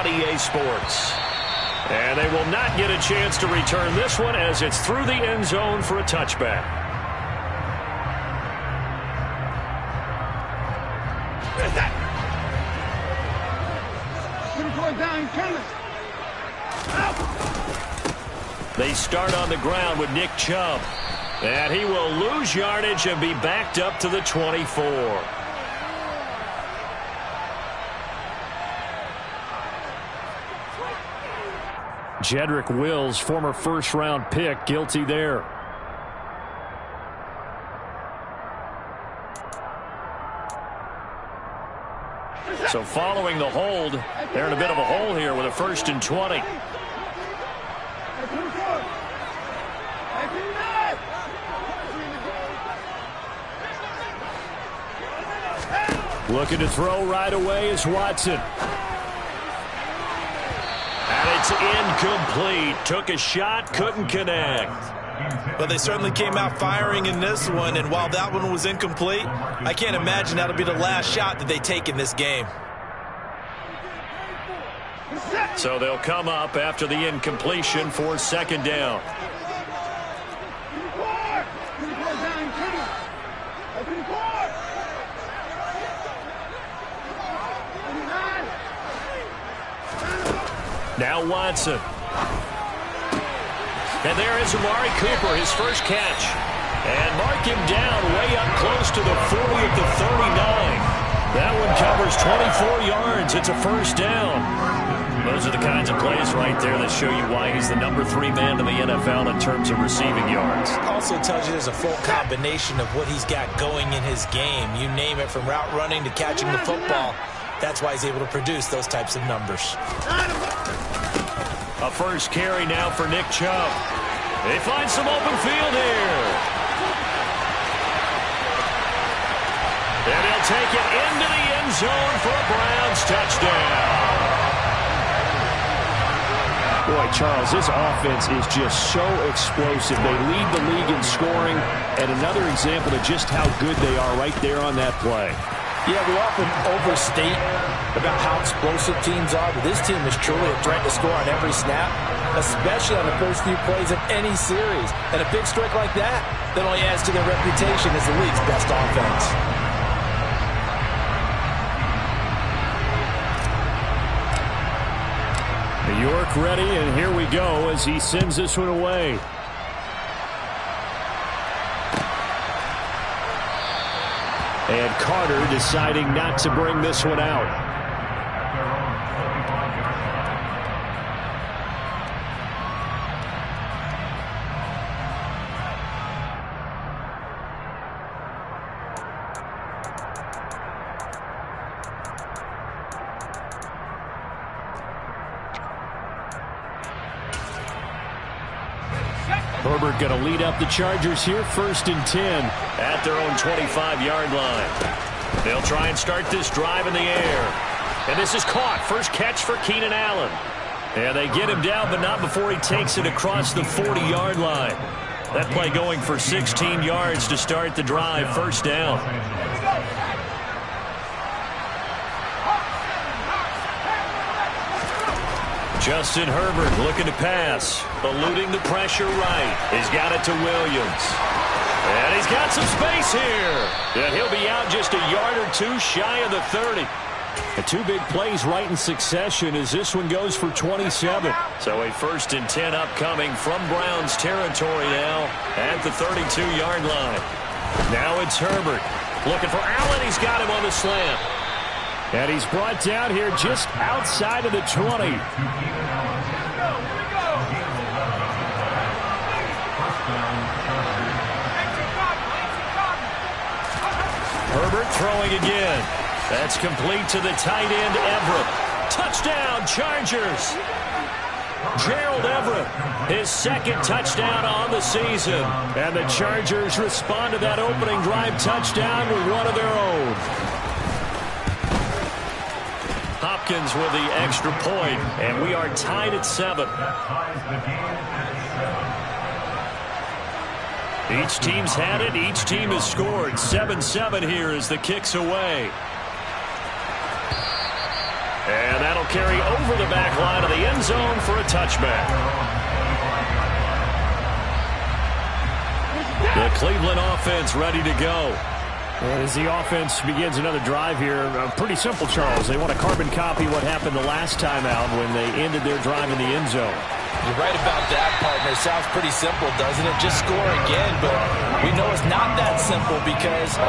EA Sports. And they will not get a chance to return this one as it's through the end zone for a touchback. They start on the ground with Nick Chubb. And he will lose yardage and be backed up to the 24. Jedrick Wills, former first-round pick, guilty there. So following the hold, they're in a bit of a hole here with a 1st and 20. Looking to throw right away is Watson. And it's incomplete. Took a shot, couldn't connect. But they certainly came out firing in this one, and while that one was incomplete, I can't imagine that'll be the last shot that they take in this game. So they'll come up after the incompletion for 2nd down. Now Watson. And there is Amari Cooper, his first catch. And mark him down way up close to the 40 at the 39. That one covers 24 yards. It's a 1st down. Those are the kinds of plays right there that show you why he's the number 3 man in the NFL in terms of receiving yards. Also tells you there's a full combination of what he's got going in his game. You name it, from route running to catching the football. That's why he's able to produce those types of numbers. A first carry now for Nick Chubb. They find some open field here. And he'll take it into the end zone for a Browns touchdown. Boy, Charles, this offense is just so explosive. They lead the league in scoring, and another example of just how good they are right there on that play. Yeah, we often overstate about how explosive teams are, but this team is truly a threat to score on every snap, especially on the first few plays of any series. And a big strike like that only adds to their reputation as the league's best offense. New York ready, and here we go as he sends this one away. And Carter deciding not to bring this one out. Herbert going to lead up the Chargers here, 1st and 10 at their own 25-yard line. They'll try and start this drive in the air. And this is caught. First catch for Keenan Allen. And they get him down, but not before he takes it across the 40-yard line. That play going for 16 yards to start the drive, 1st down. Justin Herbert looking to pass, eluding the pressure right. He's got it to Williams. And he's got some space here. And he'll be out just a yard or 2 shy of the 30. The 2 big plays right in succession as this one goes for 27. So a 1st and 10 upcoming from Browns territory now at the 32-yard line. Now it's Herbert looking for Allen. He's got him on the slant. And he's brought down here just outside of the 20. Herbert throwing again. That's complete to the tight end, Everett. Touchdown, Chargers. Gerald Everett, his 2nd touchdown on the season. And the Chargers respond to that opening drive touchdown with one of their own. Hopkins with the extra point, and we are tied at 7. Each team's had it. Each team has scored. 7-7 here as the kick's away. And that'll He'll carry over the back line of the end zone for a touchback. The Cleveland offense ready to go. And as the offense begins another drive here, pretty simple, Charles. They want to carbon copy what happened the last time out when they ended their drive in the end zone. You're right about that, partner. Sounds pretty simple, doesn't it? Just score again, but we know it's not that simple because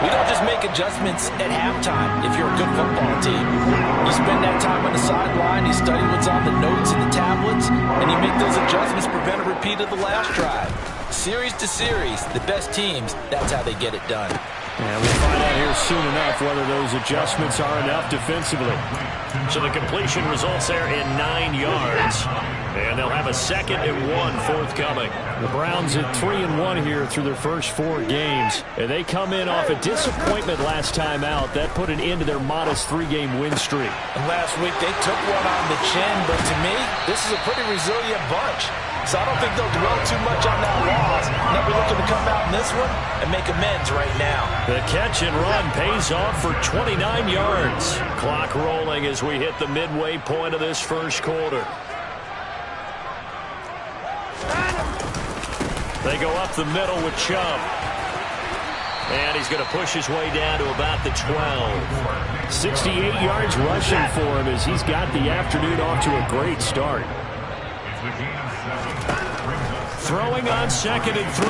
we don't just make adjustments at halftime if you're a good football team. You spend that time on the sideline, you study what's on the notes and the tablets, and you make those adjustments to prevent a repeat of the last drive. Series to series, the best teams, that's how they get it done. And we'll find out here soon enough whether those adjustments are enough defensively. So the completion results there in 9 yards. And they'll have a 2nd and 1 forthcoming. The Browns at 3-1 here through their first 4 games. And they come in off a disappointment last time out. That put an end to their modest 3-game win streak. And last week they took one on the chin, but to me, this is a pretty resilient bunch. So I don't think they'll dwell too much on that loss. They'll be looking to come out in this one and make amends right now. The catch and run pays off for 29 yards. Clock rolling as we hit the midway point of this first quarter. They go up the middle with Chubb. And he's going to push his way down to about the 12. 68 yards rushing for him as he's got the afternoon off to a great start. Throwing on 2nd and 3.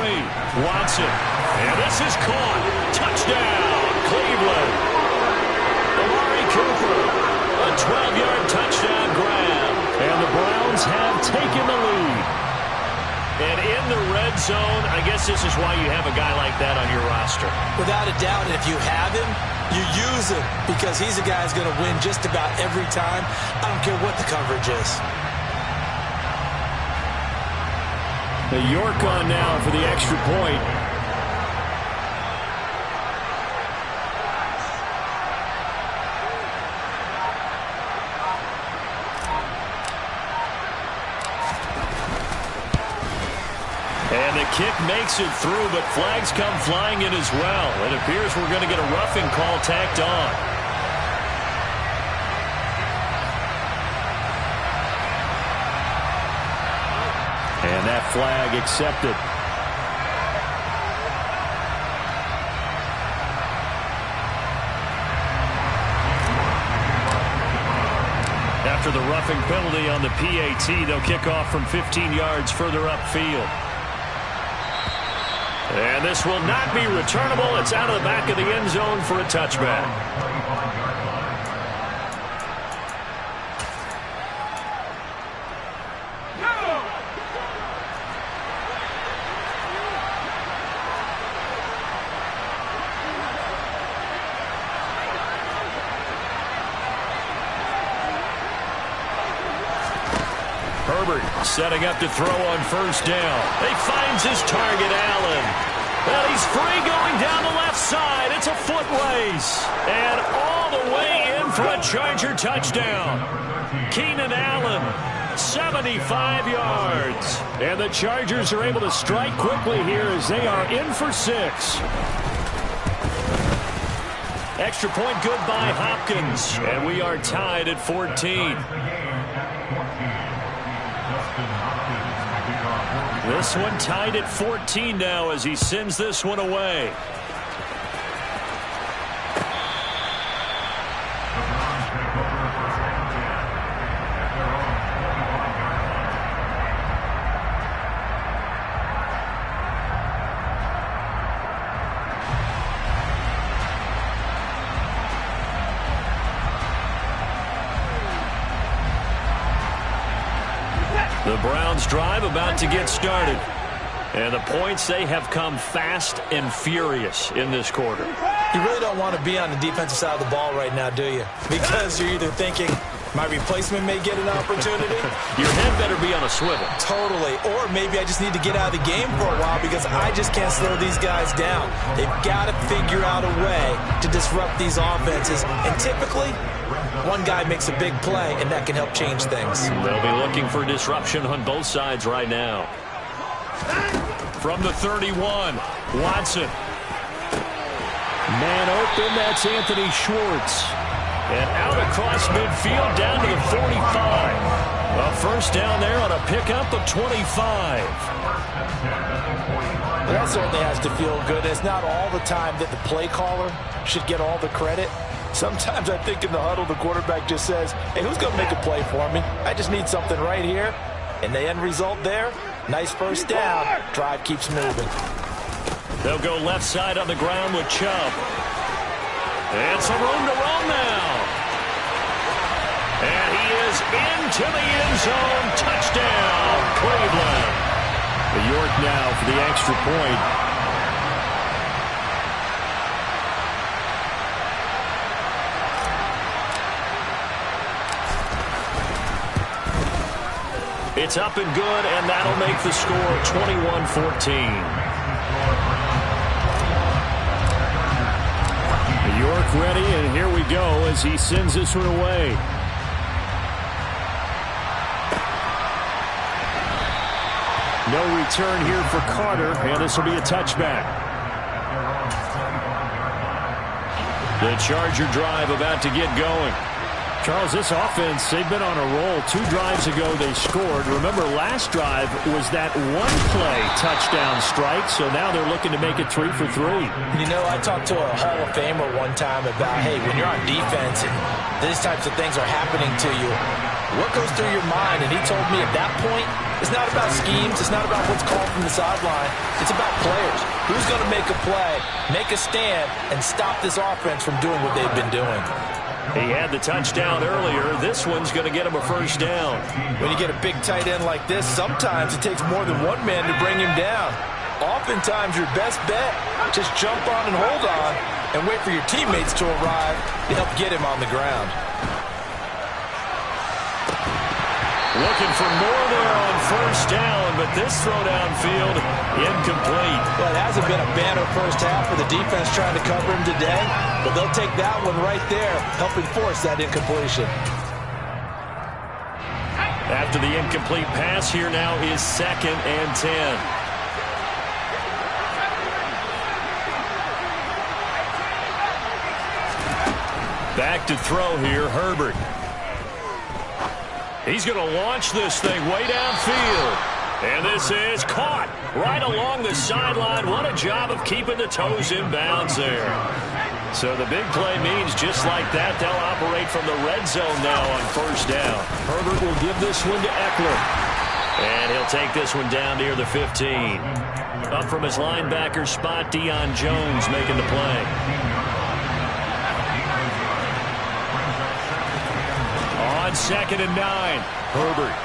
Watson. And this is caught. Touchdown, Cleveland. Amari Cooper. A 12-yard touchdown grab. And the Browns have taken the lead. And in the red zone, I guess this is why you have a guy like that on your roster. Without a doubt, and if you have him, you use him because he's a guy who's going to win just about every time. I don't care what the coverage is. The York on now for the extra point. And the kick makes it through, but flags come flying in as well. It appears we're going to get a roughing call tacked on. And that flag accepted. After the roughing penalty on the PAT, they'll kick off from 15 yards further upfield. And this will not be returnable. It's out of the back of the end zone for a touchback. Herbert setting up to throw on first down. He finds his target, Allen. Well, he's free going down the left side. It's a foot race. And all the way in for a Charger touchdown. Keenan Allen, 75 yards. And the Chargers are able to strike quickly here as they are in for 6. Extra point good by Hopkins. And we are tied at 14. This one tied at 14 now as he sends this one away. The Browns drive about to get started. And the points, they have come fast and furious in this quarter. You really don't want to be on the defensive side of the ball right now, do you? Because you're either thinking, my replacement may get an opportunity. Your head better be on a swivel. Totally. Or maybe I just need to get out of the game for a while because I just can't slow these guys down. They've got to figure out a way to disrupt these offenses. And typically, one guy makes a big play, and that can help change things. They'll be looking for disruption on both sides right now. From the 31, Watson. Man open, that's Anthony Schwartz. And out across midfield down to the 45. A first down there on a pickup of 25. That certainly has to feel good. It's not all the time that the play caller should get all the credit. Sometimes I think in the huddle, the quarterback just says, hey, who's going to make a play for me? I just need something right here. And the end result there, nice first down. Drive keeps moving. They'll go left side on the ground with Chubb. And some room to run now. And he is into the end zone. Touchdown, Cleveland. York now for the extra point. It's up and good, and that'll make the score 21-14. York ready, and here we go as he sends this one away. No return here for Carter, and this will be a touchback. The Charger drive about to get going. Charles, this offense, they've been on a roll. 2 drives ago they scored. Remember, last drive was that one-play touchdown strike, so now they're looking to make it 3 for 3. You know, I talked to a Hall of Famer one time about, hey, when you're on defense and these types of things are happening to you, what goes through your mind? And he told me at that point, it's not about schemes. It's not about what's called from the sideline. It's about players. Who's going to make a play, make a stand, and stop this offense from doing what they've been doing? He had the touchdown earlier. This one's going to get him a first down. When you get a big tight end like this, sometimes it takes more than one man to bring him down. Oftentimes, your best bet, just jump on and hold on and wait for your teammates to arrive to help get him on the ground. Looking for more there on first down, but this throw downfield, incomplete. Well, it hasn't been a banner first half for the defense trying to cover him today, but they'll take that one right there, helping force that incompletion. After the incomplete pass, here now is 2nd and 10. Back to throw here, Herbert. He's going to launch this thing way downfield. And this is caught right along the sideline. What a job of keeping the toes in bounds there. So the big play means just like that, they'll operate from the red zone now on first down. Herbert will give this one to Eckler. And he'll take this one down near the 15. Up from his linebacker spot, Deion Jones making the play. On 2nd and 9, Herbert.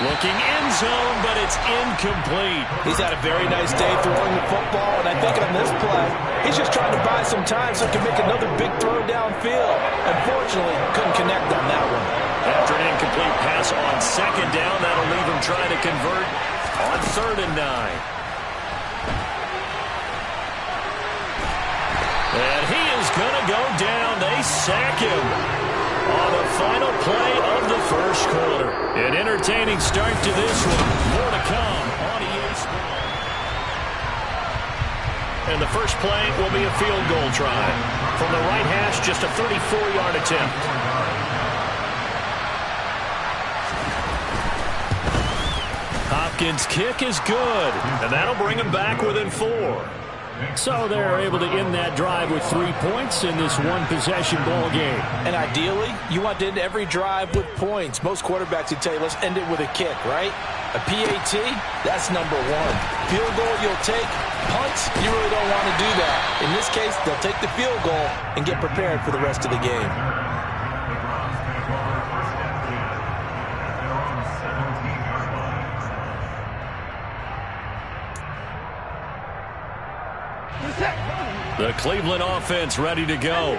Looking end zone, but it's incomplete. He's had a very nice day throwing the football, and I think on this play, he's just trying to buy some time so he can make another big throw downfield. Unfortunately, couldn't connect on that one. After an incomplete pass on 2nd down, that'll leave him trying to convert on 3rd and 9. And he is going to go down. They sack him on the final play of the first quarter. An entertaining start to this one. More to come on EA Sports. And the first play will be a field goal try. From the right hash, just a 34-yard attempt. Hopkins' kick is good, and that'll bring him back within 4. So they're able to end that drive with 3 points in this one-possession ball game. And ideally, you want to end every drive with points. Most quarterbacks would tell you, let's end it with a kick, right? A PAT, that's number 1. Field goal you'll take. Punts, you really don't want to do that. In this case, they'll take the field goal and get prepared for the rest of the game. The Cleveland offense ready to go.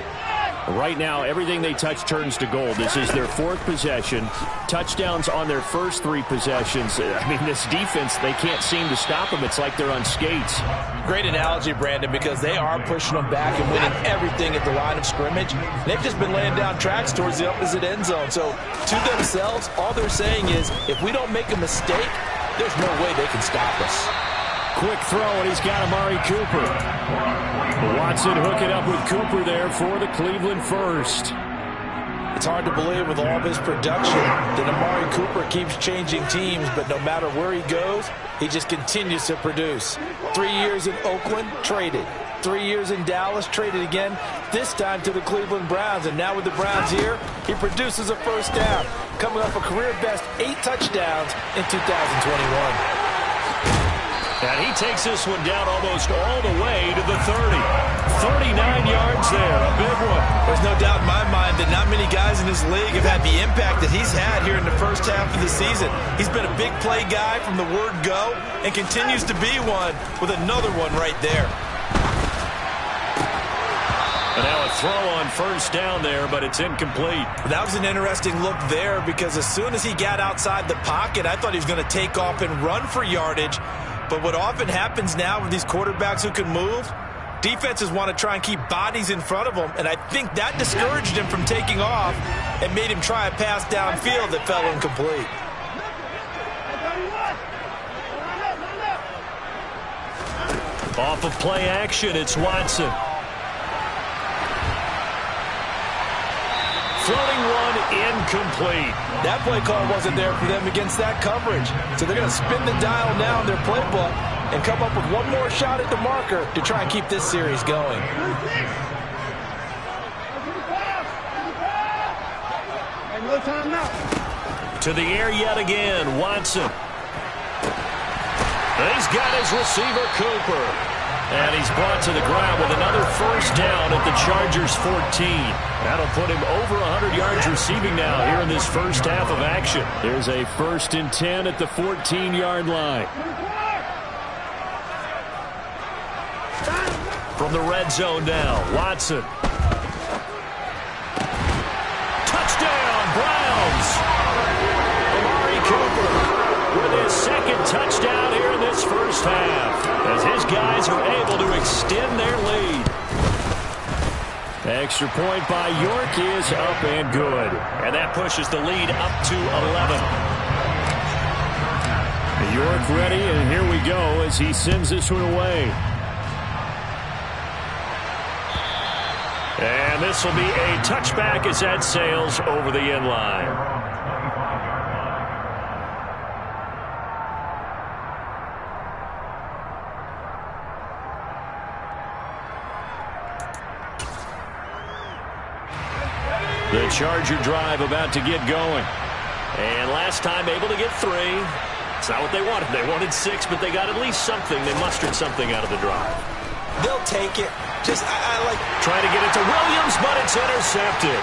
Right now, everything they touch turns to gold. This is their 4th possession. Touchdowns on their first 3 possessions. I mean, this defense, they can't seem to stop them. It's like they're on skates. Great analogy, Brandon, because they are pushing them back and winning everything at the line of scrimmage. They've just been laying down tracks towards the opposite end zone. So, to themselves, all they're saying is, if we don't make a mistake, there's no way they can stop us. quick throw, and he's got Amari Cooper. Watson hooking up with Cooper there for the Cleveland first. It's hard to believe with all of his production that Amari Cooper keeps changing teams, but no matter where he goes, he just continues to produce. 3 years in Oakland, traded. 3 years in Dallas, traded again, this time to the Cleveland Browns. And now with the Browns here, he produces a first down, coming off a career-best 8 touchdowns in 2021. And he takes this one down almost all the way to the 30. 39 yards there, a big one. There's no doubt in my mind that not many guys in this league have had the impact that he's had here in the first half of the season. He's been a big play guy from the word go and continues to be one with another one right there. And now a throw on first down there, but it's incomplete. That was an interesting look there because as soon as he got outside the pocket, I thought he was going to take off and run for yardage. But what often happens now with these quarterbacks who can move, defenses want to try and keep bodies in front of them, and I think that discouraged him from taking off and made him try a pass downfield that fell incomplete. Off of play action, it's Watson. Floating one, incomplete. That play call wasn't there for them against that coverage. So they're going to spin the dial now in their playbook and come up with one more shot at the marker to try and keep this series going. To the air yet again, Watson. He's got his receiver, Cooper. And he's brought to the ground with another first down at the Chargers' 14. That'll put him over 100 yards receiving now here in this first half of action. There's a 1st and 10 at the 14-yard line. From the red zone now, Watson. Touchdown, Browns! Amari Cooper with his second touchdown here in this first half, as his guys are able to extend their lead. Extra point by York is up and good. And that pushes the lead up to 11. York ready, and here we go as he sends this one away. And this will be a touchback as that sails over the end line. The Charger drive about to get going. And last time able to get 3. It's not what they wanted. They wanted 6, but they got at least something. They mustered something out of the drive. They'll take it. I like trying to get it to Williams, but it's intercepted.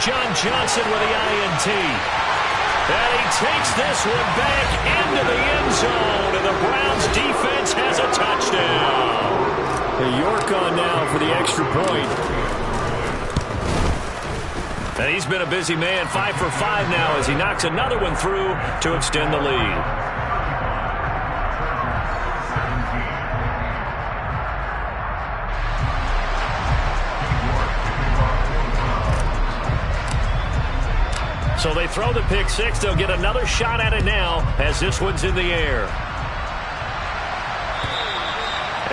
John Johnson with the INT. And he takes this one back into the end zone, and the Browns defense has a touchdown. York on now for the extra point. And he's been a busy man, 5 for 5 now as he knocks another one through to extend the lead. So they throw the pick 6. They'll get another shot at it now as this one's in the air.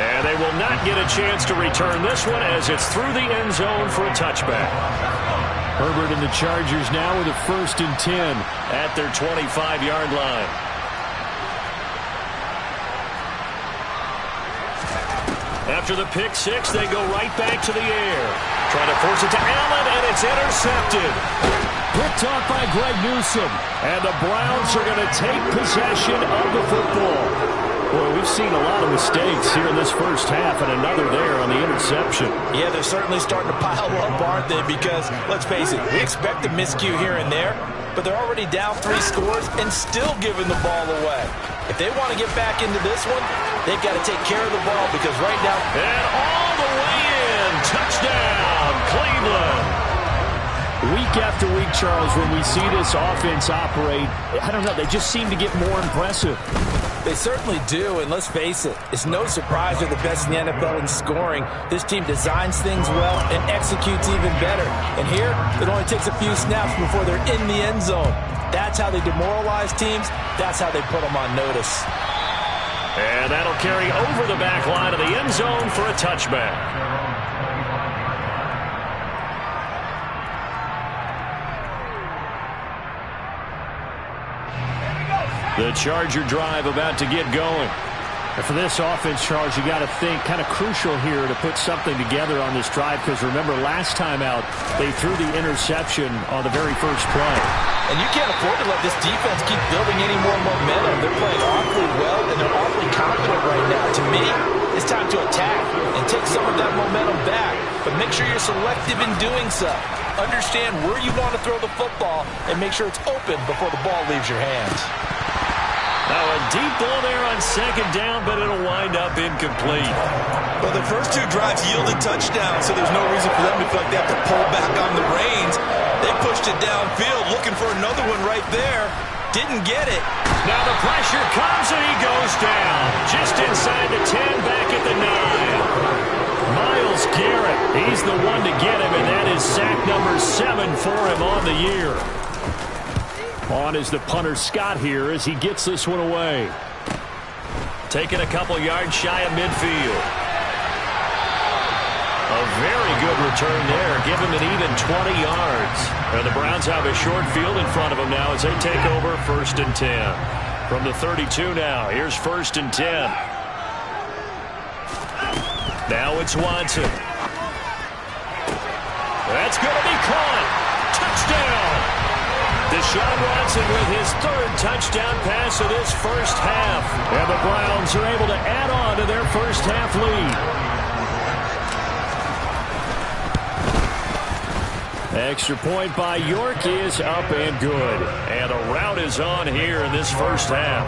And they will not get a chance to return this one as it's through the end zone for a touchback. Herbert and the Chargers now with a 1st and 10 at their 25-yard line. After the pick 6, they go right back to the air. Trying to force it to Allen, and it's intercepted. Picked off by Greg Newsome. And the Browns are going to take possession of the football. Boy, we've seen a lot of mistakes here in this first half, and another there on the interception. Yeah, they're certainly starting to pile up, aren't they? Because, let's face it, we expect a miscue here and there, but they're already down 3 scores and still giving the ball away. If they want to get back into this one, they've got to take care of the ball because right now... And all the way in, touchdown, Cleveland. Week after week, Charles, when we see this offense operate, I don't know, they just seem to get more impressive. They certainly do, and let's face it, it's no surprise they're the best in the NFL in scoring. This team designs things well and executes even better. And here, it only takes a few snaps before they're in the end zone. That's how they demoralize teams. That's how they put them on notice. And that'll carry over the back line of the end zone for a touchback. The Charger drive about to get going. And for this offense, Charles, you got to think kind of crucial here to put something together on this drive, because remember last time out they threw the interception on the very first play. And you can't afford to let this defense keep building any more momentum. They're playing awfully well, and they're awfully confident right now. To me, it's time to attack and take some of that momentum back. But make sure you're selective in doing so. Understand where you want to throw the football and make sure it's open before the ball leaves your hands. Now a deep ball there on second down, but it'll wind up incomplete. Well, the first two drives yielded touchdowns, so there's no reason for them to feel like they have to pull back on the reins. They pushed it downfield, looking for another one right there. Didn't get it. Now the pressure comes, and he goes down. Just inside the 10, back at the 9. Myles Garrett, he's the one to get him, and that is sack number 7 for him on the year. On is the punter Scott here as he gets this one away. Taking a couple yards shy of midfield. A very good return there. Give him an even 20 yards. And the Browns have a short field in front of them now as they take over 1st and 10. From the 32 now, here's 1st and 10. Now it's Watson. That's going to be caught. Touchdown! Deshaun Watson with his 3rd touchdown pass of this first half. And the Browns are able to add on to their first half lead. Extra point by York is up and good. And a rout is on here in this first half.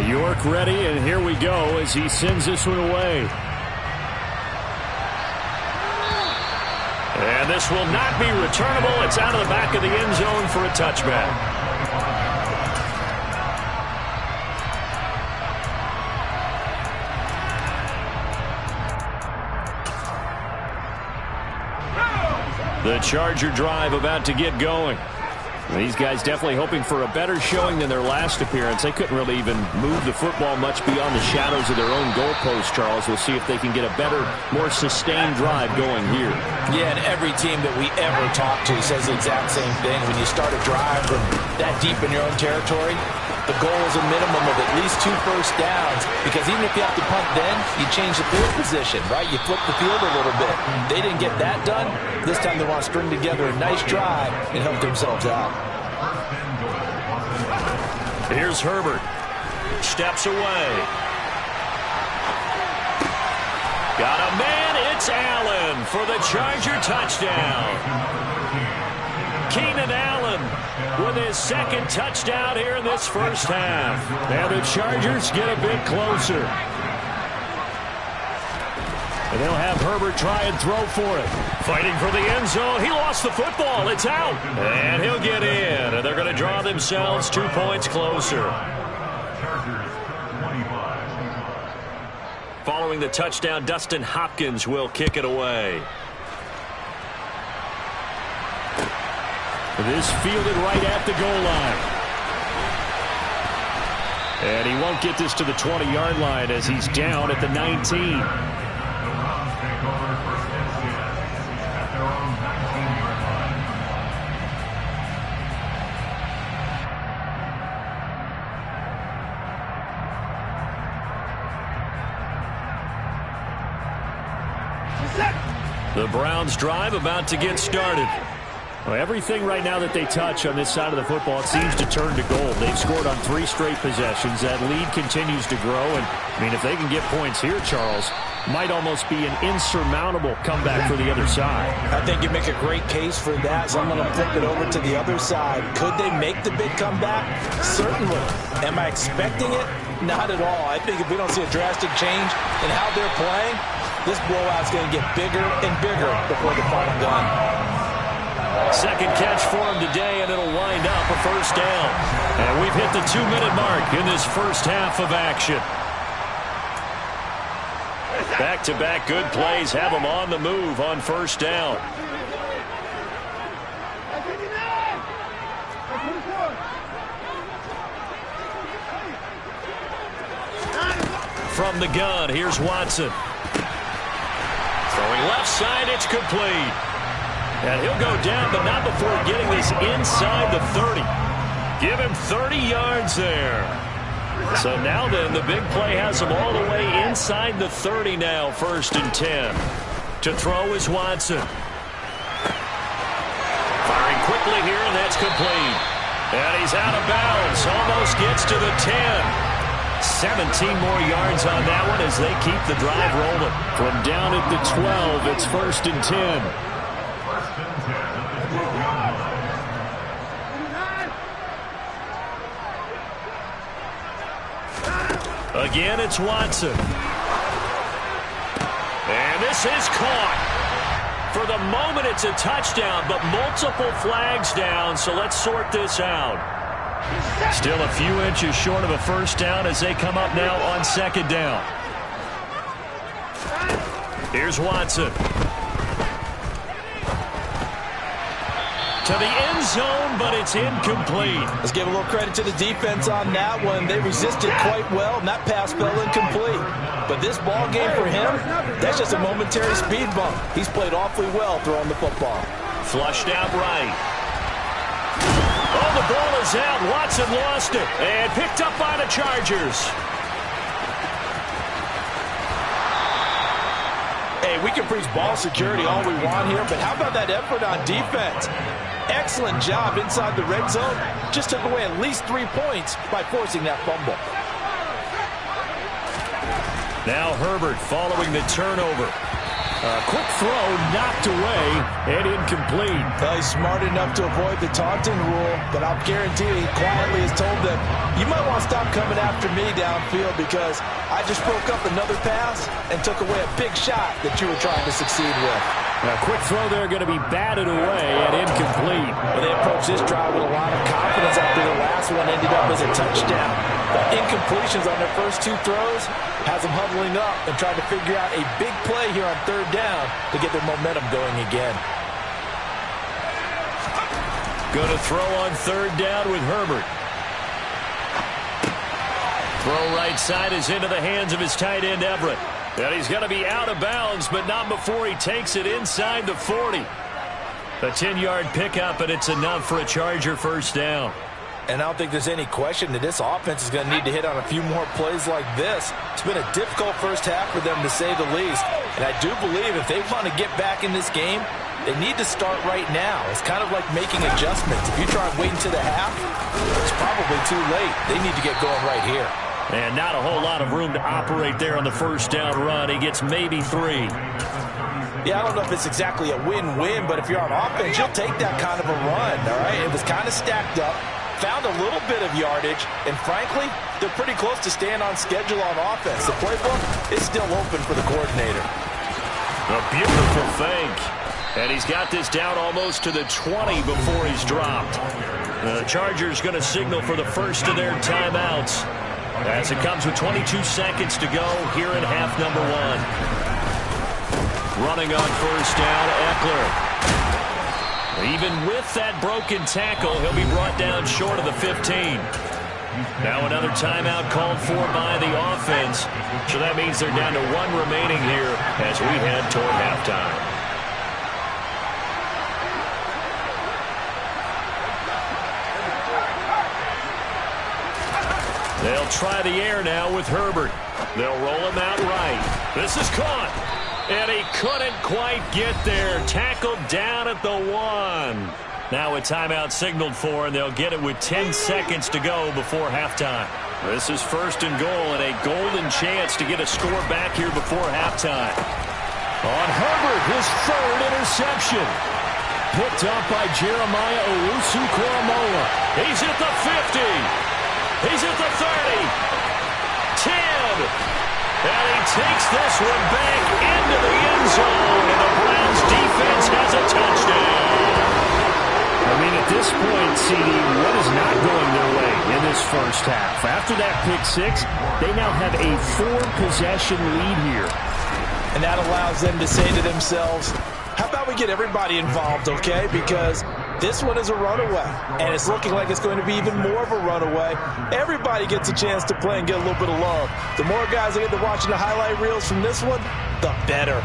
York ready, and here we go as he sends this one away. And this will not be returnable. It's out of the back of the end zone for a touchback. The Charger drive about to get going. These guys definitely hoping for a better showing than their last appearance. They couldn't really even move the football much beyond the shadows of their own goalpost, Charles. We'll see if they can get a better, more sustained drive going here. Yeah, and every team that we ever talk to says the exact same thing. When you start a drive from that deep in your own territory, the goal is a minimum of at least 2 first downs, because even if you have to punt then, you change the field position, right? You flip the field a little bit. They didn't get that done. This time they want to string together a nice drive and help themselves out. Here's Herbert. Steps away. Got a man. It's Allen for the Charger touchdown. Keenan Allen with his 2nd touchdown here in this first half. And the Chargers get a bit closer. And they'll have Herbert try and throw for it. Fighting for the end zone. He lost the football. It's out. And he'll get in. And they're going to draw themselves 2 points closer. Following the touchdown, Dustin Hopkins will kick it away. This fielded right at the goal line. And he won't get this to the 20-yard line as he's down at the 19. The Browns drive about to get started. Well, everything right now that they touch on this side of the football, it seems to turn to gold. They've scored on 3 straight possessions. That lead continues to grow. And, I mean, if they can get points here, Charles, might almost be an insurmountable comeback for the other side. I think you make a great case for that, so I'm going to flip it over to the other side. Could they make the big comeback? Certainly. Am I expecting it? Not at all. I think if we don't see a drastic change in how they're playing, this blowout's going to get bigger and bigger before the final gun. 2nd catch for him today, and it'll wind up a first down. And we've hit the 2-minute mark in this first half of action. Back-to-back good plays have them on the move on first down. from the gun. Here's Watson. Throwing left side, it's complete. And he'll go down, but not before getting this inside the 30. Give him 30 yards there. So now then, the big play has him all the way inside the 30 now, 1st and 10. To throw is Watson. Firing quickly here, and that's complete. And he's out of bounds. Almost gets to the 10. 17 more yards on that one as they keep the drive rolling. From down at the 12, it's 1st and 10. Again, it's Watson. And this is caught. For the moment, it's a touchdown, but multiple flags down, so let's sort this out. Still a few inches short of a first down as they come up now on 2nd down. Here's Watson. To the end zone, but it's incomplete. Let's give a little credit to the defense on that one. They resisted quite well, and that pass fell incomplete. But this ball game for him, that's just a momentary speed bump. He's played awfully well throwing the football. Flushed out right. Oh, the ball is out. Watson lost it and picked up by the Chargers. Hey, we can preach ball security all we want here, but how about that effort on defense? Excellent job inside the red zone. Just took away at least 3 points by forcing that fumble. Now Herbert following the turnover. A quick throw knocked away and incomplete. Well, he's smart enough to avoid the taunting rule, but I'll guarantee he quietly has told them, you might want to stop coming after me downfield because I just broke up another pass and took away a big shot that you were trying to succeed with. A quick throw there going to be batted away and incomplete. Well, they approached this drive with a lot of confidence after the last one ended up as a touchdown. The incompletions on their first 2 throws has them huddling up and trying to figure out a big play here on 3rd down to get their momentum going again. Going to throw on 3rd down with Herbert. Throw right side is into the hands of his tight end Everett. And he's going to be out of bounds, but not before he takes it inside the 40. A 10-yard pickup, and it's enough for a Charger first down. And I don't think there's any question that this offense is going to need to hit on a few more plays like this. It's been a difficult first half for them, to say the least. And I do believe if they want to get back in this game, they need to start right now. It's kind of like making adjustments. If you try and wait until the half, it's probably too late. They need to get going right here. And not a whole lot of room to operate there on the first down run. He gets maybe 3. Yeah, I don't know if it's exactly a win-win, but if you're on offense, you'll take that kind of a run, all right? It was kind of stacked up, found a little bit of yardage, and frankly, they're pretty close to staying on schedule on offense. The playbook is still open for the coordinator. A beautiful fake. And he's got this down almost to the 20 before he's dropped. The Chargers going to signal for the first of their timeouts as it comes with 22 seconds to go here in half number 1. Running on first down, Eckler. Even with that broken tackle, he'll be brought down short of the 15. Now another timeout called for by the offense. So that means they're down to 1 remaining here as we head toward halftime. They'll try the air now with Herbert. They'll roll him out right. This is caught. And he couldn't quite get there. Tackled down at the 1. Now a timeout signaled for, and they'll get it with 10 seconds to go before halftime. This is 1st and goal, and a golden chance to get a score back here before halftime. On Herbert, his 3rd interception. Picked up by Jeremiah Owusu-Koramoah. He's at the 50. He's at the 30. 10. And he takes this one back into the end zone. And the Browns defense has a touchdown. I mean, at this point, CD, what is not going their way in this first half? After that pick 6, they now have a 4-possession lead here. And that allows them to say to themselves, how about we get everybody involved, okay? Because This one is a runaway, and it's looking like it's going to be even more of a runaway. Everybody gets a chance to play and get a little bit of love. The more guys that get to watching the highlight reels from this one, the better.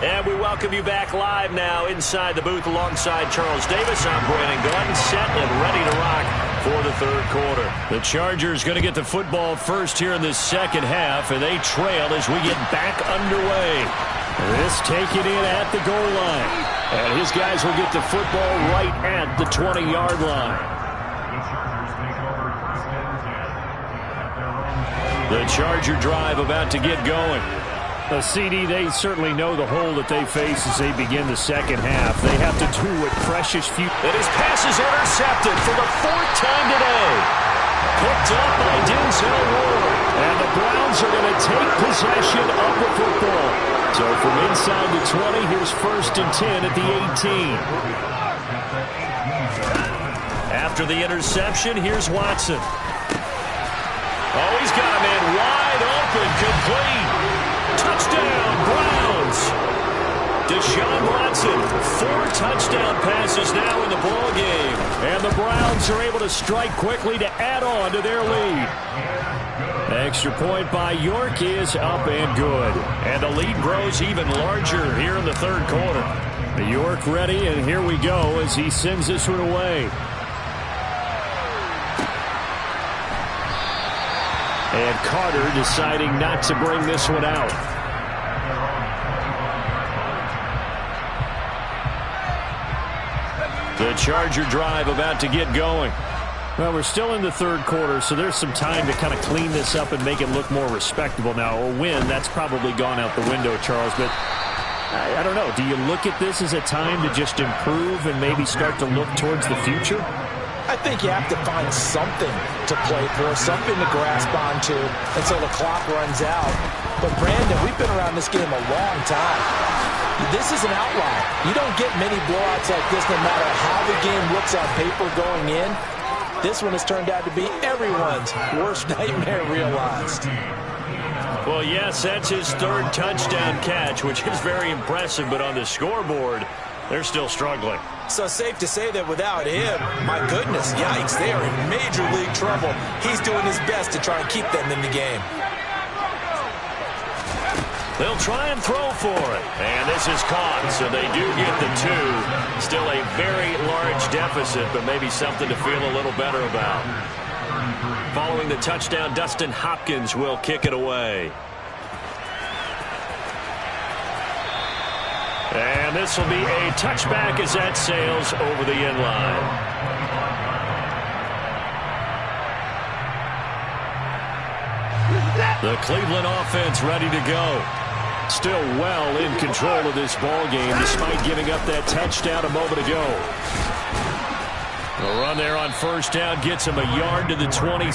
And we welcome you back live now inside the booth alongside Charles Davis. I'm Brandon Glenn, set and ready to rock for the third quarter. The Chargers going to get the football first here in the second half, and they trail as we get back underway. This taken in at the goal line. And his guys will get the football right at the 20-yard line. The Charger drive about to get going. The CD, they certainly know the hole that they face as they begin the second half. They have to do what precious few... And his pass is intercepted for the fourth time today. Picked up by Denzel Ward. And the Browns are going to take possession of the football. So from inside the 20, here's 1st and 10 at the 18. After the interception, here's Watson. Oh, he's got a man wide open, complete. Touchdown, Browns. Deshaun Watson, 4 touchdown passes now in the ball game. And the Browns are able to strike quickly to add on to their lead. Extra point by York is up and good. And the lead grows even larger here in the third quarter. York ready, and here we go as he sends this one away. And Carter deciding not to bring this one out. The Charger drive about to get going. Well, we're still in the third quarter, so there's some time to kind of clean this up and make it look more respectable now. A win, that's probably gone out the window, Charles, but I don't know. Do you look at this as a time to just improve and maybe start to look towards the future? I think you have to find something to play for, something to grasp onto until the clock runs out. But, Brandon, we've been around this game a long time. This is an outlier. You don't get many blowouts like this no matter how the game looks on paper going in. This one has turned out to be everyone's worst nightmare realized. Well, yes, that's his 3rd touchdown catch, which is very impressive, but on the scoreboard, they're still struggling. So safe to say that without him, my goodness, yikes, they are in major league trouble. He's doing his best to try and keep them in the game. They'll try and throw for it. And this is caught, so they do get the 2. Still a very large deficit, but maybe something to feel a little better about. Following the touchdown, Dustin Hopkins will kick it away. And this will be a touchback as that sails over the end line. The Cleveland offense ready to go. Still well in control of this ball game despite giving up that touchdown a moment ago. The run there on 1st down gets him a yard to the 26.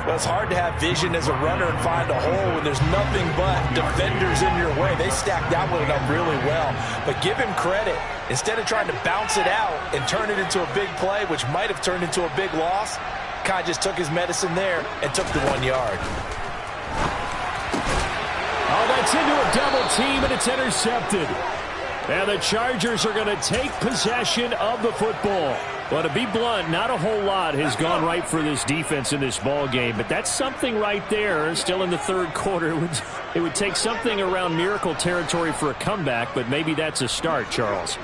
Well, it's hard to have vision as a runner and find a hole when there's nothing but defenders in your way. They stacked that one up really well. But give him credit. Instead of trying to bounce it out and turn it into a big play, which might have turned into a big loss, Kai just took his medicine there and took the 1 yard. Oh, that's into a double team, and it's intercepted. And the Chargers are going to take possession of the football. Well, to be blunt, not a whole lot has gone right for this defense in this ball game, but that's something right there. Still in the third quarter, it would take something around miracle territory for a comeback, but maybe that's a start, Charles.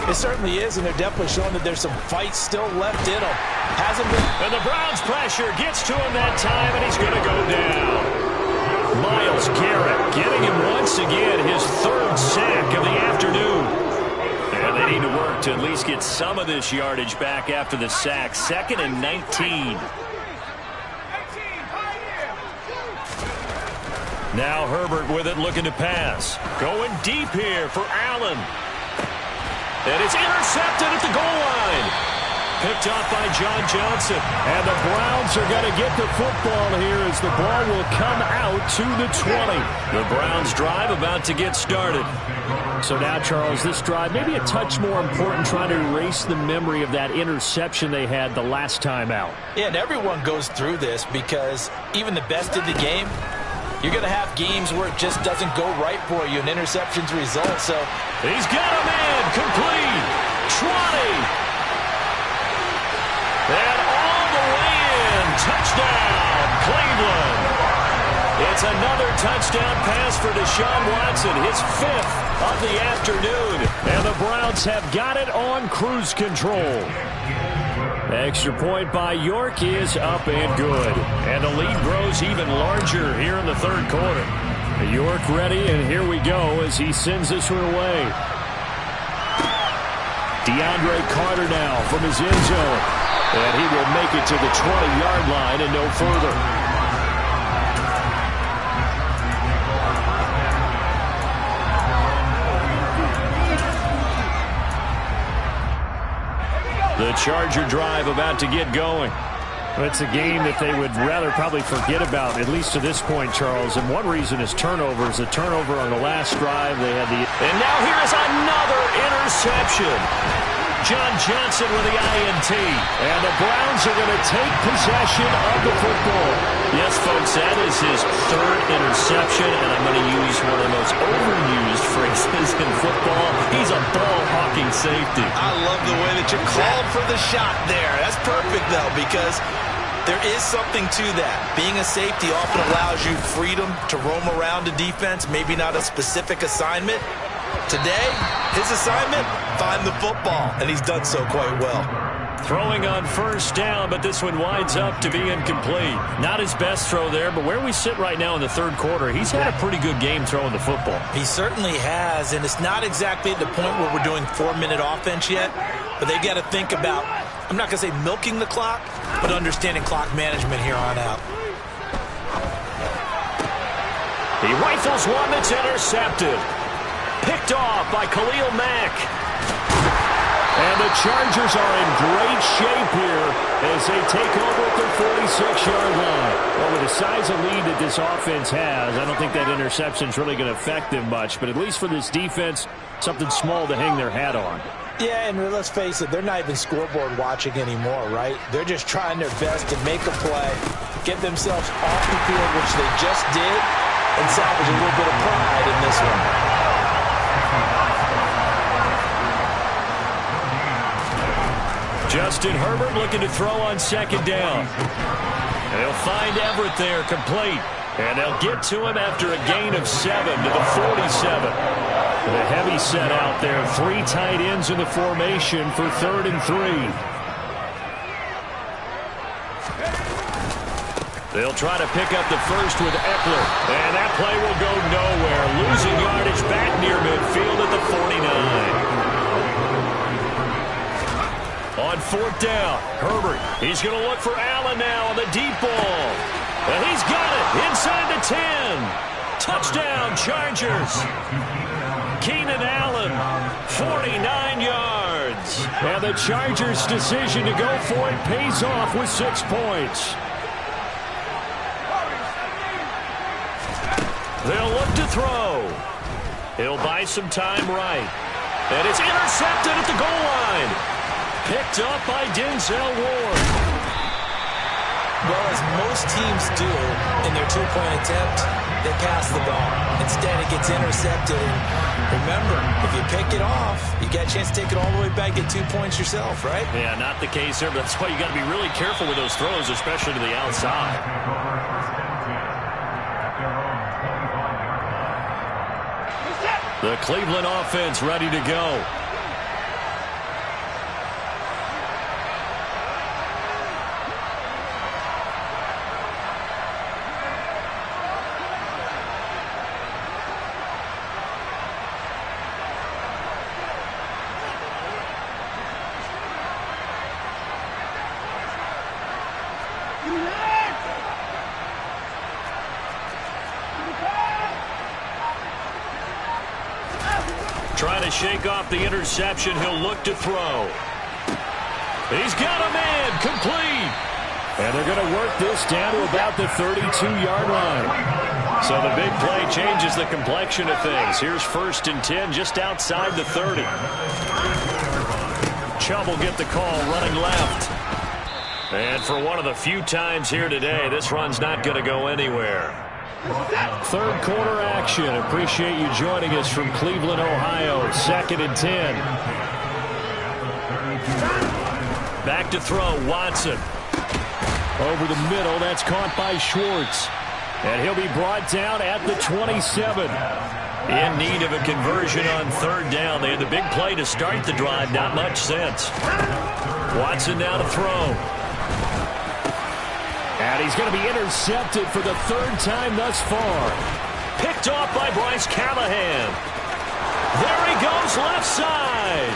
It certainly is, and they're definitely showing that there's some fight still left in them. Hasn't been. And the Browns pressure gets to him that time, and he's going to go down. Myles Garrett getting him once again, his 3rd sack of the afternoon. And they need to work to at least get some of this yardage back after the sack. 2nd and 19. Now Herbert with it, looking to pass. Going deep here for Allen. And it's intercepted at the goal line. picked off by John Johnson. And the Browns are going to get the football here as the ball will come out to the 20. The Browns drive about to get started. So now, Charles, this drive maybe a touch more important, trying to erase the memory of that interception they had the last time out. Yeah, and everyone goes through this because even the best in the game, you're going to have games where it just doesn't go right for you, and interceptions result. So he's got a man complete. 20. And all the way in. Touchdown, Cleveland. It's another touchdown pass for Deshaun Watson, his 5th of the afternoon. And the Browns have got it on cruise control. Extra point by York is up and good. And the lead grows even larger here in the third quarter. York ready, and here we go as he sends this one away. DeAndre Carter now from his end zone. And he will make it to the 20-yard line and no further. The Charger drive about to get going. It's a game that they would rather probably forget about, at least to this point, Charles. And one reason is turnovers. The turnover on the last drive, they had the... And now here is another interception. John Johnson with the INT. And the Browns are going to take possession of the football. Yes, folks, that is his 3rd interception, and I'm going to use one of the most overused phrases in football. He's a ball-hawking safety. I love the way that you called for the shot there. That's perfect, though, because there is something to that. Being a safety often allows you freedom to roam around a defense, maybe not a specific assignment. Today, his assignment, find the football, and he's done so quite well. Throwing on first down, but this one winds up to be incomplete. Not his best throw there, but where we sit right now in the third quarter, he's had a pretty good game throwing the football. He certainly has, and it's not exactly at the point where we're doing 4-minute offense yet, but they've got to think about, I'm not going to say milking the clock, but understanding clock management here on out. He rifles one that's intercepted. Picked off by Khalil Mack. And the Chargers are in great shape here as they take over at their 46-yard line. Well, with the size of lead that this offense has, I don't think that interception is really going to affect them much. But at least for this defense, something small to hang their hat on. Yeah, and let's face it, they're not even scoreboard watching anymore, right? They're just trying their best to make a play, get themselves off the field, which they just did, and salvage a little bit of pride in this one. Justin Herbert looking to throw on second down. They'll find Everett there, complete. And they'll get to him after a gain of 7 to the 47. The heavy set out there. 3 tight ends in the formation for 3rd and 3. They'll try to pick up the first with Eckler. And that play will go nowhere. Losing yardage back near midfield at the 49. On 4th down, Herbert, he's going to look for Allen now on the deep ball. And he's got it inside the 10. Touchdown, Chargers. Keenan Allen, 49 yards. And the Chargers' decision to go for it pays off with 6 points. They'll look to throw. He'll buy some time right. And it's intercepted at the goal line. Picked up by Denzel Ward. Well, as most teams do in their 2-point attempt, they pass the ball. Instead, it gets intercepted. And remember, if you pick it off, you get a chance to take it all the way back, get 2 points yourself, right? Yeah, not the case there, but that's why you got to be really careful with those throws, especially to the outside. The Cleveland offense ready to go. Trying to shake off the interception. He'll look to throw. He's got a man, complete. And they're going to work this down to about the 32-yard line. So the big play changes the complexion of things. Here's 1st and 10 just outside the 30. Chubb will get the call running left. And for one of the few times here today, this run's not going to go anywhere. Third quarter action. Appreciate you joining us from Cleveland, Ohio. 2nd and 10. Back to throw, Watson. Over the middle, that's caught by Schwartz. And he'll be brought down at the 27. In need of a conversion on 3rd down. They had the big play to start the drive, not much sense. Watson now to throw. And he's going to be intercepted for the 3rd time thus far. Picked off by Bryce Callahan. There he goes, left side.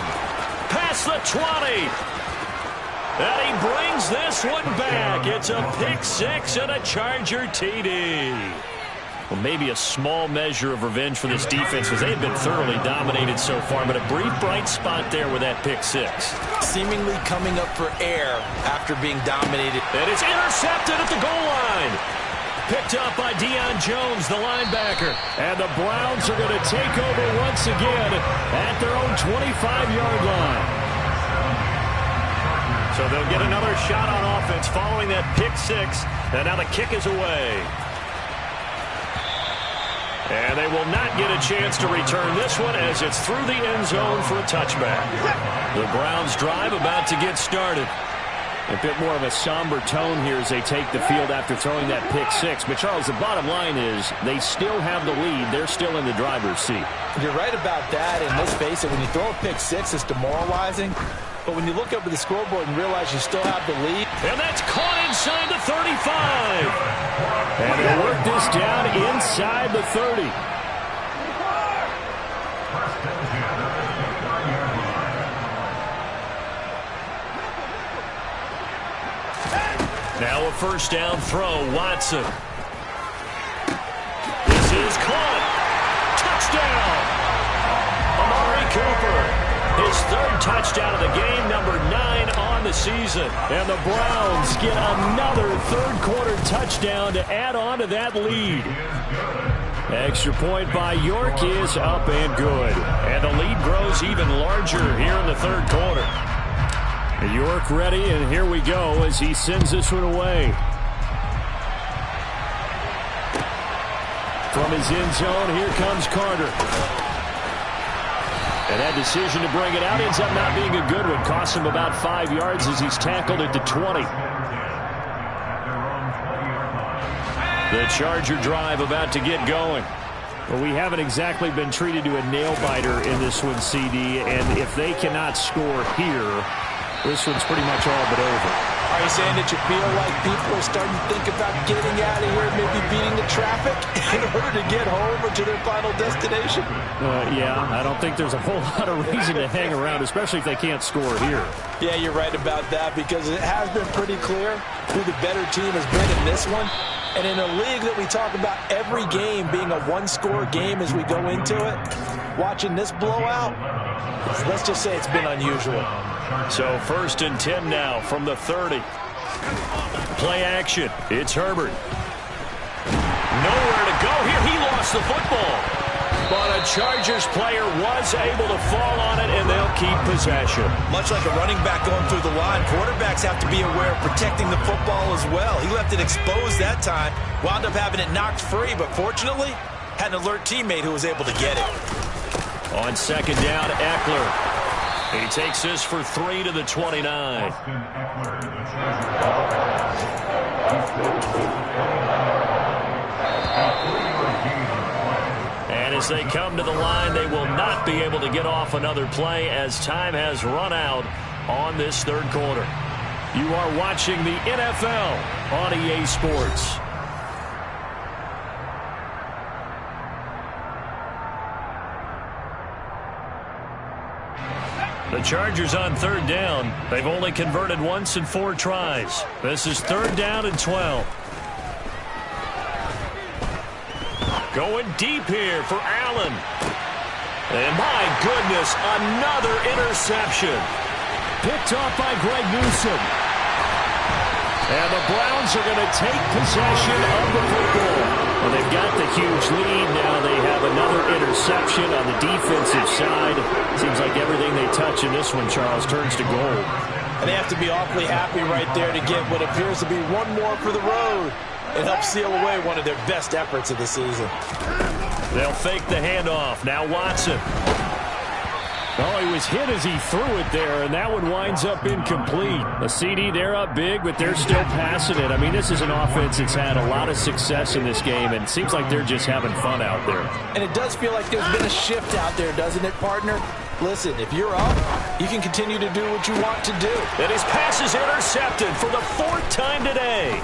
Past the 20. And he brings this one back. It's a pick 6 and a Charger TD. Well, maybe a small measure of revenge for this defense because they've been thoroughly dominated so far, but a brief bright spot there with that pick 6. Seemingly coming up for air after being dominated. And it's intercepted at the goal line. Picked up by Deion Jones, the linebacker. And the Browns are going to take over once again at their own 25-yard line. So they'll get another shot on offense following that pick 6. And now the kick is away. And they will not get a chance to return this one as it's through the end zone for a touchback. The Browns drive about to get started. A bit more of a somber tone here as they take the field after throwing that pick 6. But, Charles, the bottom line is they still have the lead. They're still in the driver's seat. You're right about that, and let's face it, when you throw a pick 6, it's demoralizing. But when you look up at the scoreboard and realize you still have the lead. And that's caught inside the 35. And they work this down inside the 30. Now a 1st down throw, Watson. This is caught. Touchdown. Amari Cooper. His 3rd touchdown of the game, number 9 on the season. And the Browns get another 3rd quarter touchdown to add on to that lead. Extra point by York is up and good. And the lead grows even larger here in the 3rd quarter. York ready, and here we go as he sends this one away. From his end zone, here comes Carter. And that decision to bring it out ends up not being a good one. Costs him about 5 yards as he's tackled at the 20. The Charger drive about to get going. Well, we haven't exactly been treated to a nail-biter in this one, CD. And if they cannot score here, this one's pretty much all but over. Are you saying that you feel like people are starting to think about getting out of here, maybe beating the traffic in order to get home or to their final destination? Yeah, I don't think there's a whole lot of reason to hang around, especially if they can't score here. Yeah, you're right about that because it has been pretty clear who the better team has been in this one. And in a league that we talk about every game being a one-score game as we go into it, watching this blowout, let's just say it's been unusual. So 1st and 10 now from the 30. Play action. It's Herbert. Nowhere to go here. He lost the football. But a Chargers player was able to fall on it, and they'll keep possession. Much like a running back going through the line, quarterbacks have to be aware of protecting the football as well. He left it exposed that time, wound up having it knocked free, but fortunately had an alert teammate who was able to get it. On 2nd down, Eckler. He takes this for 3 to the 29. And as they come to the line, they will not be able to get off another play as time has run out on this 3rd quarter. You are watching the NFL on EA Sports. The Chargers on 3rd down. They've only converted once in 4 tries. This is 3rd down and 12. Going deep here for Allen. And my goodness, another interception. picked off by Greg Newsome. And the Browns are going to take possession of the football. Well, they've got the huge lead. Now they have another interception on the defensive side. Seems like everything they touch in this one, Charles, turns to gold. And they have to be awfully happy right there to get what appears to be one more for the road. It helps seal away one of their best efforts of the season. They'll fake the handoff. Now Watson. Oh, he was hit as he threw it there, and that one winds up incomplete. A CD, they're up big, but they're still passing it. I mean, this is an offense that's had a lot of success in this game, and it seems like they're just having fun out there. And it does feel like there's been a shift out there, doesn't it, partner? Listen, if you're up, you can continue to do what you want to do. And his pass is intercepted for the 4th time today.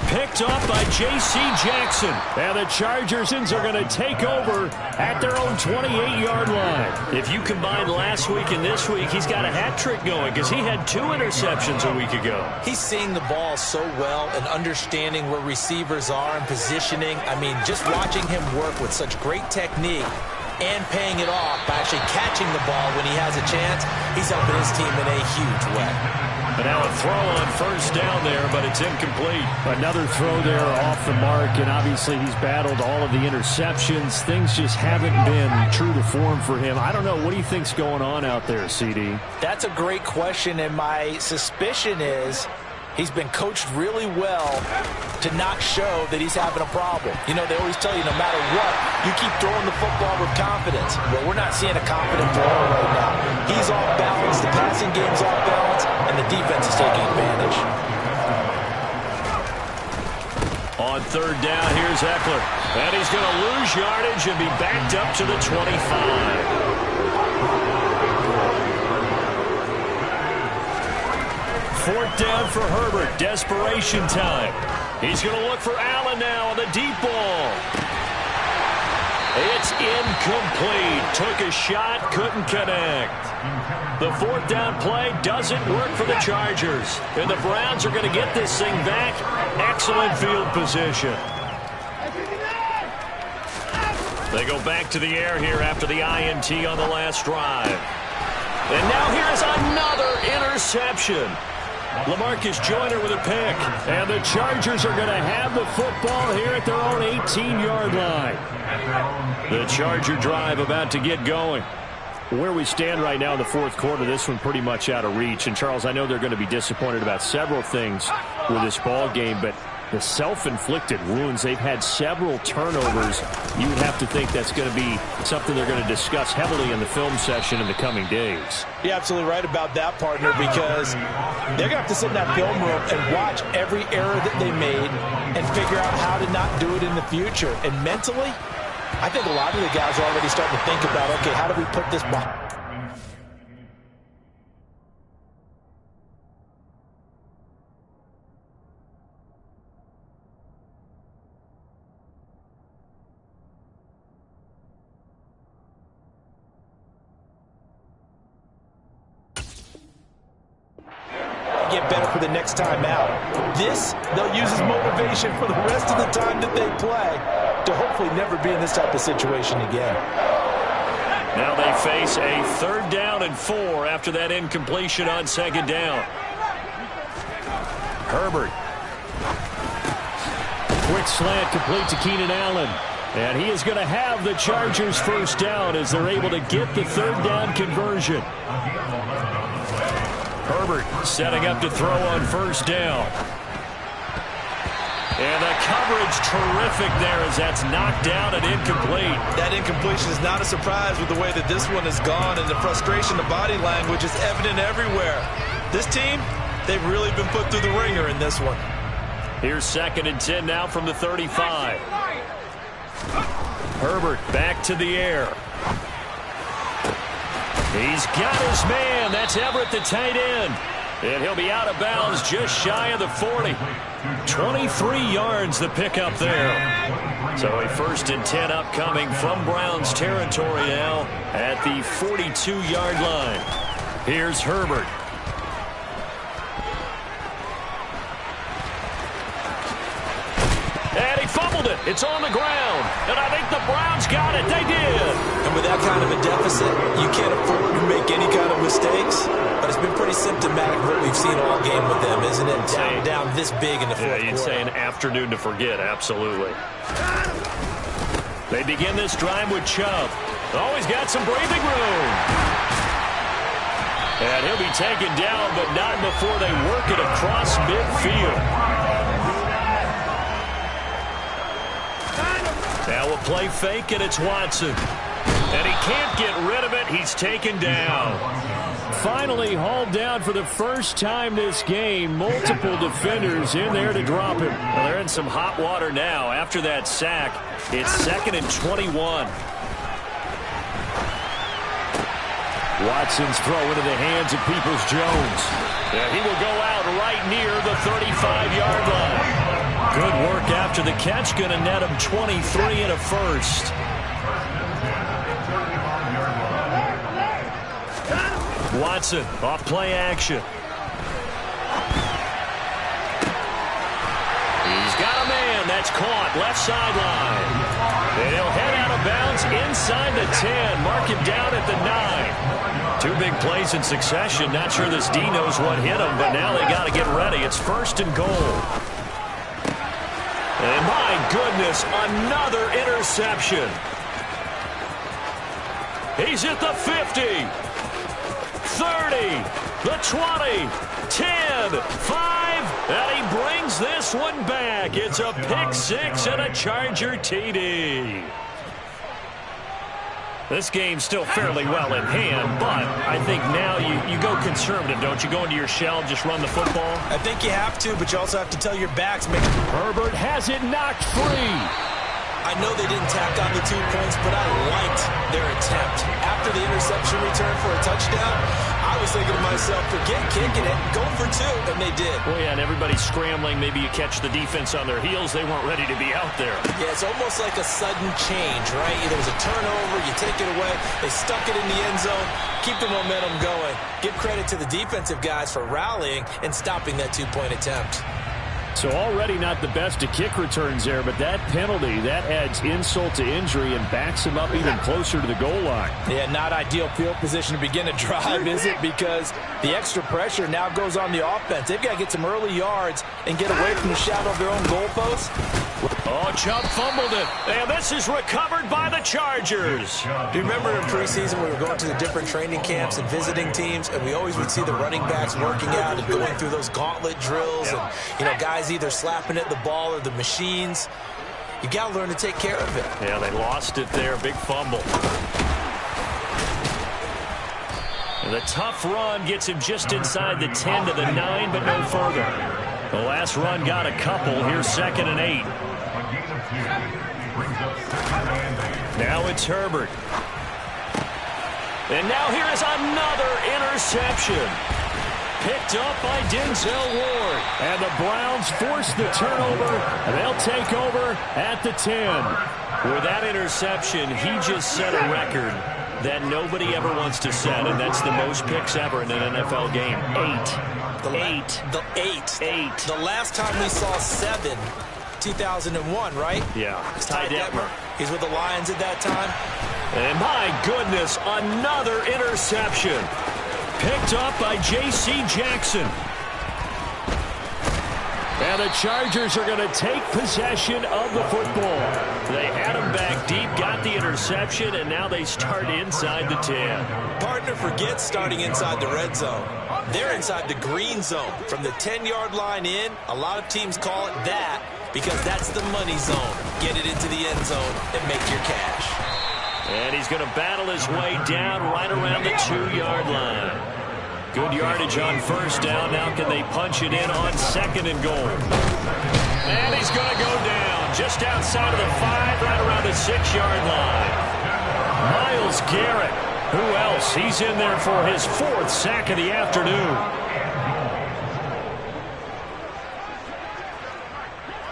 Picked off by J.C. Jackson. And the Chargers are going to take over at their own 28-yard line. If you combine last week and this week, he's got a hat trick going because he had 2 interceptions a week ago. He's seeing the ball so well and understanding where receivers are and positioning. I mean, just watching him work with such great technique and paying it off by actually catching the ball when he has a chance, he's helping his team in a huge way. And now a throw on first down there, but it's incomplete. Another throw there off the mark, and obviously he's battled all of the interceptions. Things just haven't been true to form for him. I don't know. What do you think's going on out there, CD? That's a great question, and my suspicion is he's been coached really well to not show that he's having a problem. You know, they always tell you no matter what, you keep throwing the football with confidence. Well, we're not seeing a confident thrower right now. He's off balance, the passing game's off balance, and the defense is taking advantage. On 3rd down, here's Eckler. And he's going to lose yardage and be backed up to the 25. 4th down for Herbert. Desperation time. He's going to look for Allen now on the deep ball. It's incomplete. Took a shot, couldn't connect. The 4th down play doesn't work for the Chargers. And the Browns are going to get this thing back. Excellent field position. They go back to the air here after the INT on the last drive. And now here's another interception. LaMarcus Joyner with a pick. And the Chargers are going to have the football here at their own 18-yard line. The Charger drive about to get going. Where we stand right now in the 4th quarter, this one pretty much out of reach. And, Charles, I know they're going to be disappointed about several things with this ball game, but the self-inflicted wounds, they've had several turnovers. You would have to think that's going to be something they're going to discuss heavily in the film session in the coming days. You're absolutely right about that, partner, because they're going to have to sit in that film room and watch every error that they made and figure out how to not do it in the future. And mentally, I think a lot of the guys are already starting to think about, okay, how do we put this behind? Get better for the next time out. This, they'll use as motivation for the rest of the time that they play to hopefully never be in this type of situation again. Now they face a 3rd down and 4 after that incompletion on 2nd down. Herbert. Quick slant complete to Keenan Allen. And he is going to have the Chargers 1st down as they're able to get the 3rd down conversion. Herbert setting up to throw on 1st down. And the coverage terrific there as that's knocked down and incomplete. That incompletion is not a surprise with the way that this one has gone, and the frustration, the body language is evident everywhere. This team, they've really been put through the ringer in this one. Here's 2nd and 10 now from the 35. Herbert back to the air. He's got his man. That's Everett, the tight end. And he'll be out of bounds just shy of the 40. 23 yards the pickup there. So a 1st and 10 upcoming from Browns territory now at the 42-yard line. Here's Herbert. And he fumbled it. It's on the ground. And I think the Browns got it. They did. And with that kind of a deficit, you can't afford to make any kind of mistakes. But it's been pretty symptomatic of what we've seen all game with them, isn't it? Down this big in the fourth quarter. You'd say an afternoon to forget, absolutely. They begin this drive with Chubb. Oh, he's got some breathing room. And he'll be taken down, but not before they work it across midfield. Now we'll play fake, and it's Watson. And he can't get rid of it. He's taken down. Finally hauled down for the first time this game. Multiple defenders in there to drop him. Well, they're in some hot water now. After that sack, it's 2nd and 21. Watson's throw into the hands of Peoples-Jones. Yeah, he will go out right near the 35-yard line. Good work after the catch. Going to net him 23 and a first. Watson off play action. He's got a man. That's caught. Left sideline. And he'll head out of bounds inside the 10. Mark him down at the 9. 2 big plays in succession. Not sure this D knows what hit him, but now they got to get ready. It's 1st and goal. And my goodness, another interception. He's at the 50, 30, the 20, 10, 5, and he brings this one back. It's a pick 6 and a Charger TD. This game's still fairly well in hand, but I think now you go conservative, don't you? Go into your shell and just run the football? I think you have to, but you also have to tell your backs. Herbert has it knocked free. I know they didn't tack on the 2 points, but I liked their attempt. After the interception return for a touchdown, I was thinking to myself, forget kicking it, go for 2, and they did. Well, yeah, and everybody's scrambling. Maybe you catch the defense on their heels. They weren't ready to be out there. Yeah, it's almost like a sudden change, right? There was a turnover, you take it away, they stuck it in the end zone, keep the momentum going. Give credit to the defensive guys for rallying and stopping that 2-point attempt. So already not the best of kick returns there, but that penalty, that adds insult to injury and backs him up even closer to the goal line. Yeah, not ideal field position to begin a drive, is it? Because the extra pressure now goes on the offense. They've got to get some early yards and get away from the shadow of their own goalpost. Oh, Chubb fumbled it, and this is recovered by the Chargers. Do you remember in preseason we were going to the different training camps and visiting teams, and we always would see the running backs working out and going through those gauntlet drills, and, you know, guys either slapping at the ball or the machines. You got to learn to take care of it. Yeah, they lost it there. Big fumble. And the tough run gets him just inside the 10 to the 9, but no further. The last run got a couple. Here's 2nd and 8. Now it's Herbert. And now here is another interception. Picked up by Denzel Ward. And the Browns force the turnover, and they'll take over at the 10. With that interception, he just set a record that nobody ever wants to set, and that's the most picks ever in an NFL game. 8. The last time we saw 7, 2001, right? Yeah. Ty Detmer. He's with the Lions at that time. And my goodness, another interception. Picked up by J.C. Jackson. And the Chargers are going to take possession of the football. They had him back deep, got the interception, and now they start inside the 10. Partner forgets starting inside the red zone. They're inside the green zone. From the 10-yard line in, a lot of teams call it that because that's the money zone. Get it into the end zone and make your cash. And he's going to battle his way down right around the 2-yard line. Good yardage on first down. Now can they punch it in on 2nd and goal? And he's going to go down just outside of the 5, right around the 6-yard line. Myles Garrett. Who else? He's in there for his 4th sack of the afternoon.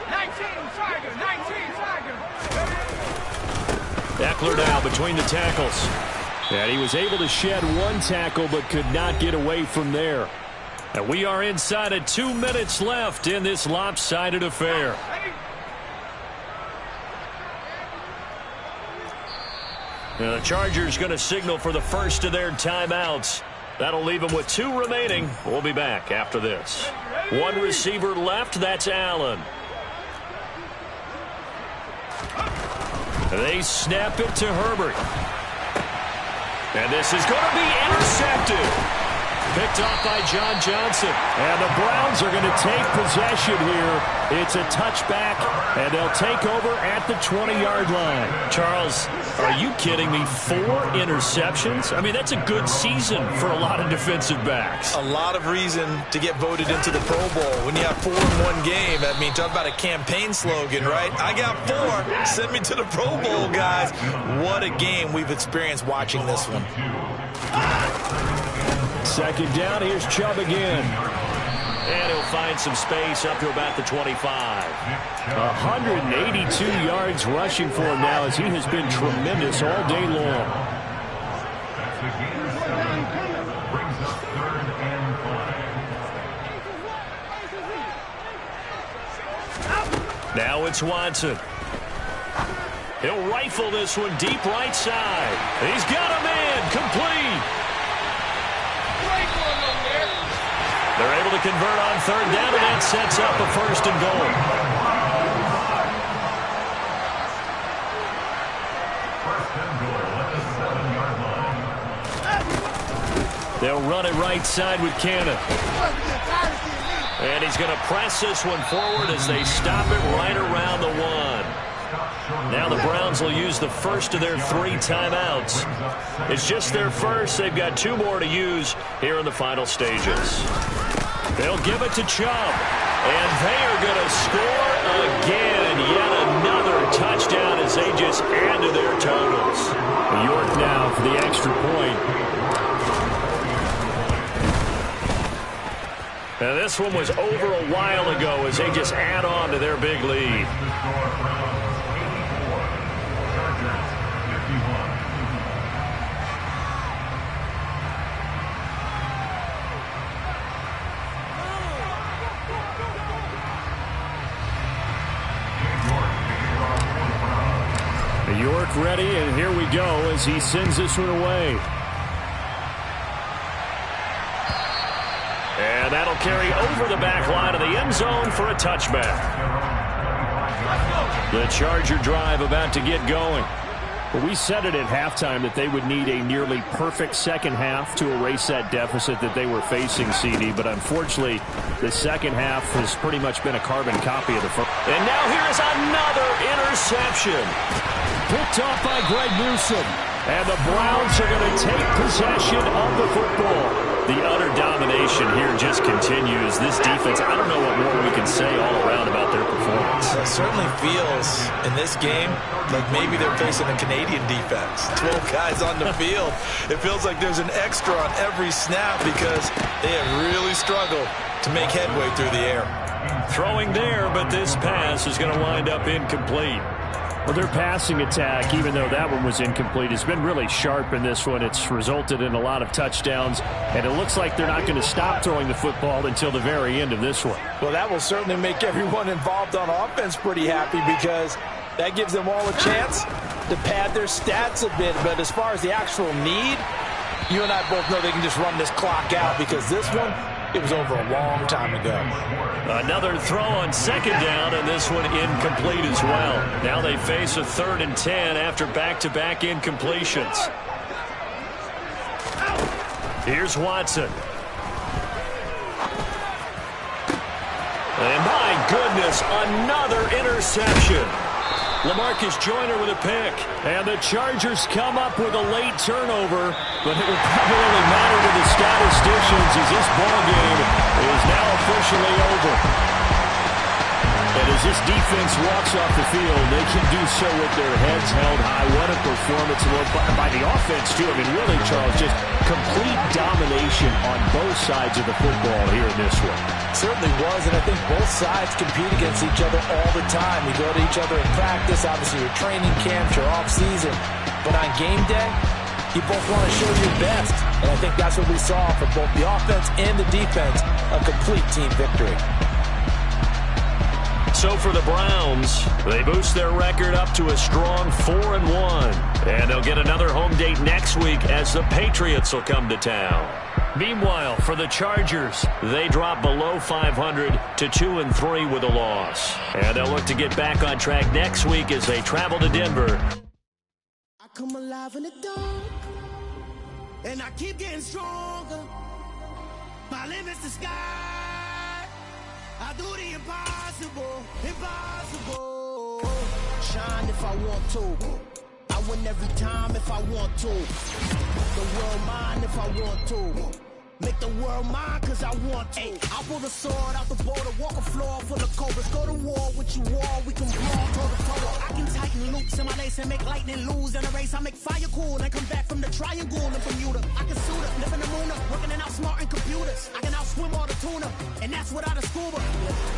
19 Tiger. Eckler now between the tackles. And he was able to shed 1 tackle but could not get away from there. And we are inside of 2 minutes left in this lopsided affair. Now the Chargers going to signal for the first of their timeouts. That'll leave him with 2 remaining. We'll be back after this. 1 receiver left. That's Allen. They snap it to Herbert. And this is going to be intercepted. Picked off by John Johnson. And the Browns are going to take possession here. It's a touchback, and they'll take over at the 20-yard line. Charles, are you kidding me? 4 interceptions? I mean, that's a good season for a lot of defensive backs. A lot of reason to get voted into the Pro Bowl. When you have 4 in one game, I mean, talk about a campaign slogan, right? I got 4. Send me to the Pro Bowl, guys. What a game we've experienced watching this one. Second down, here's Chubb again. And he'll find some space up to about the 25. 182 yards rushing for him now as he has been tremendous all day long. Now it's Watson. He'll rifle this one deep right side. He's got a man complete. They're able to convert on 3rd down, and that sets up a 1st and goal. They'll run it right side with Cannon. And he's going to press this one forward as they stop it right around the 1. Now the Browns will use the first of their 3 timeouts. It's just their first. They've got 2 more to use here in the final stages. They'll give it to Chubb. And they are going to score again. Yet another touchdown as they just add to their totals. York now for the extra point. Now this one was over a while ago as they just add on to their big lead. York ready, and here we go as he sends this one away. And that'll carry over the back line of the end zone for a touchback. The Charger drive about to get going. Well, we said it at halftime that they would need a nearly perfect second half to erase that deficit that they were facing, CD. But unfortunately, the second half has pretty much been a carbon copy of the first. And now here is another interception. Picked off by Greg Newsome. And the Browns are going to take possession of the football. The utter domination here just continues. This defense, I don't know what more we can say all around about their performance. It certainly feels in this game like maybe they're facing a Canadian defense. 12 guys on the field. It feels like there's an extra on every snap because they have really struggled to make headway through the air. Throwing there, but this pass is going to wind up incomplete. Well, their passing attack, even though that one was incomplete, has been really sharp in this one. It's resulted in a lot of touchdowns, and it looks like they're not going to stop throwing the football until the very end of this one. Well, that will certainly make everyone involved on offense pretty happy because that gives them all a chance to pad their stats a bit. But as far as the actual need, you and I both know they can just run this clock out because this one, it was over a long time ago. Another throw on 2nd down, and this one incomplete as well. Now they face a 3rd and 10 after back-to-back incompletions. Here's Watson. And my goodness, another interception. LaMarcus Joyner with a pick. And the Chargers come up with a late turnover, but it will probably only matter to the statisticians as this ball game is now officially over. And as this defense walks off the field, they can do so with their heads held high. What a performance by the offense, too. I mean, really, Charles, just complete domination on both sides of the football here in this one. Certainly was, and I think both sides compete against each other all the time. You go to each other in practice, obviously your training camps, your off-season. But on game day, you both want to show your best. And I think that's what we saw from both the offense and the defense, a complete team victory. So for the Browns, they boost their record up to a strong 4-1. And they'll get another home date next week as the Patriots will come to town. Meanwhile, for the Chargers, they drop below 500 to 2-3 with a loss. And they'll look to get back on track next week as they travel to Denver. I come alive in the dark, and I keep getting stronger. My limit's the sky. I do the impossible, impossible. Shine if I want to. I win every time if I want to. The world mine if I want to. Make the world mine cause I want to. I pull the sword out the border, walk a floor full of cobras. Go to war with you all, we can brawl toe to toe. I can tighten loops in my lace and make lightning lose in a race. I make fire cool and come back from the triangle in Bermuda. I can suit up, live in the moon up, working and outsmarting computers. I can outswim all the tuna, and that's without a scuba.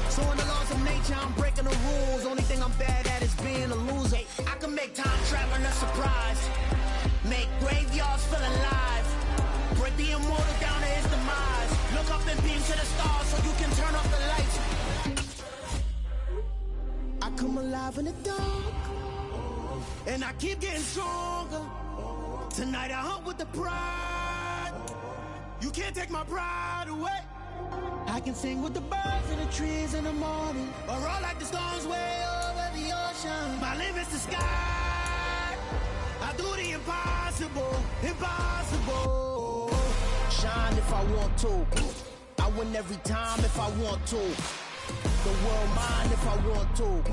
So in the laws of nature, I'm breaking the rules. Only thing I'm bad at is being a loser. I can make time traveling a surprise. Make graveyards feel alive. Break the immortal down to his demise. Look up and beam to the stars so you can turn off the lights. I come alive in the dark, and I keep getting stronger. Tonight I hunt with the pride. You can't take my pride away. I can sing with the birds and the trees in the morning, or roll like the storms way over the ocean. My limit's the sky. I do the impossible, impossible. Shine if I want to. I win every time if I want to. The world mine if I want to.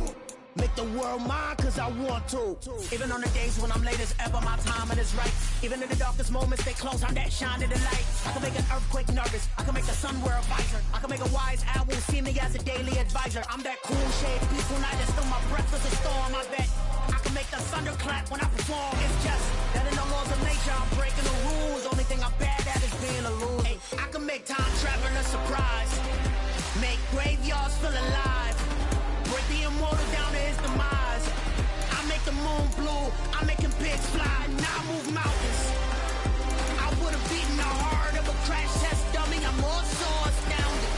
Make the world mine cause I want to. Even on the days when I'm late as ever, my timing is right. Even in the darkest moments, stay close, I'm that shine in the light. I can make an earthquake nervous, I can make the sun wear a visor. I can make a wise owl see me as a daily advisor. I'm that cool shade, peaceful night, and still my breath is a storm, I bet. I can make the thunder clap when I perform. It's just that in the laws of nature, I'm breaking the rules. Only thing I'm bad at is being a loser. Hey, I can make time traveling a surprise. Make graveyards feel alive. Break the immortal down to his demise. I make the moon blue. I'm making pigs fly. Now I move mountains. I would have beaten the heart of a crash test dummy. I'm more so astounded.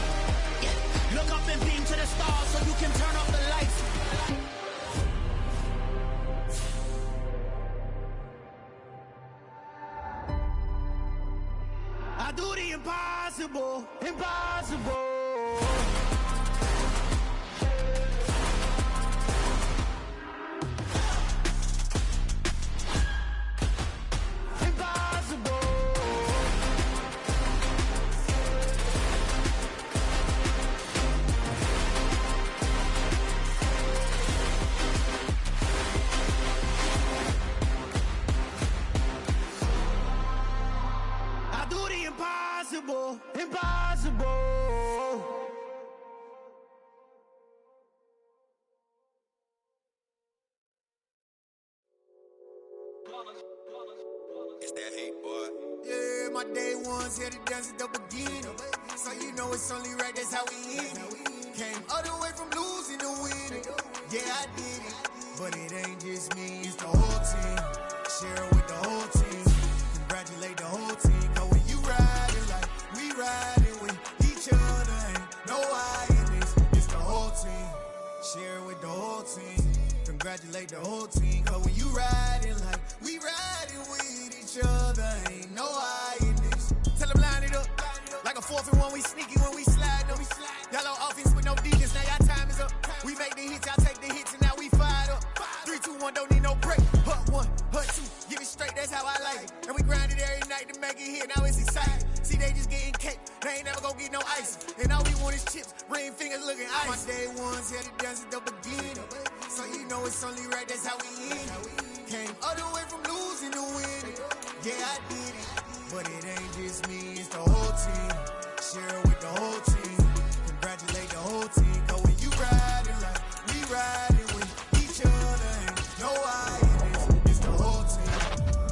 Yeah. Look up and beam to the stars so you can turn off the lights. I do the impossible, impossible. Impossible, impossible. It's that hate, boy. Yeah, my day ones here to dance at the beginning. So you know it's only right, that's how we end it. Came all the way from losing to winning. Yeah, I did it. But it ain't just me, it's the whole team. Share it with the whole team. Congratulate the whole team. Cause when you riding like we riding with each other, ain't no I in this. It's the whole team. Share it with the whole team. Congratulate the whole team. Cause when you riding like we riding with each other, ain't no I in this. Tell them line it up. Like a 4th and 1, we sneaky when we slide them. Y'all on offense with no defense, now y'all time is up. We make the hits, y'all take the hits, and now we fired up. 3, 2, 1, don't need no break. Hut 1, hut 2, give it straight, that's how I like it. And we grind it every night to make it hit, now it's exciting. See, they just getting cake, they ain't never gonna get no ice. And all we want is chips, ring fingers looking ice. My day ones here to dance at the beginning. So you know it's only right, that's how we end it. Came all the way from losing to winning. Yeah, I did it. But it ain't just me, it's the whole team. Share it with the whole team. Congratulate the whole team. Cause when you riding like we riding with each other, ain't no I in this. It's the whole team.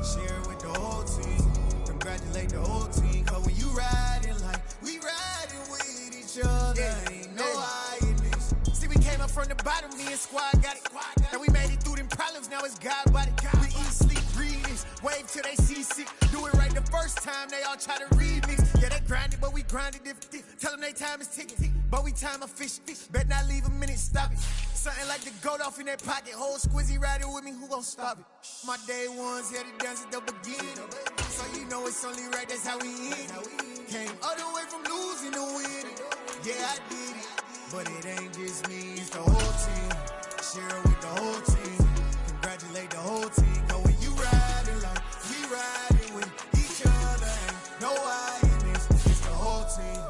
Share it with the whole team. Congratulate the whole team. Cause when you riding like we riding with each other, ain't no I in this. See, we came up from the bottom, me and squad got it. And we made it through them problems, now it's God body. We eat, sleep, breathe this. Wave till they see sick. Do it right the first time, they all try to remix. Yeah, they grinded, but we grinded different. Tell them they time is ticking, but we time efficient. Bet not leave a minute, stop it. Something like the goat off in their pocket. Whole squizzy riding with me, who gon' stop it? My day ones here to dance at the beginning. So you know it's only right, that's how we eat. Came all the way from losing to winning. Yeah, I did it. But it ain't just me, it's the whole team. Share it with the whole team. Congratulate the whole team. Cause when you riding like we riding with each other, ain't no I in this. It's the whole team.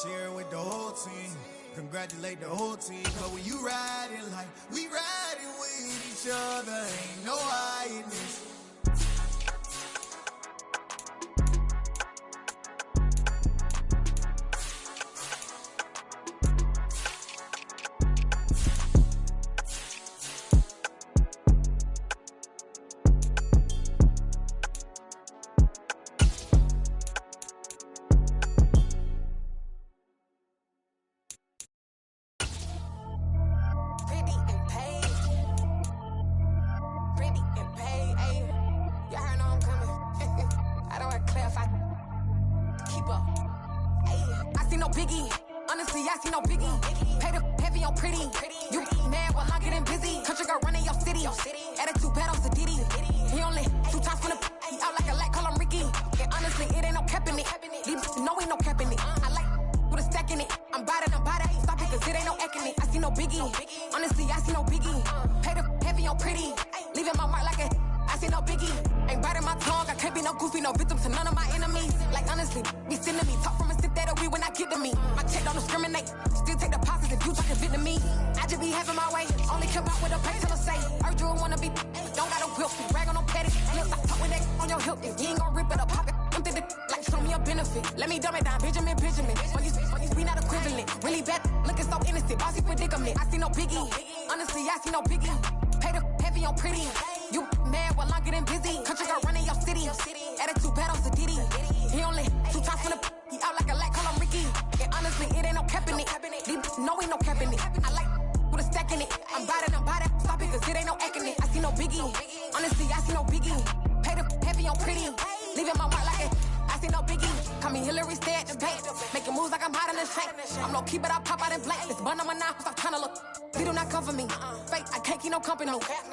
Share it with the whole team. Congratulate the whole team. Cause when you riding like we riding with each other, ain't no I in this.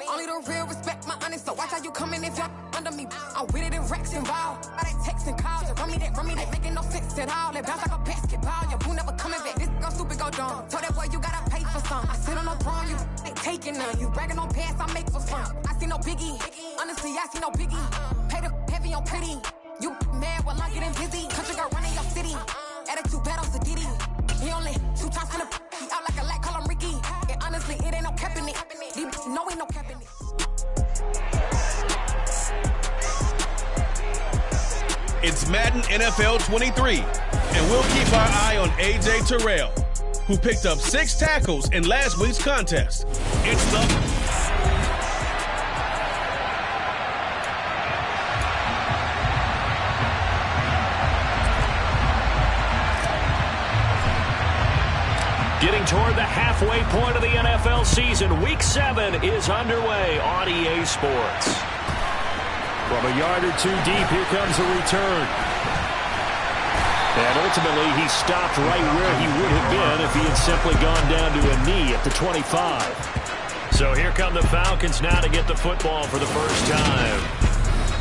Only the real respect my honest, so watch how you coming if you're under me. I'm with it in Rex involved. All that text and calls, run me that, making no sense at all. They bounce like a basketball, your boo never coming back. This go stupid, go dumb. Told that boy you gotta pay for some. I sit on no throne, you ain't taking none. You bragging on past, I make for fun. I see no biggie, honestly, I see no biggie. Pay the heavy on pretty. You mad while I'm getting busy. Country girl running your city. Attitude bad on Sadiddy. He only 2 times from the he out like a lack, call him Ricky. And honestly, it ain't no cap in it. No, ain't no cap in it. It's Madden NFL 23, and we'll keep our eye on A.J. Terrell, who picked up 6 tackles in last week's contest. It's the... Getting toward the halfway point of the NFL season, Week 7 is underway on EA Sports. From a yard or 2 deep, here comes the return. And ultimately, he stopped right where he would have been if he had simply gone down to a knee at the 25. So here come the Falcons now to get the football for the first time.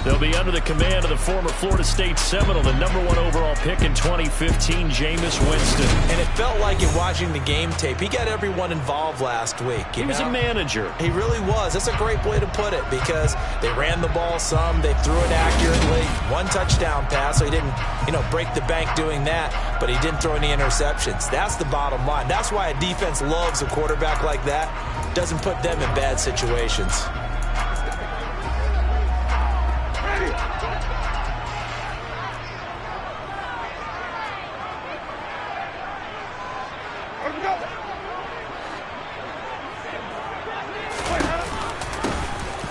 They'll be under the command of the former Florida State Seminole, the #1 overall pick in 2015, Jameis Winston. And it felt like in watching the game tape, he got everyone involved last week. He was a manager. He really was. That's a great way to put it because they ran the ball some, they threw it accurately. 1 touchdown pass, so he didn't, break the bank doing that, but he didn't throw any interceptions. That's the bottom line. That's why a defense loves a quarterback like that. Doesn't put them in bad situations.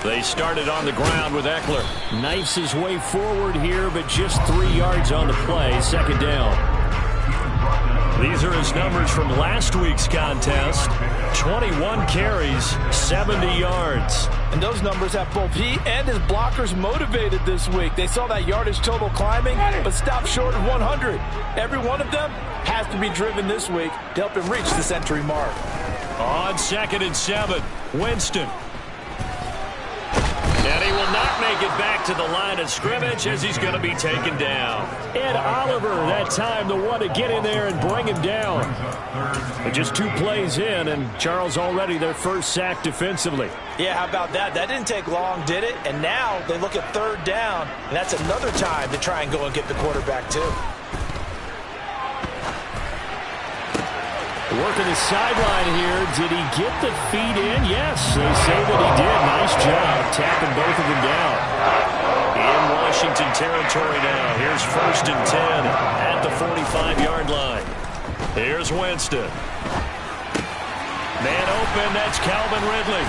They started on the ground with Eckler. Knifes his way forward here, but just 3 yards on the play. Second down. These are his numbers from last week's contest. 21 carries, 70 yards. And those numbers have both he and his blockers motivated this week. They saw that yardage total climbing, but stopped short of 100. Every one of them has to be driven this week to help him reach the century mark. On 2nd and 7, Winston. And he will not make it back to the line of scrimmage as he's going to be taken down. Ed Oliver, that time, the one to get in there and bring him down. But just 2 plays in, and Charles already their first sack defensively. Yeah, how about that? That didn't take long, did it? And now they look at 3rd down, and that's another time to try and go and get the quarterback, too. Working the sideline here. Did he get the feet in? Yes, they say that he did. Nice job tapping both of them down. In Washington territory now. Here's 1st and 10 at the 45-yard line. Here's Winston. Man open, that's Calvin Ridley.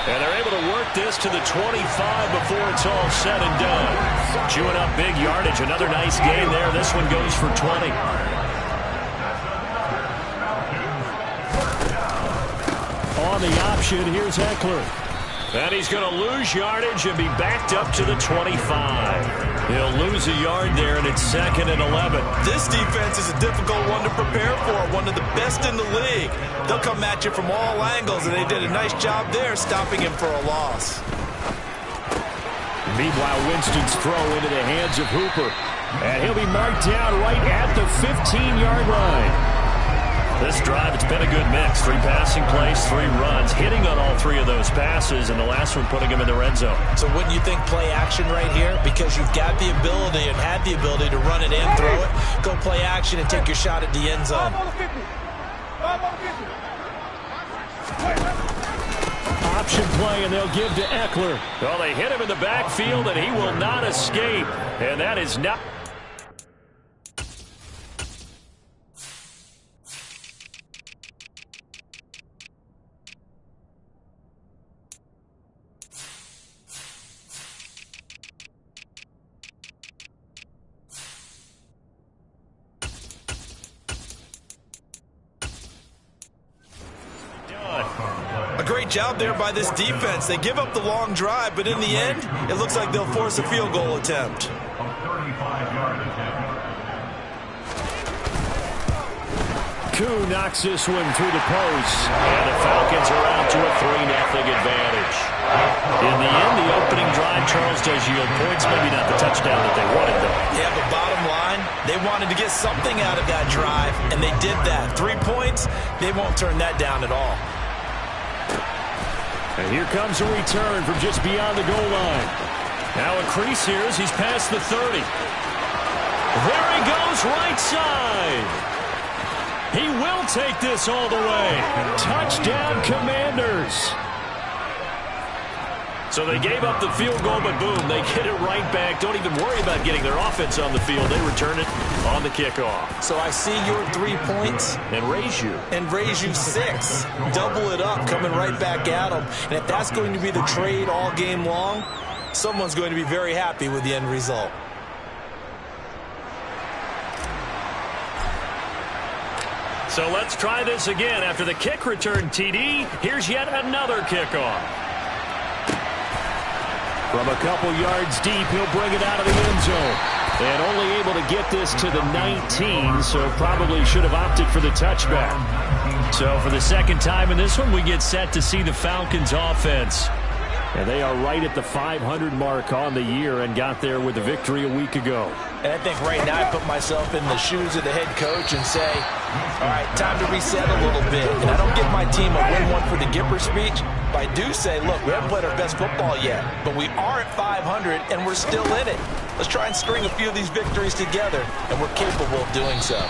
And they're able to work this to the 25 before it's all said and done. Chewing up big yardage. Another nice gain there. This one goes for 20. On the option, here's Eckler. And he's going to lose yardage and be backed up to the 25. He'll lose a yard there, and it's 2nd and 11. This defense is a difficult one to prepare for, one of the best in the league. They'll come at you from all angles, and they did a nice job there stopping him for a loss. Meanwhile, Winston's throw into the hands of Hooper. And he'll be marked down right at the 15-yard line. This drive, it's been a good mix. 3 passing plays, 3 runs, hitting on all 3 of those passes, and the last one putting him in the red zone. So wouldn't you think play action right here? Because you've got the ability and had the ability to run it and throw it. Go play action and take your shot at the end zone. Option play, and they'll give to Eckler. Well, they hit him in the backfield, and he will not escape. And that is not... Job there by this defense. They give up the long drive, but in the end, it looks like they'll force a field goal attempt. Koo knocks this one through the post. And the Falcons are out to a 3-0 advantage. In the end, the opening drive, Charles, does yield points. Maybe not the touchdown that they wanted, though. Yeah, but bottom line, they wanted to get something out of that drive, and they did that. 3 points, they won't turn that down at all. And here comes a return from just beyond the goal line. Now a crease here as he's past the 30. There he goes, right side. He will take this all the way. Touchdown, Commanders. So they gave up the field goal, but boom, they get it right back. Don't even worry about getting their offense on the field. They return it on the kickoff. So I see your 3 points. And raise you. And raise you 6. Double it up, coming right back at them. And if that's going to be the trade all game long, someone's going to be very happy with the end result. So let's try this again. After the kick return TD, here's yet another kickoff. From a couple yards deep, he'll bring it out of the end zone. And only able to get this to the 19, so probably should have opted for the touchback. So for the second time in this one, we get set to see the Falcons offense. And they are right at the 500 mark on the year and got there with a victory a week ago. And I think right now I put myself in the shoes of the head coach and say, all right, time to reset a little bit. And I don't give my team a win one for the Gipper speech, but I do say, look, we haven't played our best football yet, but we are at 500 and we're still in it. Let's try and string a few of these victories together, and we're capable of doing so.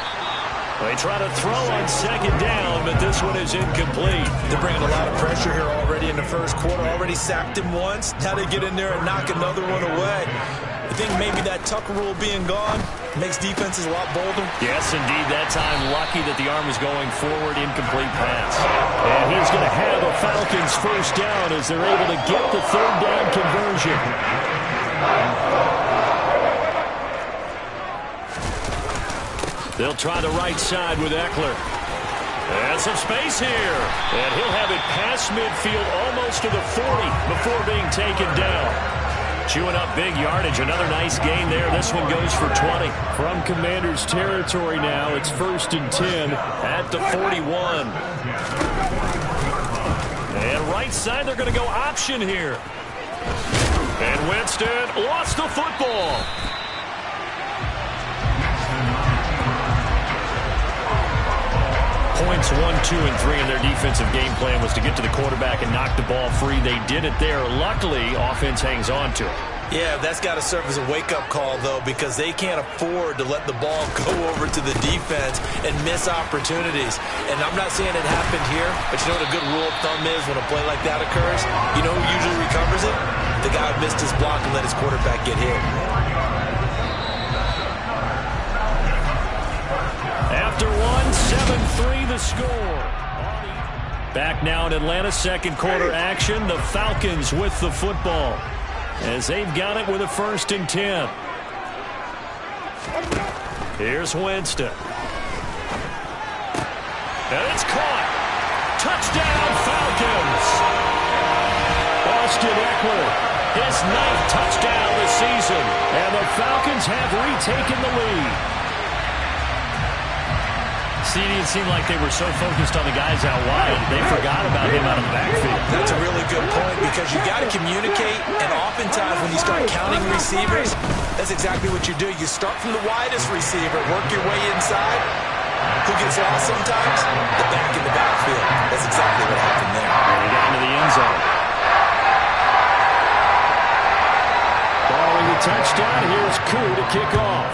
They try to throw on second down, but this one is incomplete. They're bringing a lot of pressure here already in the first quarter. Already sacked him once. Now they get in there and knock another one away. I think maybe that Tucker rule being gone makes defenses a lot bolder. Yes, indeed. That time, lucky that the arm was going forward, incomplete pass. And he's going to have a Falcons first down as they're able to get the third down conversion. They'll try the right side with Eckler. And some space here. And he'll have it past midfield almost to the 40 before being taken down. Chewing up big yardage. Another nice gain there. This one goes for 20. From Commanders territory now, it's 1st and 10 at the 41. And right side, they're going to go option here. And And Winston lost the football. Points 1, 2, and 3 in their defensive game plan was to get to the quarterback and knock the ball free. They did it there. Luckily, offense hangs on to it. Yeah, that's got to serve as a wake-up call, though, because they can't afford to let the ball go over to the defense and miss opportunities. And I'm not saying it happened here, but you know what a good rule of thumb is when a play like that occurs? You know who usually recovers it? The guy who missed his block and let his quarterback get hit. After 7-3 the score. Back now in Atlanta, second quarter action. The Falcons with the football as they've got it with a 1st and 10. Here's Winston. And it's caught. Touchdown, Falcons. Austin Eckler, his 9th touchdown this season. And the Falcons have retaken the lead. See, it seemed like they were so focused on the guys out wide, they forgot about him out of the backfield. That's a really good point because you got to communicate, and oftentimes when you start counting receivers, that's exactly what you do. You start from the widest receiver, work your way inside. Who gets lost sometimes? The back in the backfield. That's exactly what happened there. And he got into the end zone. Following the touchdown, here's Koo to kick off.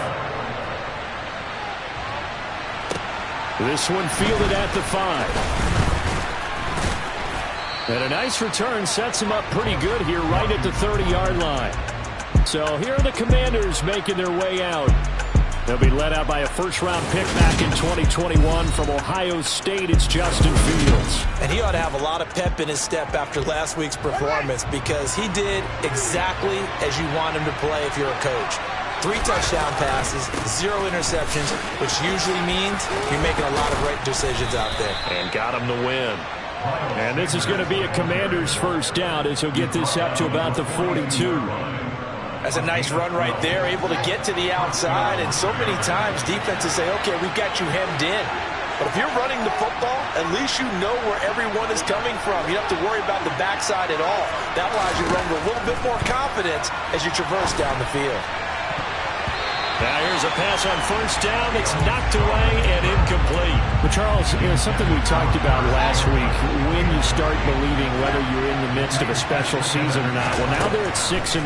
This one fielded at the 5. And a nice return sets him up pretty good here right at the 30-yard line. So here are the Commanders making their way out. They'll be led out by a first-round pick back in 2021 from Ohio State. It's Justin Fields. And he ought to have a lot of pep in his step after last week's performance because he did exactly as you want him to play if you're a coach. 3 touchdown passes, 0 interceptions, which usually means you're making a lot of right decisions out there. And got him to win. And this is going to be a Commander's first down as he'll get this up to about the 42. That's a nice run right there, able to get to the outside. And so many times defenses say, okay, we've got you hemmed in. But if you're running the football, at least you know where everyone is coming from. You don't have to worry about the backside at all. That allows you to run with a little bit more confidence as you traverse down the field. Now here's a pass on first down that's knocked away and incomplete. But Charles, something we talked about last week, when you start believing whether you're in the midst of a special season or not. Well, now they're at 6-0.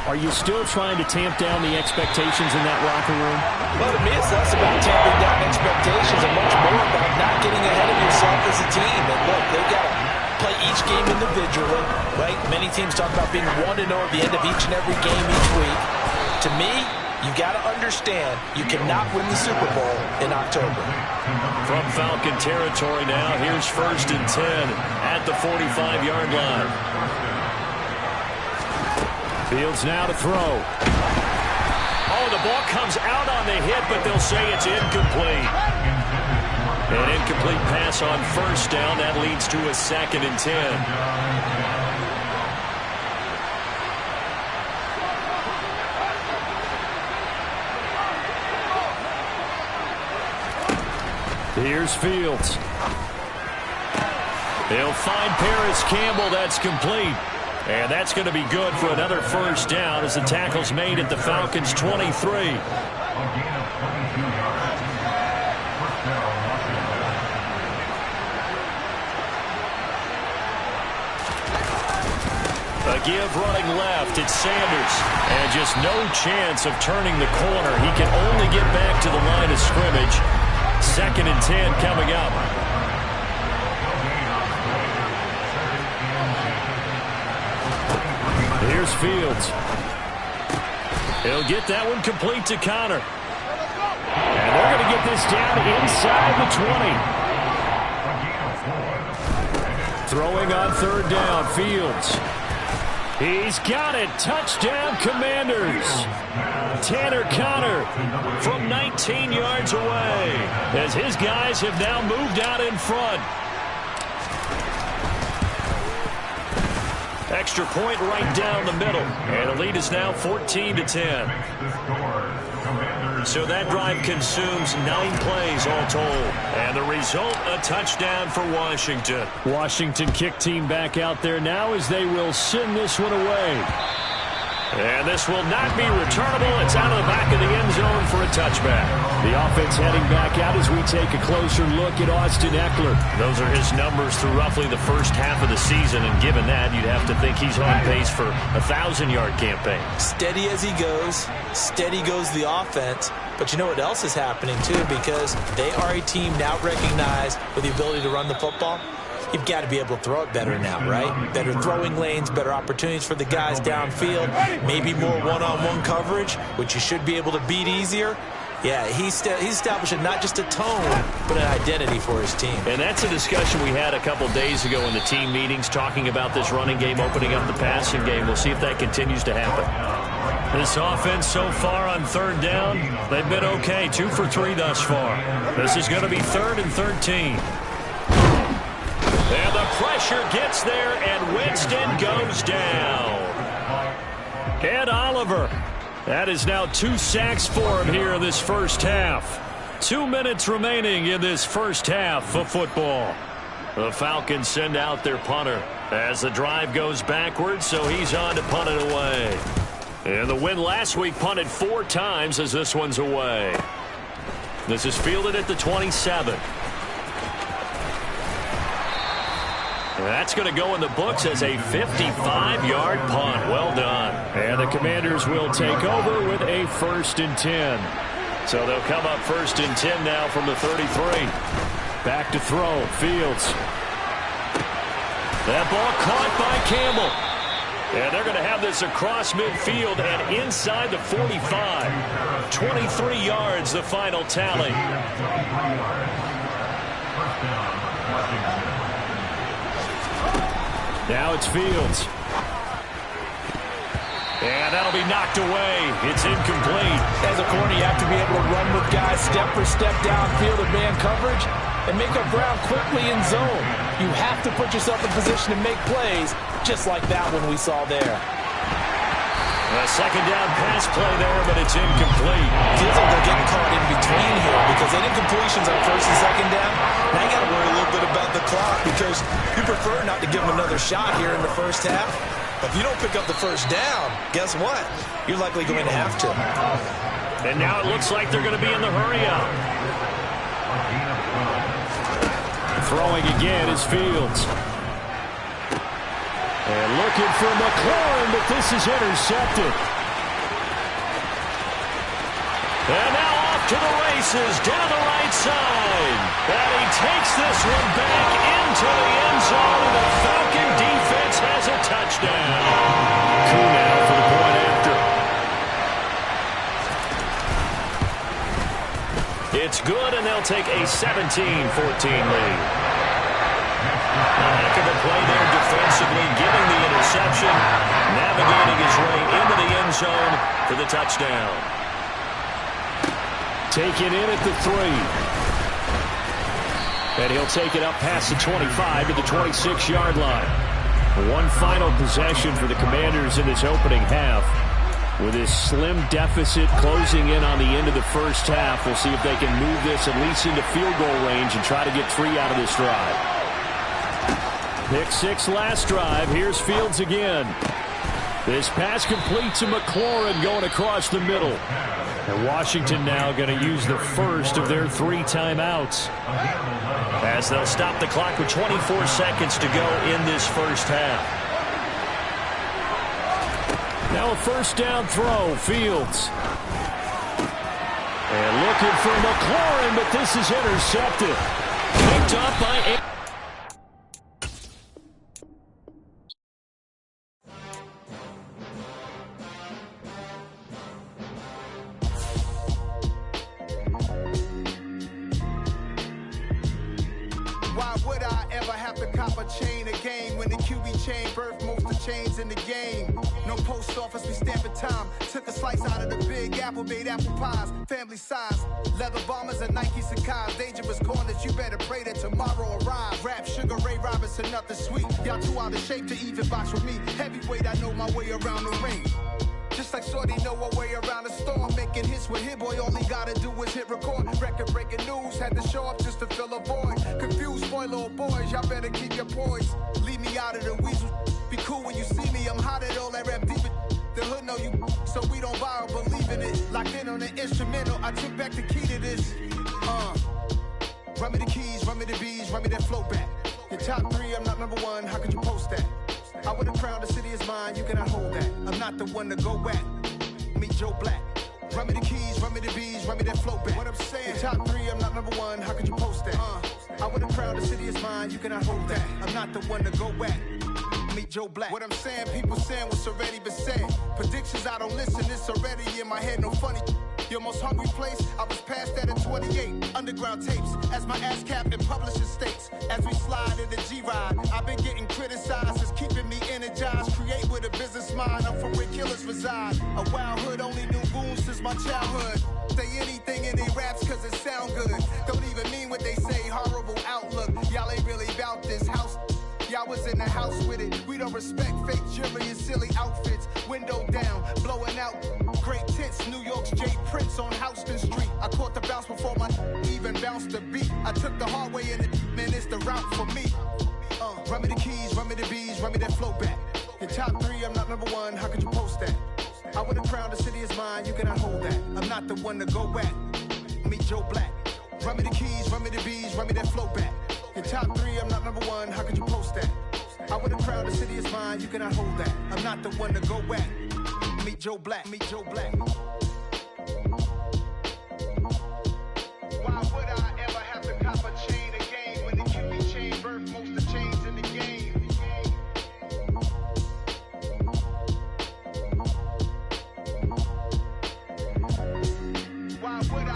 Are you still trying to tamp down the expectations in that locker room? Well, to me, it's less about tamping down expectations and much more about not getting ahead of yourself as a team. And look, they've got to play each game individually, right? Many teams talk about being 1-0 at the end of each and every game each week. To me, you got to understand you cannot win the Super Bowl in October. From Falcon territory now, here's 1st and 10 at the 45-yard line. Fields now to throw. Oh, the ball comes out on the hit, but they'll say it's incomplete. An incomplete pass on first down. That leads to a 2nd and 10. Here's Fields. He'll find Paris Campbell. That's complete. And that's going to be good for another first down as the tackle's made at the Falcons' 23. A give running left. It's Sanders. And just no chance of turning the corner. He can only get back to the line of scrimmage. 2nd and 10 coming up. Here's Fields. He'll get that one complete to Connor. And they're going to get this down inside the 20. Throwing on 3rd down, Fields. He's got it. Touchdown, Commanders. Tanner Connor from 19 yards away as his guys have now moved out in front. Extra point right down the middle. And the lead is now 14-10. So that drive consumes 9 plays all told. And the result, a touchdown for Washington kick team back out there now as they will send this one away. And this will not be returnable. It's out of the back of the end zone for a touchback. The offense heading back out as we take a closer look at Austin Ekeler. Those are his numbers through roughly the first half of the season, and given that, you'd have to think he's on pace for a 1,000-yard campaign. Steady as he goes, steady goes the offense. But you know what else is happening, too, because they are a team now recognized with the ability to run the football. You've got to be able to throw it better now, right? Better throwing lanes, better opportunities for the guys downfield, maybe more one-on-one coverage, which you should be able to beat easier. Yeah, he's establishing not just a tone, but an identity for his team. And that's a discussion we had a couple days ago in the team meetings, talking about this running game opening up the passing game. We'll see if that continues to happen. This offense so far on third down, they've been okay. 2 for 3 thus far. This is going to be 3rd and 13. And the pressure gets there, and Winston goes down. Ed Oliver. That is now 2 sacks for him here in this first half. 2 minutes remaining in this first half of football. The Falcons send out their punter as the drive goes backwards, so he's on to punt it away. And the win last week punted 4 times as this one's away. This is fielded at the 27. That's going to go in the books as a 55-yard punt. Well done. And the Commanders will take over with a 1st and 10. So they'll come up 1st and 10 now from the 33. Back to throw. Fields. That ball caught by Campbell. And they're going to have this across midfield and inside the 45. 23 yards, the final tally. Now it's Fields. And that'll be knocked away. It's incomplete. As a corner, you have to be able to run with guys step for step downfield in man coverage and make up ground quickly in zone. You have to put yourself in position to make plays, just like that one we saw there. A second down pass play there, but it's incomplete. Feels like they're getting caught in between here because any incompletions on 1st and 2nd down, now you got to worry a little bit about the clock because you prefer not to give them another shot here in the first half. But if you don't pick up the 1st down, guess what? You're likely going to have to. And now it looks like they're going to be in the hurry-up. Throwing again is Fields. And looking for McLaurin, but this is intercepted. And now off to the races, down the right side. And he takes this one back into the end zone. The Falcon defense has a touchdown. Coup now for the point after. It's good, and they'll take a 17-14 lead. A heck of a play there defensively, getting the interception, navigating his way into the end zone for the touchdown. Taken in at the 3. And he'll take it up past the 25 to the 26-yard line. One final possession for the Commanders in this opening half. With this slim deficit closing in on the end of the first half, we'll see if they can move this at least into field goal range and try to get 3 out of this drive. Pick 6 last drive. Here's Fields again. This pass complete to McLaurin going across the middle. And Washington now going to use the first of their 3 timeouts. As they'll stop the clock with 24 seconds to go in this first half. Now a 1st down throw. Fields. And looking for McLaurin, but this is intercepted. Picked up by... In the game, no post office, we stamping time. Took a slice out of the big apple, made apple pies, family size. Leather bombers and Nike Sacai's, dangerous corners. You better pray that tomorrow arrives. Rap Sugar Ray Robinson, nothing sweet. Y'all too out of shape to even box with me. Heavyweight, I know my way around the ring. Just like Shorty know a way around the storm. Making hits with Hit Boy, all he gotta do is hit record. Record breaking news, had to show up just to fill a void. Confused, spoiler boys, y'all better keep your poise. Leave me out of the weasel. Be cool when you see me, I'm hot at all that rap deep. The hood know you so we don't borrow, believe in it. Locked in on the instrumental, I took back the key to this. Run me the keys, run me the bees, run me that flow back. Your top 3, I'm not number 1, how could you post that? I would've crowned the city is mine, you cannot hold that. I'm not the one to go back. Meet Joe Black. Run me the keys, run me the bees, run me that flow back. What I'm saying, your top 3, I'm not number 1, how could you post that? I would've crowned the city is mine, you cannot hold that. I'm not the one to go back. Meet Joe Black. What I'm saying, people saying what's already been said. Predictions, I don't listen, it's already in my head, no funny. Your most hungry place, I was past that at 28. Underground tapes, as my ass cap in publishing states. As we slide in the G-Ride, I've been getting criticized, it's keeping me energized. Create with a business mind, I'm from where killers reside. A wild hood, only knew goons since my childhood. Say anything in they raps cause it sound good. Don't even mean what they say, horrible outlook. Y'all ain't really about this house. Y'all was in the house with it. We don't respect fake jewelry and silly outfits. Window down, blowing out great tits. New York's Jay Prince on Houston Street. I caught the bounce before my even bounced the beat. I took the hard way in it, man, it's the route for me. Run me the keys, run me the bees, run me that flow back. Your top 3, I'm not number 1, how could you post that? I would've crowned the city is mine, you cannot hold that. I'm not the one to go back. Meet Joe Black. Run me the keys, run me the bees, run me that flow back. Your top 3, I'm not number 1, how could you post that? I would've crowned the city is mine, you cannot hold that. I'm not the one to go back. Meet Joe Black, meet Joe Black. Why would I ever have to cop a chain again when it can be chain birth most of chains in the game? Why would I?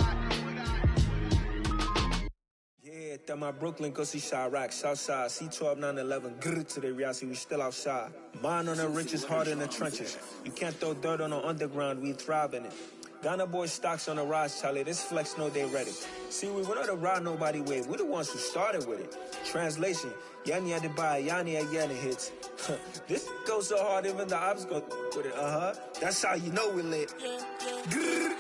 Yeah, that my Brooklyn, go see Chirac, Southside, C12, 911, grrr to the reality, we still outside. Mine on the riches, heart in the trenches. You can't throw dirt on the underground, we thrive in it. Ghana boy stocks on the rise, Charlie, this flex know they ready. See, we went on the ride nobody with, we the ones who started with it. Translation, Yanni had to buy, Yanni had Yanni hits. This goes so hard, even the ops go with it, That's how you know we lit. Grrr,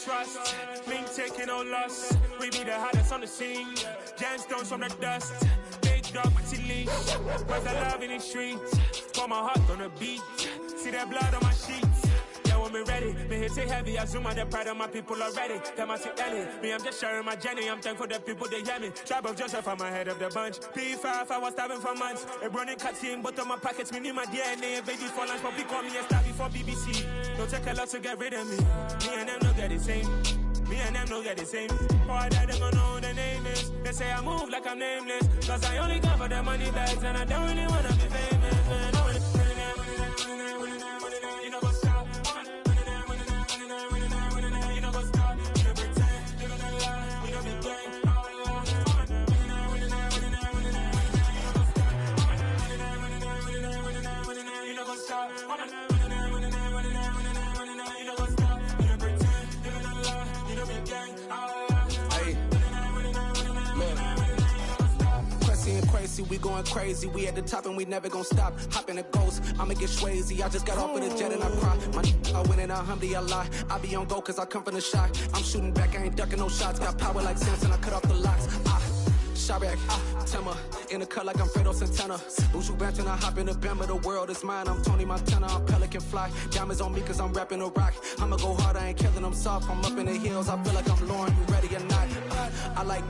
trust, me taking no loss. We be the hottest on the scene. Gemstones from the dust. Big dog with your leash. Where's the love in the streets? Pour my heart on the beat. See that blood on my sheets. Yeah, when we ready, me hit it heavy. I zoom out the pride of my people already. Them I see Ellie. Me, I'm just sharing my journey. I'm thankful the people they hear me. Tribe of Joseph, I'm ahead of the bunch. P5, I was starving for months. A running cutscene, but on my pockets, me need my DNA. Baby for lunch, but we call me a star before BBC. Don't take a lot to get rid of me. Me and them don't get the same. Me and them don't get the same. Boy, that they gonna know who the name is. They say I move like I'm nameless. Cause I only come for the money bags and I don't really wanna be famous, man. You know what's up? You know what's up? You don't pretend, live in a lie. We don't be gang. You know what's up? Crazy, we going crazy. We at the top and we never gonna stop. Hop in a ghost, I'ma get swayzy. I just got off of the jet and I cry. My I win and I humdy a lie. I be on go cause I come from the shot. I'm shooting back, I ain't ducking no shots. Got power like Samson, I cut off the locks. Chirac, Tema, in the cut like I'm Fredo Santana. Buju Banton, I hop in the Bama, the world is mine. I'm Tony Montana, I'm Pelican Fly. Diamonds on me cause I'm rapping a rock. I'ma go hard, I ain't killing them soft. I'm up in the hills, I feel like I'm Lauren, you ready or not? I like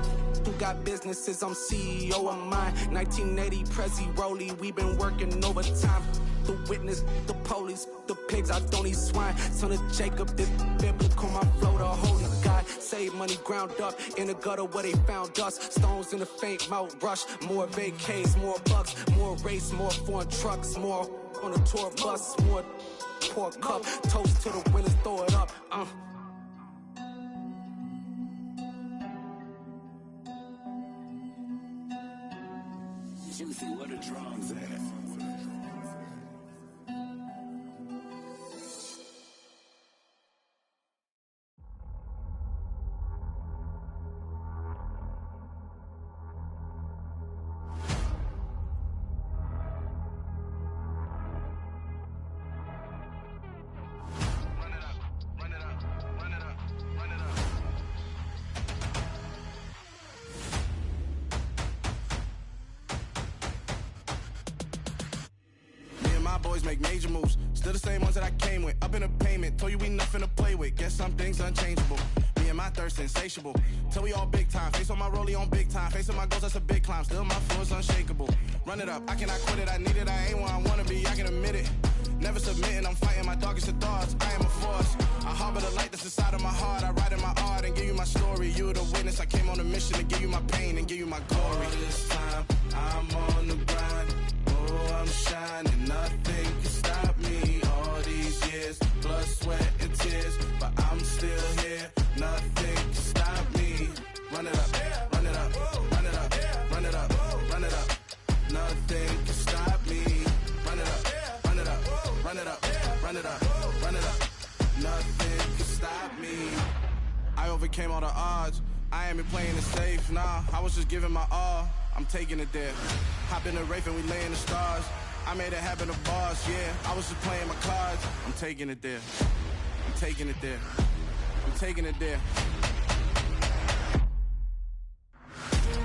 who got businesses, I'm CEO of mine. 1980, Prezi Rolly, we been working overtime. The witness, the police, the pigs, I don't eat swine. Son of Jacob, this biblical, my flow, the holy God. Save money ground up in the gutter where they found us. Stones in the faint Mount Rush. More vacays, more bucks, more race, more foreign trucks, more on a tour bus, more pour cup. Toast to the winners, throw it up. Juicy, where the drums at? boys make major moves. Still the same ones that I came with. Up in the payment, told you we nothing to play with. Guess some things unchangeable. Me and my thirst insatiable. Till we all big time. Face on my rollie on big time. Facing my goals, that's a big climb. Still my flow is unshakable. Run it up, I cannot quit it. I need it, I ain't where I wanna be, I can admit it. Never submitting, I'm fighting my darkest of thoughts. I am a force. I harbor the light that's inside of my heart. I write in my art and give you my story. You the witness, I came on a mission to give you my pain and give you my glory. All this time, I'm on the grind. Oh, I'm shining, nothing can stop me. All these years, blood, sweat, and tears, but I'm still here. Nothing can stop me. Run it up, run it up, run it up, run it up, run it up. Nothing can stop me. Run it up, run it up, run it up, run it up, run it up. Nothing can stop me. I overcame all the odds. I ain't been playing it safe, nah. I was just giving my all. I'm taking it there. Hop in the Wraith and we lay in the stars. I made it happen to boss, yeah. I was just playing my cards. I'm taking it there. I'm taking it there. I'm taking it there.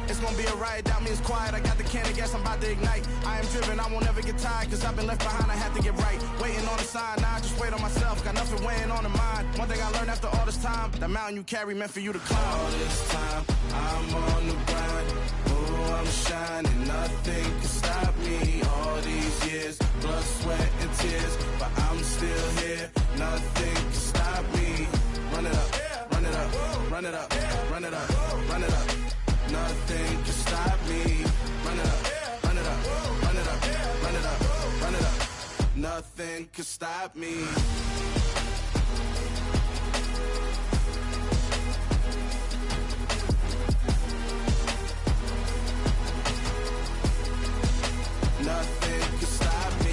It's gonna be a riot, doubt me it's quiet. I got the can of gas, I'm about to ignite. I am driven, I won't ever get tired, cause I've been left behind, I have to get right. Waiting on the sign, now I just wait on myself. Got nothing weighing on the mind. One thing I learned after all this time, the mountain you carry meant for you to climb. All this time, I'm on the grind. Oh, I'm shining, nothing can stop me. All these years, blood, sweat, and tears, but I'm still here. Nothing can stop me. Run it up, run it up, run it up, run it up, run it up. Nothing can stop me. Run it up, run it up, run it up, run it up, run it up. Nothing can stop me. Nothing can stop me.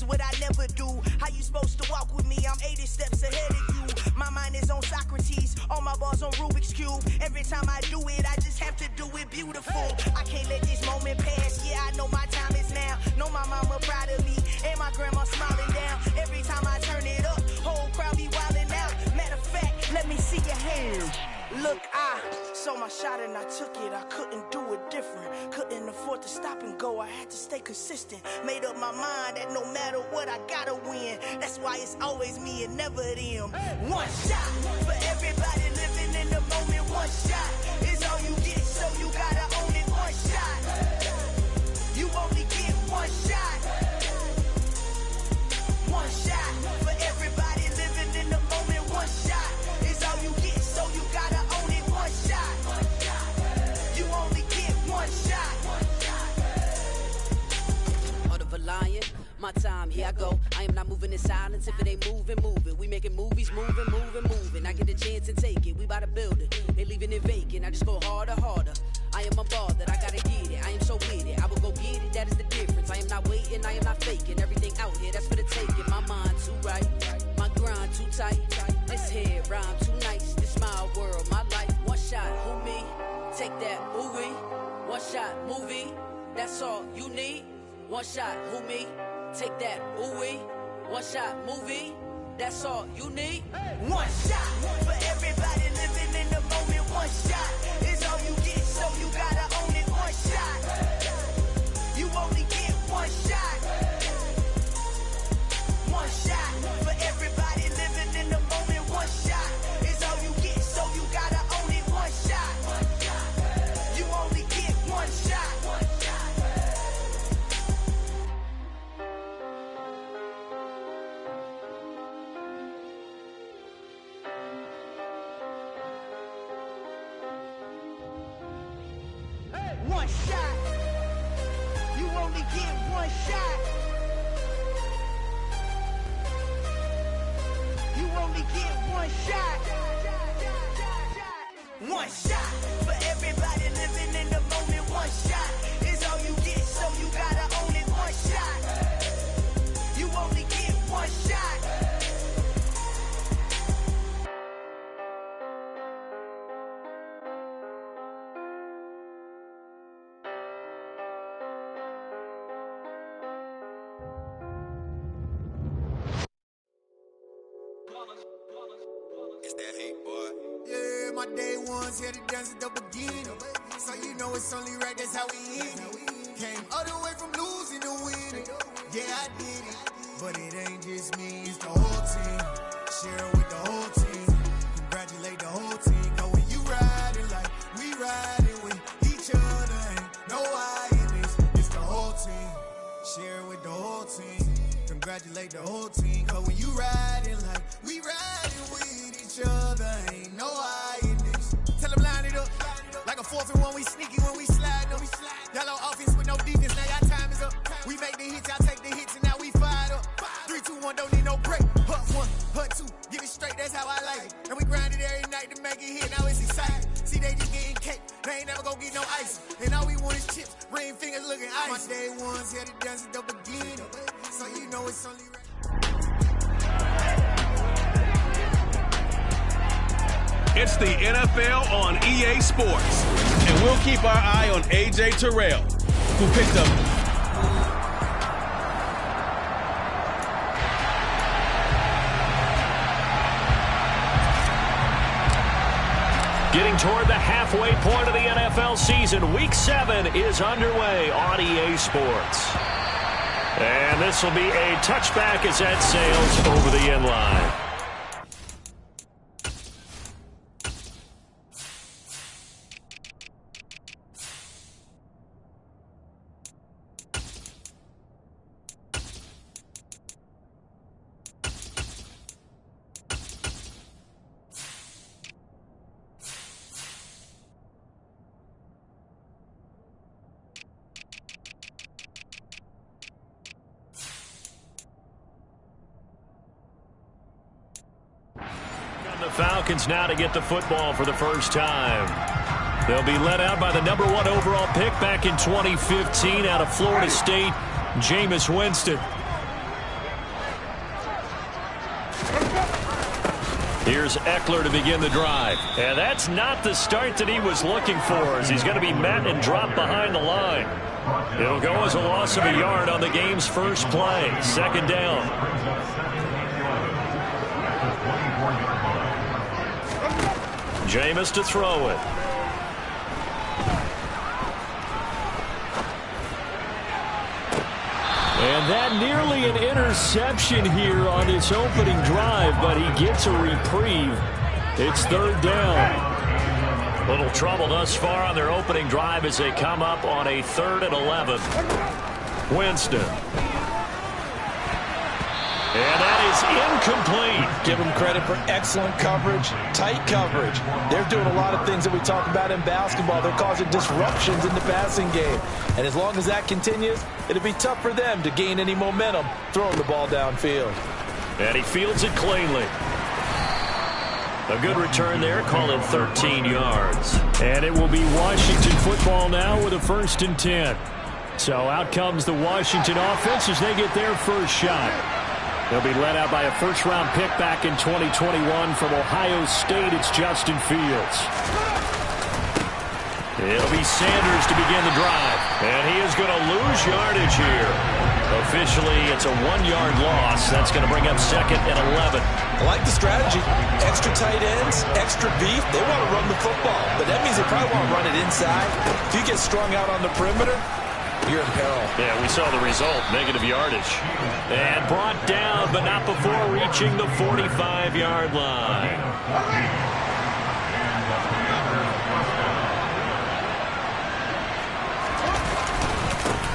What I never do. How you supposed to walk with me? I'm 80 steps ahead of you. My mind is on Socrates, all my balls on Rubik's Cube. Every time I do it, I just have to do it beautiful. I can't let this moment pass. Yeah, I know my time is now. Know my mama proud of me, and my grandma smiling down. Every time I turn it up, whole crowd be wilding out. Matter of fact, let me see your hands. Look, I saw my shot and I took it. I couldn't do it different. Couldn't afford to stop and go. I had to stay consistent. Made up my mind that no matter what, I gotta win. That's why it's always me and never them. One shot for everybody living in the moment. One shot is all you get, so you gotta own it. One shot. You only get one shot. One shot for everybody living in the moment. One shot is all you get, so you gotta own it. One shot. You only get one shot. Heart of a lion, my time, here I go. I am not moving in silence. If it ain't moving, move it. We making movies, moving, moving, moving. I get a chance and take it. We bout to build it. They leaving it vacant. I just go harder, harder. I am a ball that I gotta get it. I am so with it. I will go get it. That is the difference. I am not waiting. I am not faking. Everything out here, that's for the taking. My mind too right. My grind too tight. This head rhyme too nice. This my world, my life. One shot, who me? Take that, movie. One shot, movie. That's all you need. One shot, who me? Take that, ooh-wee. One shot, movie. That's all you need. One shot for everybody living in the moment. One shot is all you get, so you gotta own it. One shot. You only get one shot. One shot for everybody living in the moment. One shot is all you get, so you gotta own it. One shot. You only get one shot. One shot. You only get one shot. You only get one shot. One shot for everybody living in the moment. One shot is all you get, so you gotta own it. One shot. You only get my day ones here to dance at the beginning. So you know it's only right, that's how we end it. Came all the way from losing to winning. Yeah, I did it. But it ain't just me, it's the whole team. Share it with the whole team. Congratulate the whole team. Cause when you riding like we riding with each other, ain't no I in this. It's the whole team. Share it with the whole team. Congratulate the whole team. Cause when you riding like we riding with each other, ain't no I in this. Tell them line it up. Like a 4th and 1, we sneaky when we slide up. Y'all on offense with no defense, now y'all time is up. We make the hits, y'all take the hits, and now we fired up. 3, 2, 1, don't need no break. Hut 1, hut 2, get it straight, that's how I like it. And we grind it every night to make it hit, now it's exciting. See, they just getting cake, they ain't never gonna get no ice. And all we want is chips, ring fingers looking ice. My day ones here to dance at the beginning. So you know it's only right. It's the NFL on EA Sports. And we'll keep our eye on A.J. Terrell, who picked up... Getting toward the halfway point of the NFL season, Week 7 is underway on EA Sports. And this will be a touchback as that sails over the end line. Falcons now to get the football for the first time. They'll be led out by the #1 overall pick back in 2015 out of Florida State, Jameis Winston. Here's Eckler to begin the drive. And that's not the start that he was looking for, as he's going to be met and dropped behind the line. It'll go as a loss of a yard on the game's first play. 2nd down. Jameis to throw it. And that nearly an interception here on this opening drive, but he gets a reprieve. It's 3rd down. Little trouble thus far on their opening drive as they come up on a 3rd and 11. Winston. And that is incomplete. Give them credit for excellent coverage, tight coverage. They're doing a lot of things that we talk about in basketball. They're causing disruptions in the passing game. And as long as that continues, it'll be tough for them to gain any momentum throwing the ball downfield. And he fields it cleanly. A good return there, call it 13 yards. And it will be Washington football now with a 1st and 10. So out comes the Washington offense as they get their first shot. They'll be led out by a 1st-round pick back in 2021 from Ohio State. It's Justin Fields. It'll be Sanders to begin the drive. And he is going to lose yardage here. Officially, it's a 1-yard loss. That's going to bring up 2nd and 11. I like the strategy. Extra tight ends, extra beef. They want to run the football, but that means they probably want to run it inside. If you get strung out on the perimeter, you're in peril. Yeah, we saw the result, negative yardage. And brought down, but not before reaching the 45-yard line.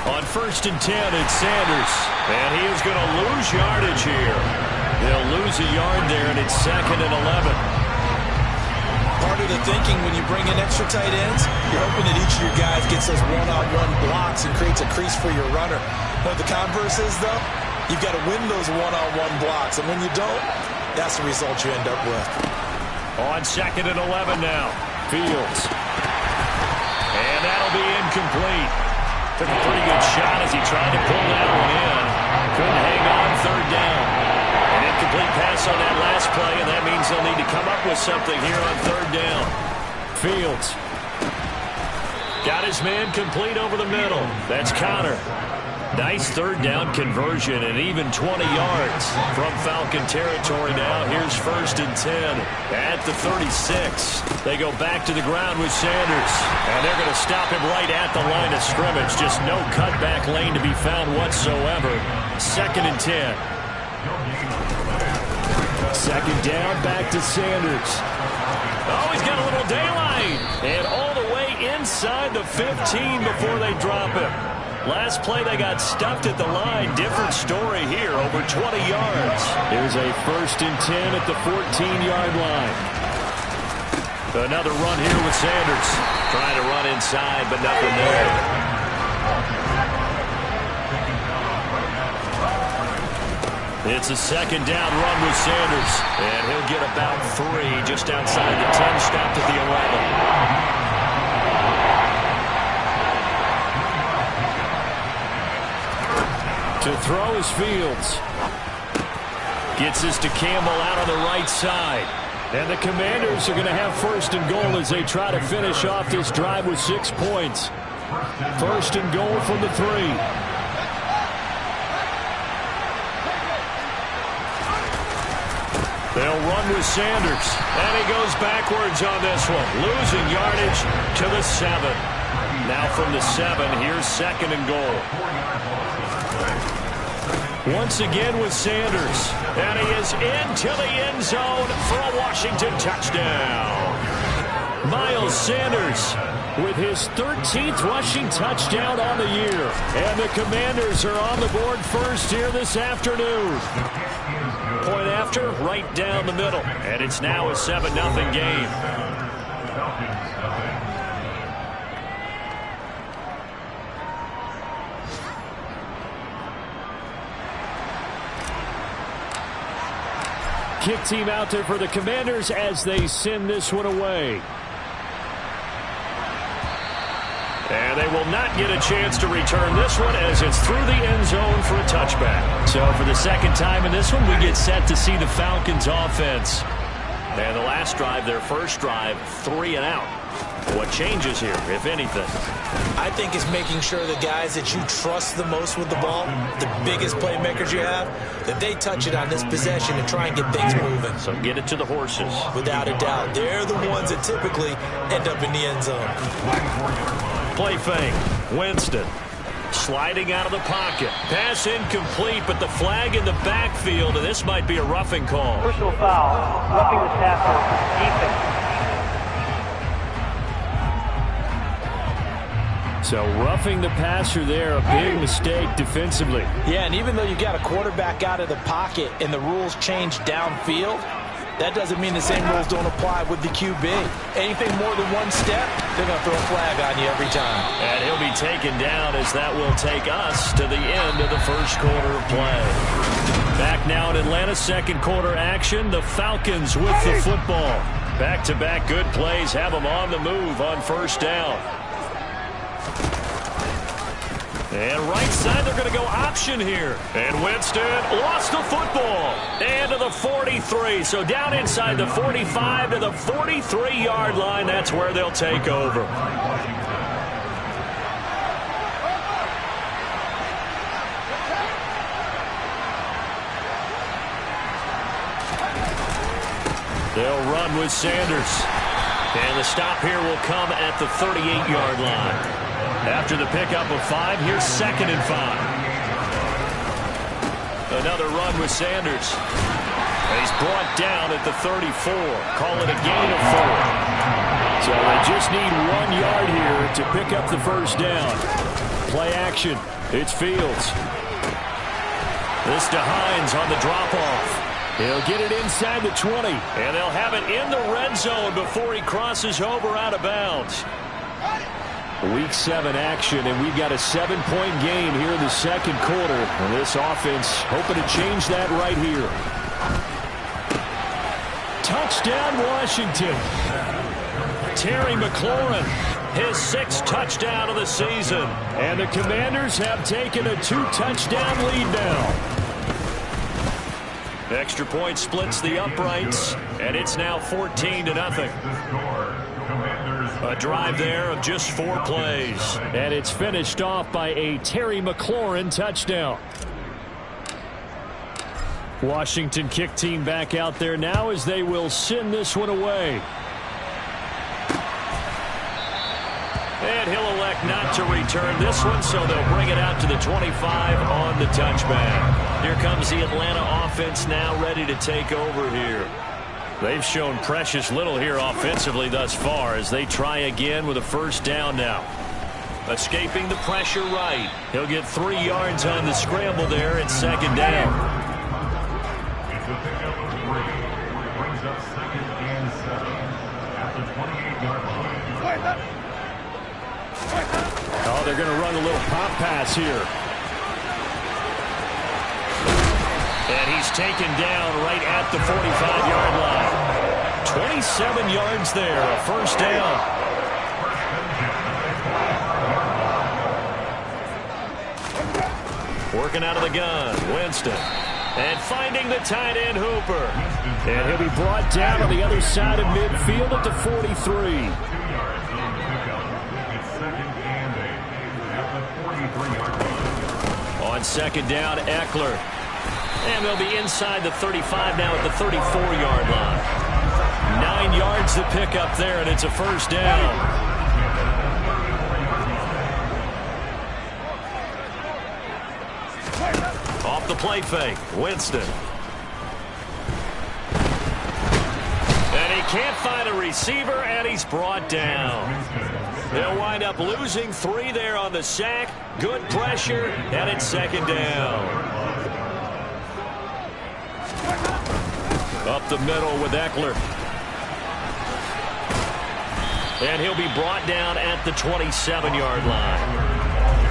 On 1st and 10, it's Sanders. And he is going to lose yardage here. They'll lose a yard there, and it's 2nd and 11. Part of the thinking when you bring in extra tight ends, you're hoping that each of your guys gets those one-on-one blocks and creates a crease for your runner. Now, the converse is, though, you've got to win those one-on-one blocks, and when you don't, that's the result you end up with. On 2nd and 11 now, Fields. And that'll be incomplete. Took a pretty good shot as he tried to pull that one in. Couldn't hang on 3rd down. An incomplete pass on that last play, and that means they'll need to come up with something here on 3rd down. Fields got his man complete over the middle. That's Connor. Nice third down conversion and even 20 yards from Falcon territory now. Here's 1st and 10 at the 36. They go back to the ground with Sanders, and they're going to stop him right at the line of scrimmage. Just no cutback lane to be found whatsoever. 2nd and 10. 2nd down, back to Sanders. Oh, he's got a little daylight. And all the way inside the 15 before they drop him. Last play, they got stuffed at the line. Different story here, over 20 yards. Here's a 1st and 10 at the 14-yard line. Another run here with Sanders. Trying to run inside, but nothing there. It's a 2nd down run with Sanders. And he'll get about 3 just outside the 10, stopped at the 11. To throw is Fields. Gets this to Campbell out on the right side. And the Commanders are going to have 1st and goal as they try to finish off this drive with 6 points. 1st and goal from the 3. They'll run with Sanders. And he goes backwards on this one. Losing yardage to the 7. Now from the 7, here's 2nd and goal. Once again with Sanders. And he is into the end zone for a Washington touchdown. Miles Sanders with his 13th rushing touchdown on the year. And the Commanders are on the board first here this afternoon. Point after, right down the middle. And it's now a 7-0 game. Kick team out there for the Commanders as they send this one away. And they will not get a chance to return this one as it's through the end zone for a touchback. So for the 2nd time in this one, we get set to see the Falcons offense. And the last drive, their first drive, 3 and out. What changes here, if anything? I think it's making sure the guys that you trust the most with the ball, the biggest playmakers you have, that they touch it on this possession and try and get things moving. So get it to the horses. Without a doubt. They're the ones that typically end up in the end zone. Play fake. Winston sliding out of the pocket. Pass incomplete, but the flag in the backfield, and this might be a roughing call. Personal foul. Roughing the tackle. Defense. So roughing the passer there, a big mistake defensively. Yeah, and even though you got a quarterback out of the pocket and the rules change downfield, that doesn't mean the same rules don't apply with the QB. Anything more than one step, they're going to throw a flag on you every time. And he'll be taken down as that will take us to the end of the first quarter of play. Back now in Atlanta, 2nd quarter action. The Falcons with the football. Back-to-back good plays have them on the move on 1st down. And right side, they're going to go option here. And Winston lost the football. And to the 43. So down inside the 45 to the 43-yard line. That's where they'll take over. They'll run with Sanders. And the stop here will come at the 38-yard line. After the pickup of 5, here's 2nd and 5. Another run with Sanders. He's brought down at the 34. Call it a gain of 4. So they just need 1 yard here to pick up the 1st down. Play action. It's Fields. This to Hines on the drop-off. He'll get it inside the 20. And they'll have it in the red zone before he crosses over out of bounds. Week 7 action, and we've got a 7-point game here in the 2nd quarter. And this offense hoping to change that right here. Touchdown, Washington. Terry McLaurin, his 6th touchdown of the season. And the Commanders have taken a 2-touchdown lead now. Extra point splits the uprights, and it's now 14-0. A drive there of just 4 plays. And it's finished off by a Terry McLaurin touchdown. Washington kick team back out there now as they will send this one away. And he'll elect not to return this one, so they'll bring it out to the 25 on the touchback. Here comes the Atlanta offense now ready to take over here. They've shown precious little here offensively thus far as they try again with a first down now. Escaping the pressure right. He'll get 3 yards on the scramble there at second down. Brings up 2nd and 7 at the 28-yard line. Oh, they're going to run a little pop pass here. And he's taken down right at the 45-yard line. 27 yards there, a first down. Working out of the gun, Winston. And finding the tight end, Hooper. And he'll be brought down on the other side of midfield at the 43. On second down, Eckler. And they'll be inside the 35 now at the 34-yard line. 9 yards to pick up there, and it's a first down. Off the play fake, Winston. And he can't find a receiver, and he's brought down. They'll wind up losing 3 there on the sack. Good pressure, and it's second down. Up the middle with Eckler. And he'll be brought down at the 27-yard line.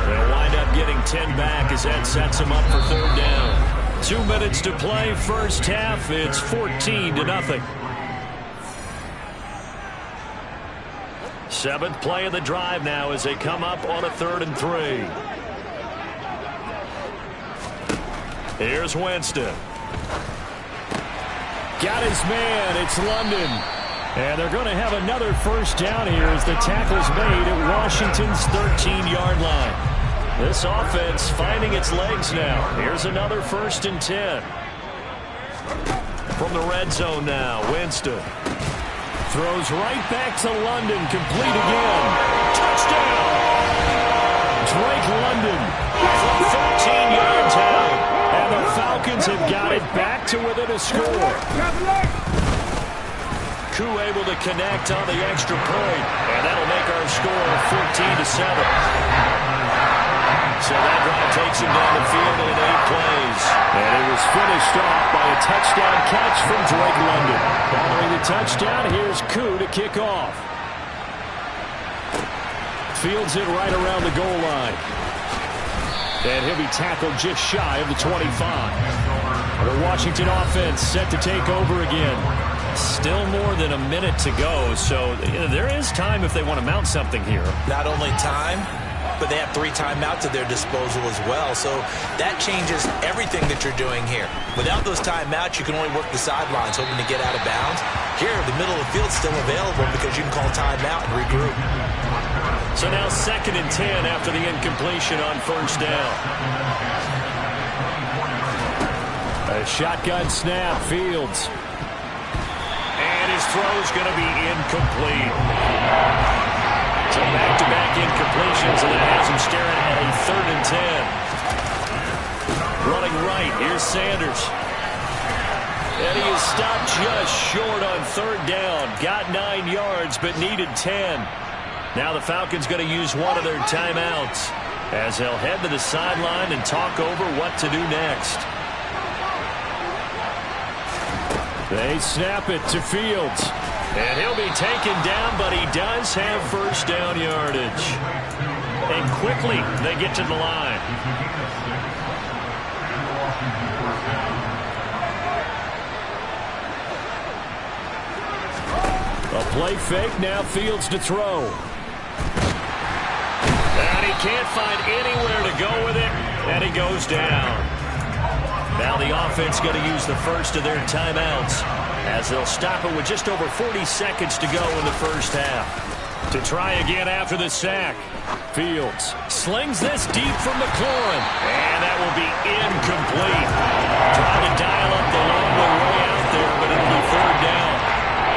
They'll wind up getting 10 back as that sets him up for third down. 2 minutes to play, first half. It's 14-0. 7th play of the drive now as they come up on a 3rd and 3. Here's Winston. Got his man. It's London. And they're going to have another first down here as the tackle's made at Washington's 13-yard line. This offense finding its legs now. Here's another 1st and 10. From the red zone now, Winston. Throws right back to London. Complete again. Touchdown! Drake London from 13 yards out. And the Falcons have got it back to within a score. Koo able to connect on the extra point. And that'll make our score 14-7. So that drive takes him down the field in 8 plays. And it was finished off by a touchdown catch from Drake London. Following the touchdown, here's Koo to kick off. Fields it right around the goal line. And he'll be tackled just shy of the 25. The Washington offense set to take over again. Still more than a minute to go, so there is time if they want to mount something here. Not only time, but they have 3 timeouts at their disposal as well. So that changes everything that you're doing here. Without those timeouts, you can only work the sidelines, hoping to get out of bounds. Here, the middle of the field's still available because you can call timeout and regroup. So now 2nd and 10 after the incompletion on first down. A shotgun snap, Fields. And his throw's going to be incomplete. So back-to-back incompletions, and that has him staring at a 3rd and 10. Running right, here's Sanders. And he is stopped just short on 3rd down. Got 9 yards, but needed 10. Now the Falcons going to use one of their timeouts as they'll head to the sideline and talk over what to do next. They snap it to Fields. And he'll be taken down, but he does have first down yardage. And quickly, they get to the line. A play fake, now Fields to throw. And he can't find anywhere to go with it, and he goes down. Now the offense going to use the first of their timeouts as they'll stop it with just over 40 seconds to go in the first half. To try again after the sack. Fields slings this deep from McLaurin. And that will be incomplete. Trying to dial up the long way out there, but it'll be third down.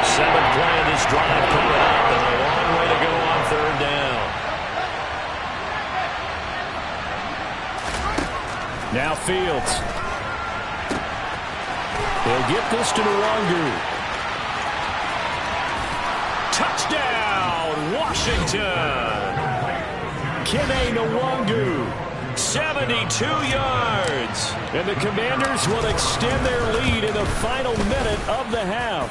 7th play of this drive coming up, and a long way to go on third down. Now Fields. They'll get this to Nwangu. Touchdown, Washington. Kene Nwangu, 72 yards. And the Commanders will extend their lead in the final minute of the half.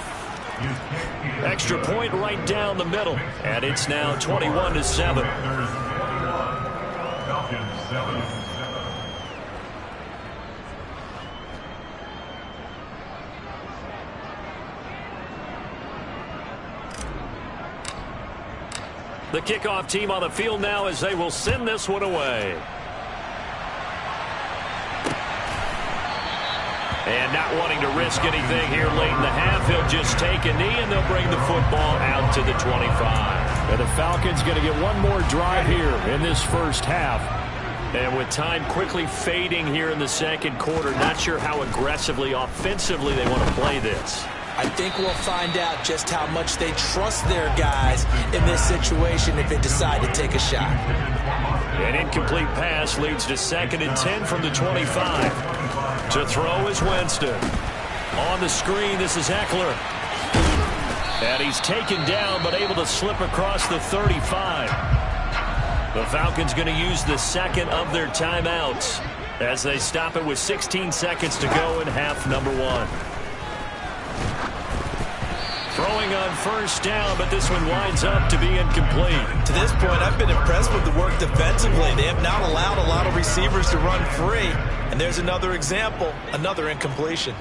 Extra point right down the middle. And it's now 21-7. Falcons 7. The kickoff team on the field now as they will send this one away. And not wanting to risk anything here late in the half, he'll just take a knee and they'll bring the football out to the 25. And the Falcons going to get one more drive here in this first half. And with time quickly fading here in the second quarter, not sure how aggressively, offensively they want to play this. I think we'll find out just how much they trust their guys in this situation if they decide to take a shot. An incomplete pass leads to 2nd and 10 from the 25. To throw is Winston. On the screen, this is Eckler. And he's taken down but able to slip across the 35. The Falcons going to use the second of their timeouts as they stop it with 16 seconds to go in half number 1. Throwing on first down, but this one winds up to be incomplete. To this point, I've been impressed with the work defensively. They have not allowed a lot of receivers to run free. And there's another example, another incompletion.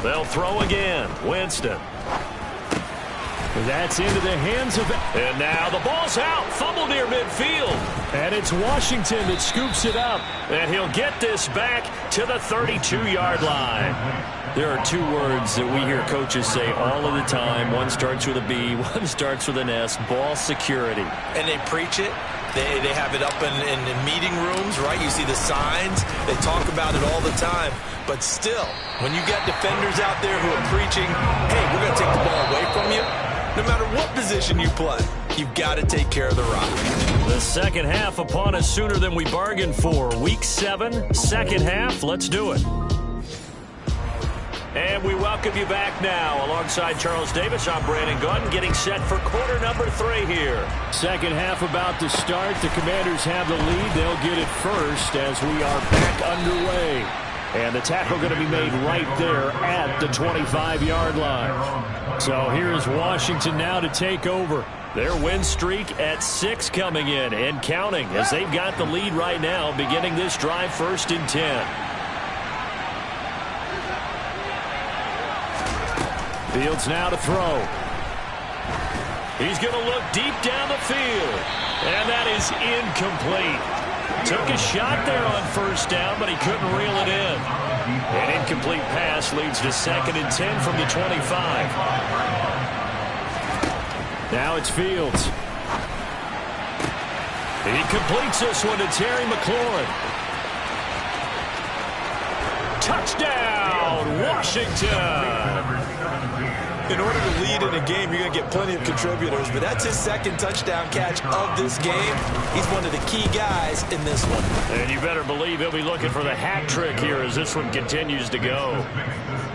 They'll throw again. Winston. That's into the hands of... And now the ball's out. Fumble near midfield. And it's Washington that scoops it up. And he'll get this back to the 32-yard line. There are two words that we hear coaches say all of the time. One starts with a B, one starts with an S. Ball security. And they preach it. They have it up in meeting rooms, right? You see the signs. They talk about it all the time. But still, when you got defenders out there who are preaching, hey, we're going to take the ball away from you, no matter what position you play, you've got to take care of the rock. The second half upon us sooner than we bargained for. Week 7, second half. Let's do it. And we welcome you back now. Alongside Charles Davis, I'm Brandon Gaudin, getting set for quarter number 3 here. Second half about to start. The Commanders have the lead. They'll get it first as we are back underway. And the tackle going to be made right there at the 25-yard line. So here's Washington now to take over. Their win streak at 6 coming in and counting as they've got the lead right now, beginning this drive 1st and 10. Fields now to throw. He's going to look deep down the field. And that is incomplete. Took a shot there on first down, but he couldn't reel it in. An incomplete pass leads to 2nd and 10 from the 25. Now it's Fields. He completes this one to Terry McLaurin. Touchdown, Washington! In order to lead in a game, you're going to get plenty of contributors, but that's his 2nd touchdown catch of this game. He's one of the key guys in this one. And you better believe he'll be looking for the hat trick here as this one continues to go.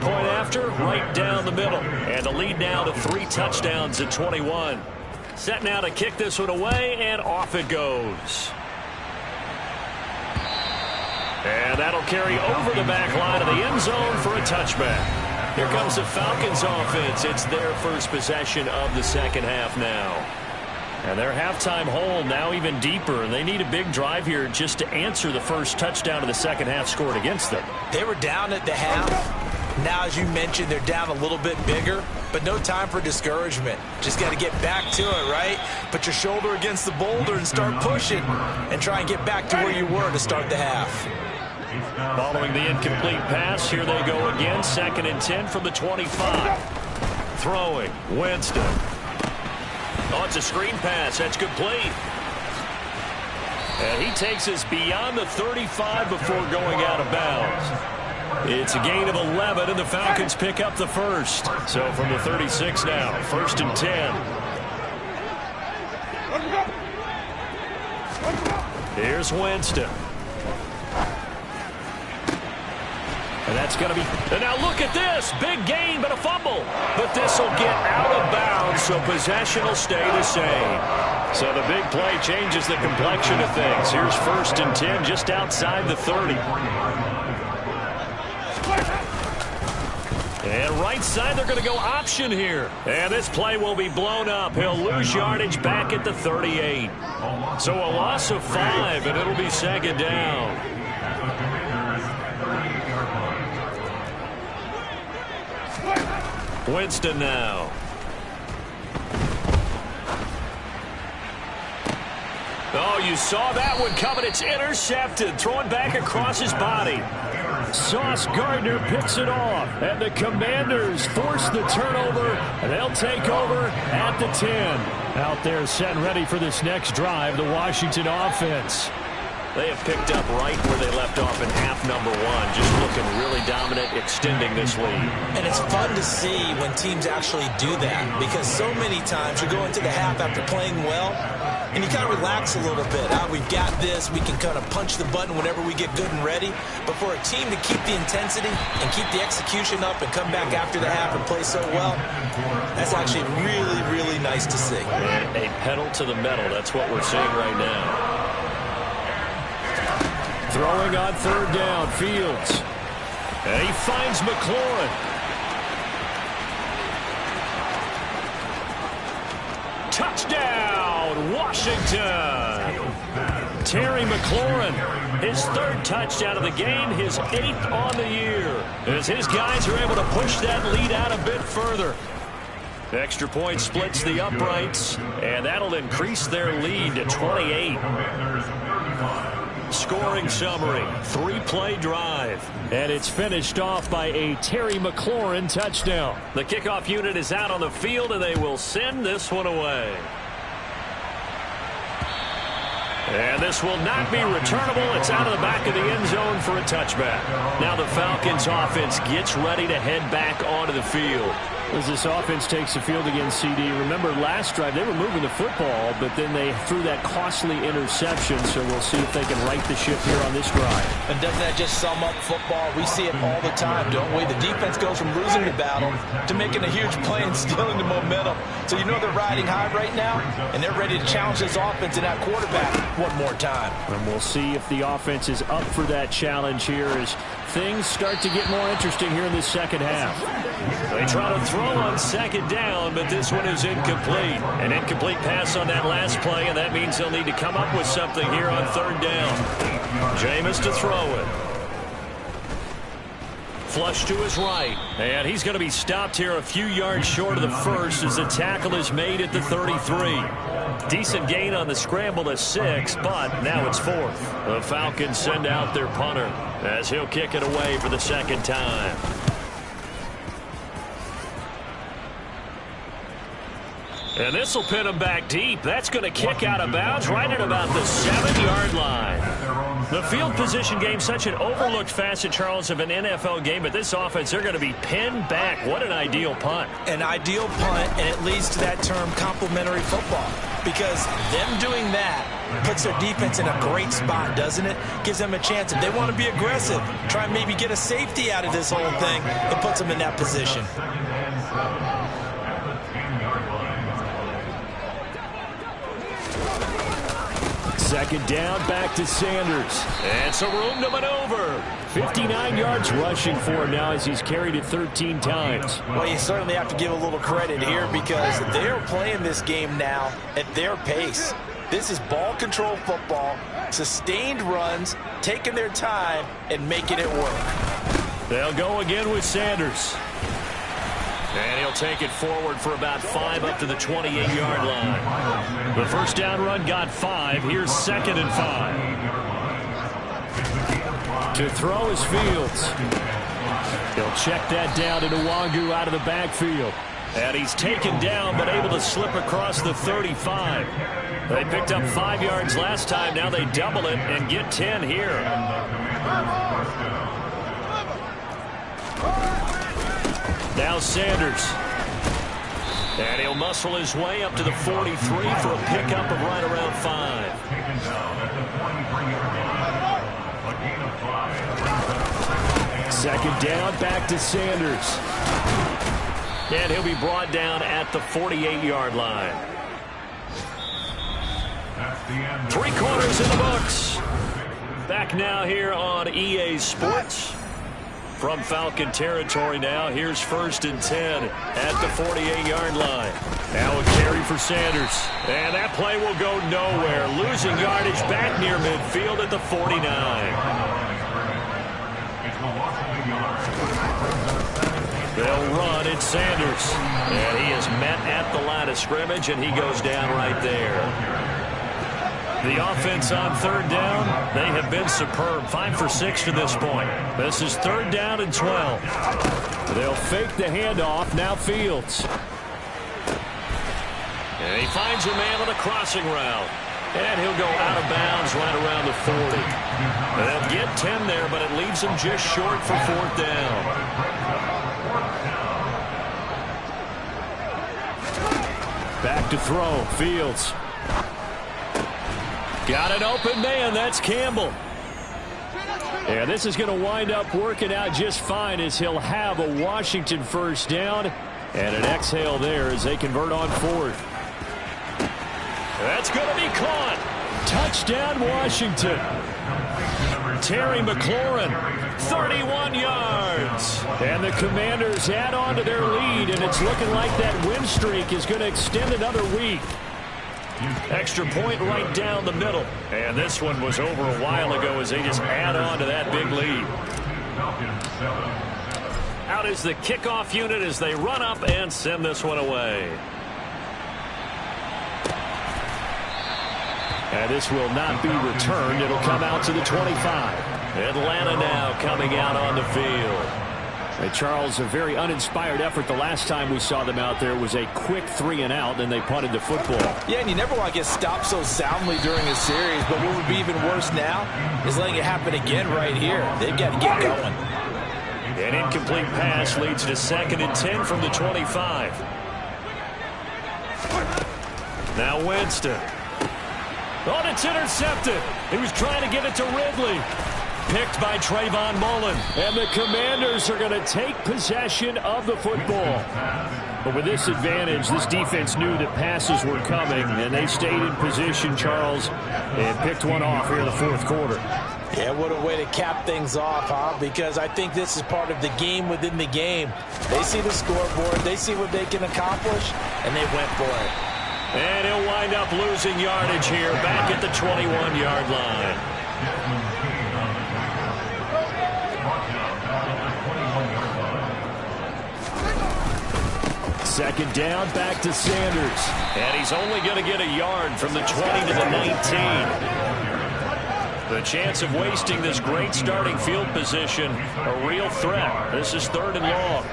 Point after, right down the middle. And the lead now to 3 touchdowns at 21. Set now to kick this one away, and off it goes. And that'll carry over the back line of the end zone for a touchback. Here comes the Falcons offense. It's their first possession of the second half now. And their halftime hole now even deeper. And they need a big drive here just to answer the first touchdown of the second half scored against them. They were down at the half. Now, as you mentioned, they're down a little bit bigger, but no time for discouragement. Just got to get back to it, right? Put your shoulder against the boulder and start pushing and try and get back to where you were to start the half. Following the incomplete pass, here they go again. 2nd and 10 from the 25. Throwing, Winston. Oh, it's a screen pass. That's complete. And he takes us beyond the 35 before going out of bounds. It's a gain of 11, and the Falcons pick up the first. So from the 36 now, 1st and 10. Here's Winston. And that's going to be... And now look at this. Big gain, but a fumble. But this will get out of bounds, so possession will stay the same. So the big play changes the complexion of things. Here's 1st and 10 just outside the 30. And right side, they're going to go option here. And this play will be blown up. He'll lose yardage back at the 38. So a loss of 5, and it'll be 2nd down. Winston now. Oh, you saw that one coming. It's intercepted. Thrown back across his body. Sauce Gardner picks it off. And the Commanders force the turnover. And they'll take over at the 10. Out there set and ready for this next drive, the Washington offense. They have picked up right where they left off in half number 1, just looking really dominant, extending this lead. And it's fun to see when teams actually do that, because so many times you go into the half after playing well, and you kind of relax a little bit. We've got this. We can kind of punch the button whenever we get good and ready. But for a team to keep the intensity and keep the execution up and come back after the half and play so well, that's actually really, really nice to see. And a pedal to the metal. That's what we're seeing right now. Throwing on 3rd down, Fields. And he finds McLaurin. Touchdown, Washington. Terry McLaurin, his 3rd touchdown of the game, his 8th on the year. As his guys are able to push that lead out a bit further. Extra point splits the uprights, and that'll increase their lead to 28. Scoring summary, 3-play drive. And it's finished off by a Terry McLaurin touchdown. The kickoff unit is out on the field, and they will send this one away. And this will not be returnable. It's out of the back of the end zone for a touchback. Now the Falcons offense gets ready to head back onto the field. As this offense takes the field against CD, remember last drive they were moving the football, but then they threw that costly interception, so we'll see if they can right the ship here on this drive. And doesn't that just sum up football? We see it all the time, don't we? The defense goes from losing the battle to making a huge play and stealing the momentum. So you know they're riding high right now, and they're ready to challenge this offense and that quarterback one more time. And we'll see if the offense is up for that challenge here as things start to get more interesting here in the second half. They try to throw on 2nd down, but this one is incomplete. An incomplete pass on that last play, and that means they'll need to come up with something here on 3rd down. Jameis to throw it. Flush to his right, and he's going to be stopped here a few yards short of the first as the tackle is made at the 33. Decent gain on the scramble to 6, but now it's 4th. The Falcons send out their punter as he'll kick it away for the 2nd time. And this will pin him back deep. That's going to kick out of bounds right at about the 7-yard line. The field position game, such an overlooked facet, Charles, of an NFL game. But this offense, they're going to be pinned back. What an ideal punt. An ideal punt, and it leads to that term complementary football. Because them doing that puts their defense in a great spot, doesn't it? Gives them a chance. If they want to be aggressive, try and maybe get a safety out of this whole thing, it puts them in that position. Second down, back to Sanders. And some room to maneuver. 59 yards rushing for him now as he's carried it 13 times. Well, you certainly have to give a little credit here because they're playing this game now at their pace. This is ball control football, sustained runs, taking their time, and making it work. They'll go again with Sanders. And he'll take it forward for about 5 up to the 28-yard line. The first down run got 5. Here's 2nd and 5. To throw is Fields. He'll check that down to Nwangu out of the backfield. And he's taken down, but able to slip across the 35. They picked up 5 yards last time. Now they double it and get 10 here. Now Sanders. And he'll muscle his way up to the 43 for a pickup of right around 5. Second down, back to Sanders. And he'll be brought down at the 48-yard line. 3 quarters in the books. Back now here on EA Sports. From Falcon territory now, here's 1st and 10 at the 48-yard line. Now a carry for Sanders. And that play will go nowhere. Losing yardage back near midfield at the 49. They'll run. It's Sanders. And he is met at the line of scrimmage, and he goes down right there. The offense on 3rd down, they have been superb. 5 for 6 to this point. This is 3rd down and 12. They'll fake the handoff. Now Fields. And he finds a man on a crossing route. And he'll go out of bounds right around the 40. They'll get 10 there, but it leaves him just short for 4th down. Back to throw. Fields. Got an open man. That's Campbell. And this is going to wind up working out just fine as he'll have a Washington 1st down. And an exhale there as they convert on 4th. That's going to be caught. Touchdown, Washington. Terry McLaurin, 31 yards. And the Commanders add on to their lead, and it's looking like that win streak is going to extend another week. Extra point right down the middle. And this one was over a while ago as they just add on to that big lead. Out is the kickoff unit as they run up and send this one away. And this will not be returned. It'll come out to the 25. Atlanta now coming out on the field. Hey, Charles, a very uninspired effort. The last time we saw them out there was a quick 3 and out, and they punted the football. Yeah, and you never want to get stopped so soundly during a series, but what would be even worse now is letting it happen again right here. They've got to get going. An incomplete pass leads to 2nd and 10 from the 25. Now Winston. Oh, it's intercepted. He was trying to get it to Ridley. Picked by Trayvon Mullen. And the Commanders are going to take possession of the football. But with this advantage, this defense knew that passes were coming, and they stayed in position, Charles, and picked one off here in the 4th quarter. Yeah, what a way to cap things off, huh? Because I think this is part of the game within the game. They see the scoreboard, they see what they can accomplish, and they went for it. And he'll wind up losing yardage here back at the 21-yard line. Second down, back to Sanders. And he's only going to get a yard from the 20 to the 19. The chance of wasting this great starting field position, a real threat. This is 3rd and long.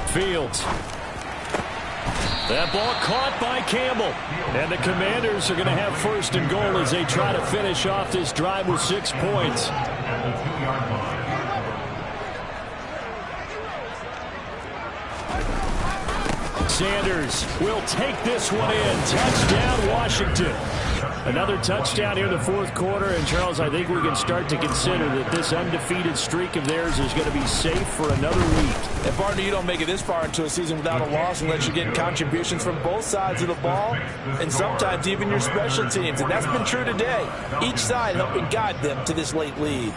Fields. That ball caught by Campbell. And the Commanders are going to have 1st and goal as they try to finish off this drive with 6 points. Sanders will take this one in. Touchdown, Washington. Another touchdown here in the 4th quarter. And, Charles, I think we can start to consider that this undefeated streak of theirs is going to be safe for another week. And, partner, you don't make it this far into a season without a loss unless you're getting contributions from both sides of the ball and sometimes even your special teams. And that's been true today. Each side helping guide them to this late lead.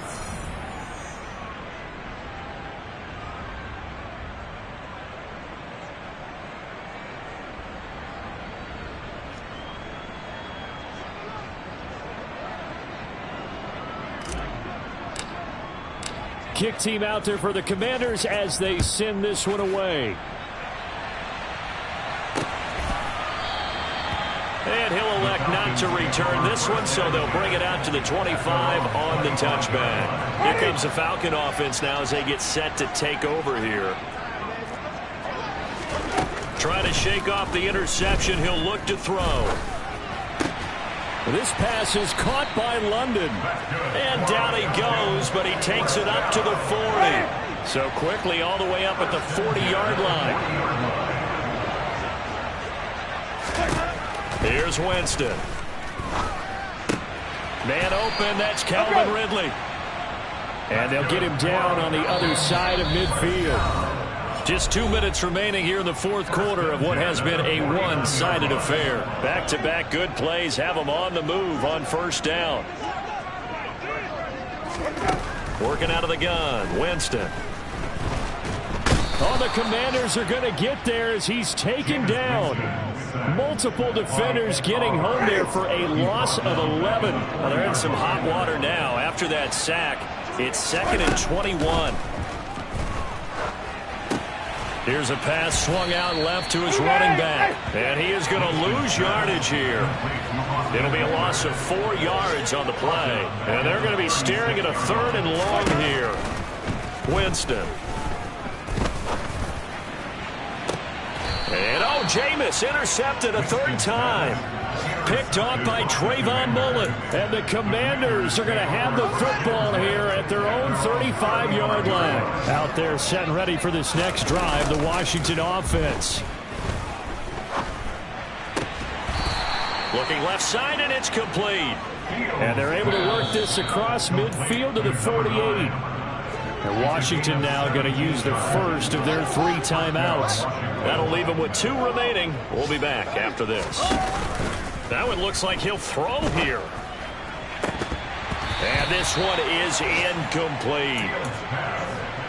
Kick team out there for the Commanders as they send this one away. And he'll elect not to return this one, so they'll bring it out to the 25 on the touchback. Here comes the Falcon offense now as they get set to take over here. Trying to shake off the interception. He'll look to throw. This pass is caught by London. And down he goes, but he takes it up to the 40. So quickly all the way up at the 40-yard line. Here's Winston. Man open, that's Calvin Ridley. And they'll get him down on the other side of midfield. Just 2 minutes remaining here in the fourth quarter of what has been a one-sided affair. Back-to-back good plays have them on the move on first down. Working out of the gun, Winston. Oh, the Commanders are going to get there as he's taken down. Multiple defenders getting home there for a loss of 11. Well, they're in some hot water now. After that sack, it's 2nd and 21. Here's a pass swung out left to his running back. And he is going to lose yardage here. It'll be a loss of 4 yards on the play. And they're going to be staring at a 3rd and long here. Winston. And Jameis intercepted a 3rd time. Picked off by Trayvon Mullen. And the Commanders are going to have the football here at their own 35-yard line. Out there set and ready for this next drive, the Washington offense. Looking left side, and it's complete. And they're able to work this across midfield to the 48. And Washington now going to use the first of their 3 timeouts. That'll leave them with 2 remaining. We'll be back after this. That one looks like he'll throw here. And this one is incomplete.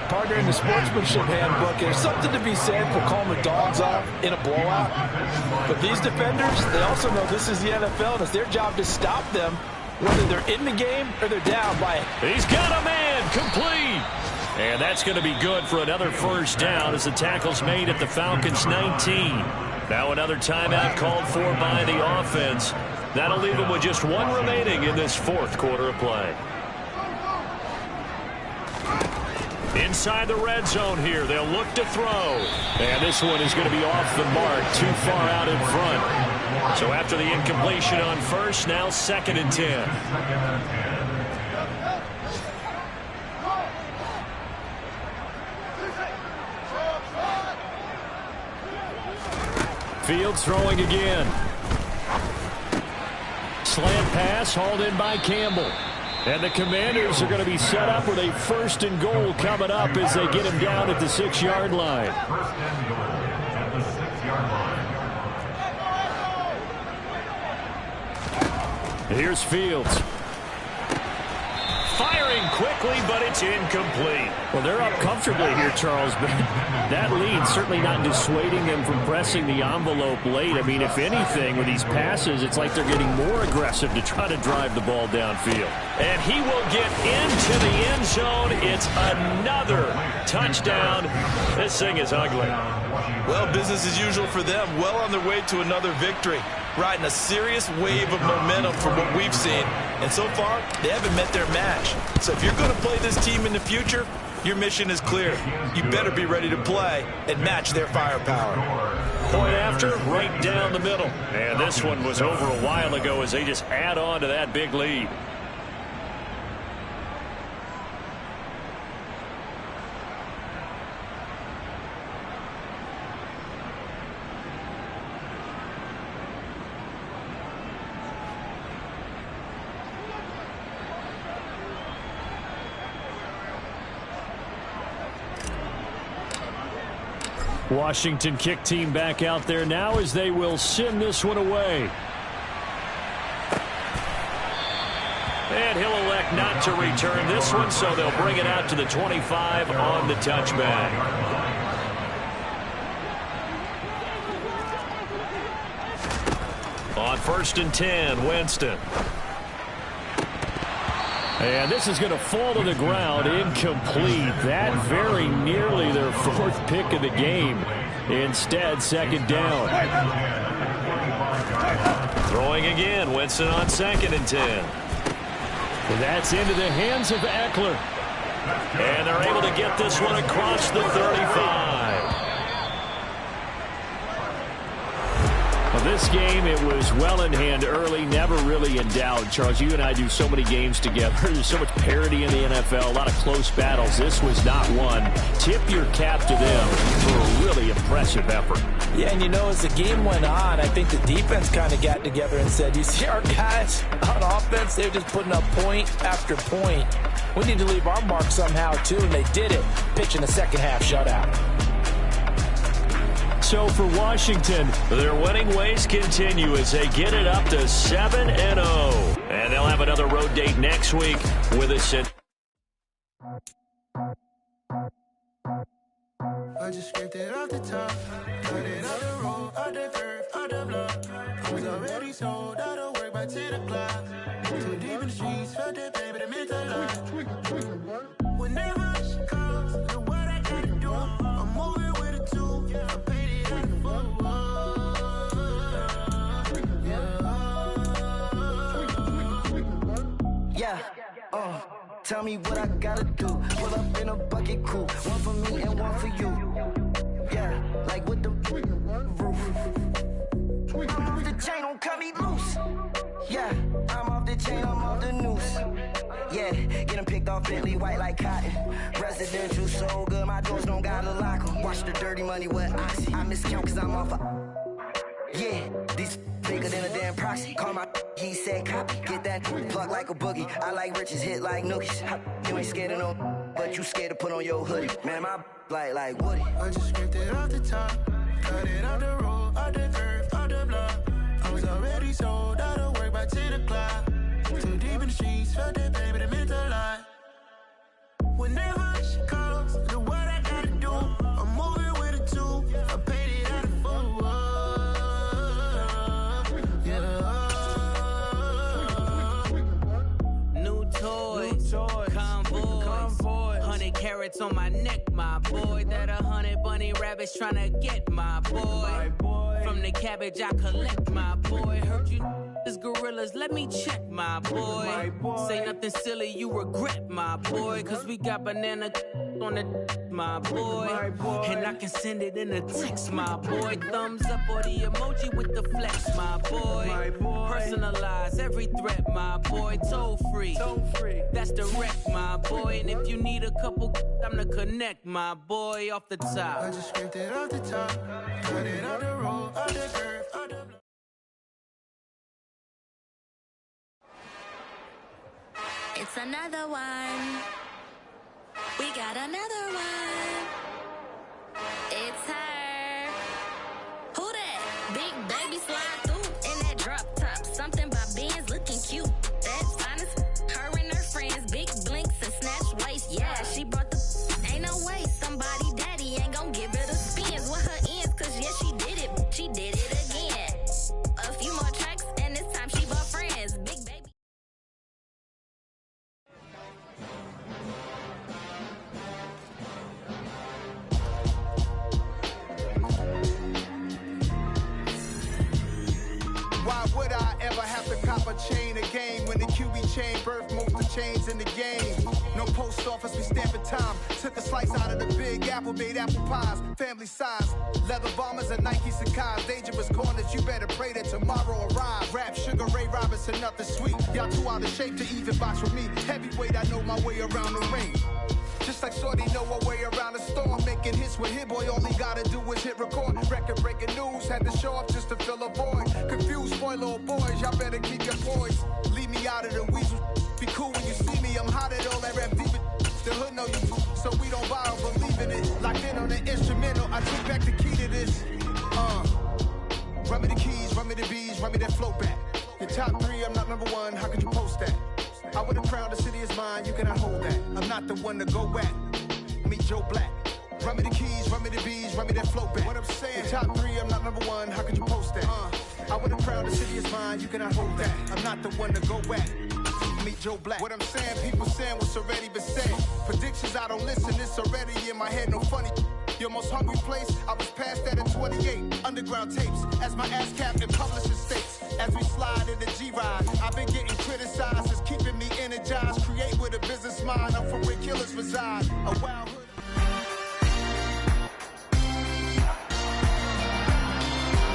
Partner, in the sportsmanship handbook, there's something to be said for calling the dogs off in a blowout. But these defenders, they also know this is the NFL, and it's their job to stop them, whether they're in the game or they're down by it. He's got a man, complete. And that's going to be good for another first down as the tackle's made at the Falcons' 19. Now another timeout called for by the offense. That'll leave them with just 1 remaining in this fourth quarter of play. Inside the red zone here, they'll look to throw. And this one is going to be off the mark, too far out in front. So after the incompletion on first, now 2nd and 10. Fields throwing again. Slant pass hauled in by Campbell. And the Commanders are going to be set up with a 1st and goal coming up as they get him down at the 6-yard line. 1st and goal at the 6-yard line. Here's Fields. Firing quickly, but it's incomplete. Well, they're up comfortably here, Charles, but that lead certainly not dissuading them from pressing the envelope late. I mean, if anything, with these passes, it's like they're getting more aggressive to try to drive the ball downfield. And he will get into the end zone. It's another touchdown. This thing is ugly. Well, business as usual for them. Well on their way to another victory. Riding a serious wave of momentum from what we've seen. And so far, they haven't met their match. So if you're going to play this team in the future, your mission is clear. You better be ready to play and match their firepower. Point after, right down the middle. And this one was over a while ago as they just add on to that big lead. Washington kick team back out there now as they will send this one away. And he'll elect not to return this one, so they'll bring it out to the 25 on the touchback. On 1st and 10, Winston. And this is going to fall to the ground, incomplete. That very nearly their 4th pick of the game. Instead, 2nd down. Throwing again, Winston on 2nd and 10. And that's into the hands of Eckler. And they're able to get this one across the 35. Well, this game, it was well in hand early, never really in doubt. Charles, you and I do so many games together. There's so much parity in the NFL, a lot of close battles. This was not one. Tip your cap to them for a really impressive effort. Yeah, and as the game went on, I think the defense kind of got together and said, you see our guys on offense, they're just putting up point after point. We need to leave our mark somehow, too, and they did it, pitching a second-half shutout. So for Washington, their winning ways continue as they get it up to 7-0. And they'll have another road date next week with us in. I just scraped it off the top, cut it out the road, out the curve, out the block. I was already sold out of work by 10 o'clock. Too deep in the streets, felt that baby, the mental lock. Whenever she comes, the what I gotta do, I'm moving with a 2. I paid it out the phone. Yeah, tell me what I gotta do. Pull up in a bucket crew, one for me and one for you. Yeah, like with the roof. I'm off the chain, don't cut me loose. Yeah, I'm off the chain, I'm off the noose. Yeah, getting picked off Bentley white like cotton. Residential so good, my doors don't gotta lock 'em. Watch the dirty money with Oxy. I miscount cause I'm off yeah, these bigger than a damn proxy. Call my he said copy. Get that plug like a boogie. I like riches, hit like nookies. You ain't scared of no, but you scared to put on your hoodie. Man, my like Woody. I just scraped it off the top, cut it out the road, out the curve, out the block. I was already sold out of work by 10 o'clock. Too deep in the streets, felt that baby, the mental lie. Whenever she calls, the what I gotta do, I'm moving with a 2. I paid it out of phone. New toy, convoy, 100 carats on my neck, my boy. That 100 bunny rabbits tryna get my boy. From the cabbage I collect, my boy. Heard you is gorillas, let me check, my boy. Say nothing silly, you regret, my boy. Cause we got banana on the my boy. And I can send it in a text, my boy. Thumbs up or the emoji with the flex, my boy. Personalize every threat, my boy. Toll free, that's direct, my boy. And if you need a couple, I'm to connect, my boy, off the top. I just scraped it off the top, cut it out the road, out the curve, out the block. It's another one. We got another one. It's her. Who that? Big baby slide through in that drop top. Something by Benz looking cute. That's honest. Her and her friends, big blinks and snatch waist. Yeah, she brought the. Ain't no way somebody daddy ain't gon' give her the spins with her ends. Cause yeah, she did it. She did it again. A few more tracks and this time she bought friends. Big baby. Why would I ever have to cop a chain a game when the QB chain birthed most of the chains in the game? No post office, we stamping time. Took a slice out of the big apple, made apple pies, family size. Leather bombers and Nike Sacai's. Dangerous corners, you better pray that tomorrow arrive. Rap, Sugar Ray Robinson, nothing sweet. Y'all too out of shape to even box with me. Heavyweight, I know my way around the ring. Just like Shorty know her way around the storm. Making hits with Hit Boy, all he gotta do is hit record. Record breaking news, had to show up just to fill a void. Confused, spoiled little boys, y'all better keep your poise. Leave me out of the weasel. Be cool when you see me, I'm hot at all that rap deep. The hood know you, so we don't borrow, believe in it. Locked in on the instrumental, I took back the key to this. Run me the keys, run me the bees, run me that flow back. Your top 3, I'm not number 1, how could you post that? I would have crowned the city is mine, you cannot hold that. I'm not the one to go at. Meet Joe Black. Run me the keys, run me the bees, run me that flow back. What I'm saying, your top 3, I'm not number 1, how could you post that? I would have crowned the city is mine, you cannot hold that. I'm not the one to go at. Meet Joe Black. What I'm saying, people saying what's already been said. Predictions, I don't listen, it's already in my head, no funny. Your most hungry place, I was past that at 28. Underground tapes, as my ass cap and publisher states. As we slide in the G-Ride, I've been getting criticized. It's keeping me energized. Create with a business mind. I'm from where killers reside. A wild hood.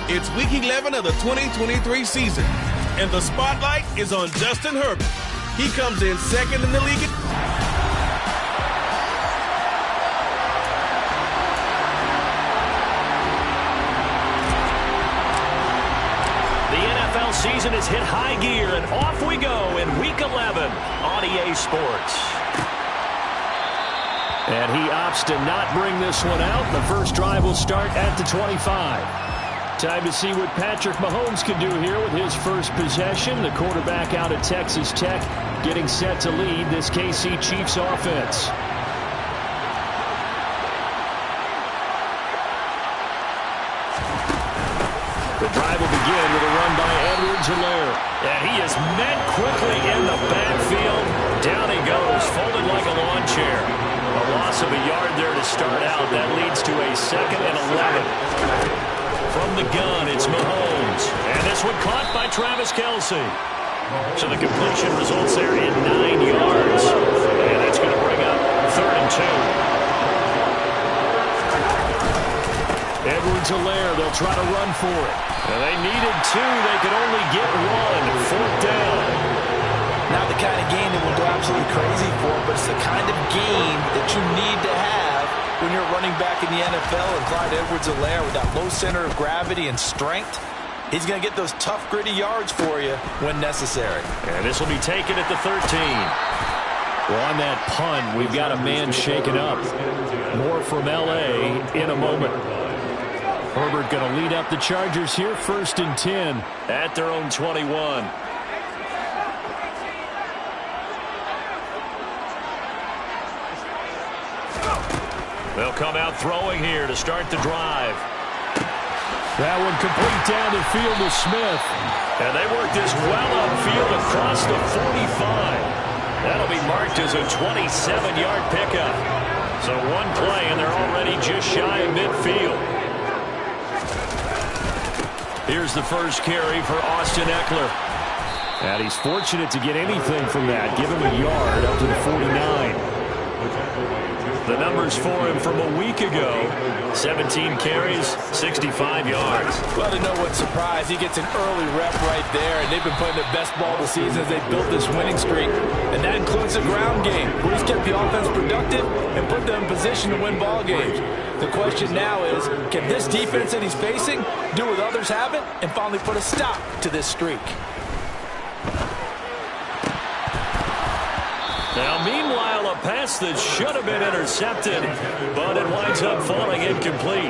It's week 11 of the 2023 season, and the spotlight is on Justin Herbert. He comes in second in the league. The NFL season has hit high gear, and off we go in week 11 on EA Sports. And he opts to not bring this one out. The first drive will start at the 25. Time to see what Patrick Mahomes can do here with his first possession. The quarterback out at Texas Tech getting set to lead this KC Chiefs offense. The drive will begin with a run by Edwards-Helaire. And he is met quickly in the backfield. Down he goes, folded like a lawn chair. A loss of a yard there to start out. That leads to a 2nd and 11. From the gun, it's Mahomes. And this one caught by Travis Kelce. So the completion results there in 9 yards. And that's going to bring up 3rd and 2. Edwards-Helaire, they'll try to run for it. And they needed 2. They could only get 1. 4th down. Not the kind of game that we'll go absolutely crazy for, but it's the kind of game that you need to have when you're running back in the NFL. And Clyde Edwards-Helaire, with that low center of gravity and strength, he's going to get those tough, gritty yards for you when necessary. And this will be taken at the 13. Well, on that punt, we've got a man shaken up. More from L.A. in a moment. Herbert going to lead up the Chargers here, 1st and 10. At their own 21. They'll come out throwing here to start the drive. That one complete down the field to Smith. And they work this well upfield across the 45. That'll be marked as a 27-yard pickup. So one play, and they're already just shy of midfield. Here's the first carry for Austin Eckler. And he's fortunate to get anything from that. Give him a yard up to the 49. The numbers for him from a week ago. 17 carries, 65 yards. Well, to no one's surprise, he gets an early rep right there, and they've been playing the best ball of the season as they built this winning streak. And that includes the ground game, where he's kept the offense productive and put them in position to win ball games. The question now is, can this defense that he's facing do what others haven't and finally put a stop to this streak? Now, meanwhile, a pass that should have been intercepted, but it winds up falling incomplete.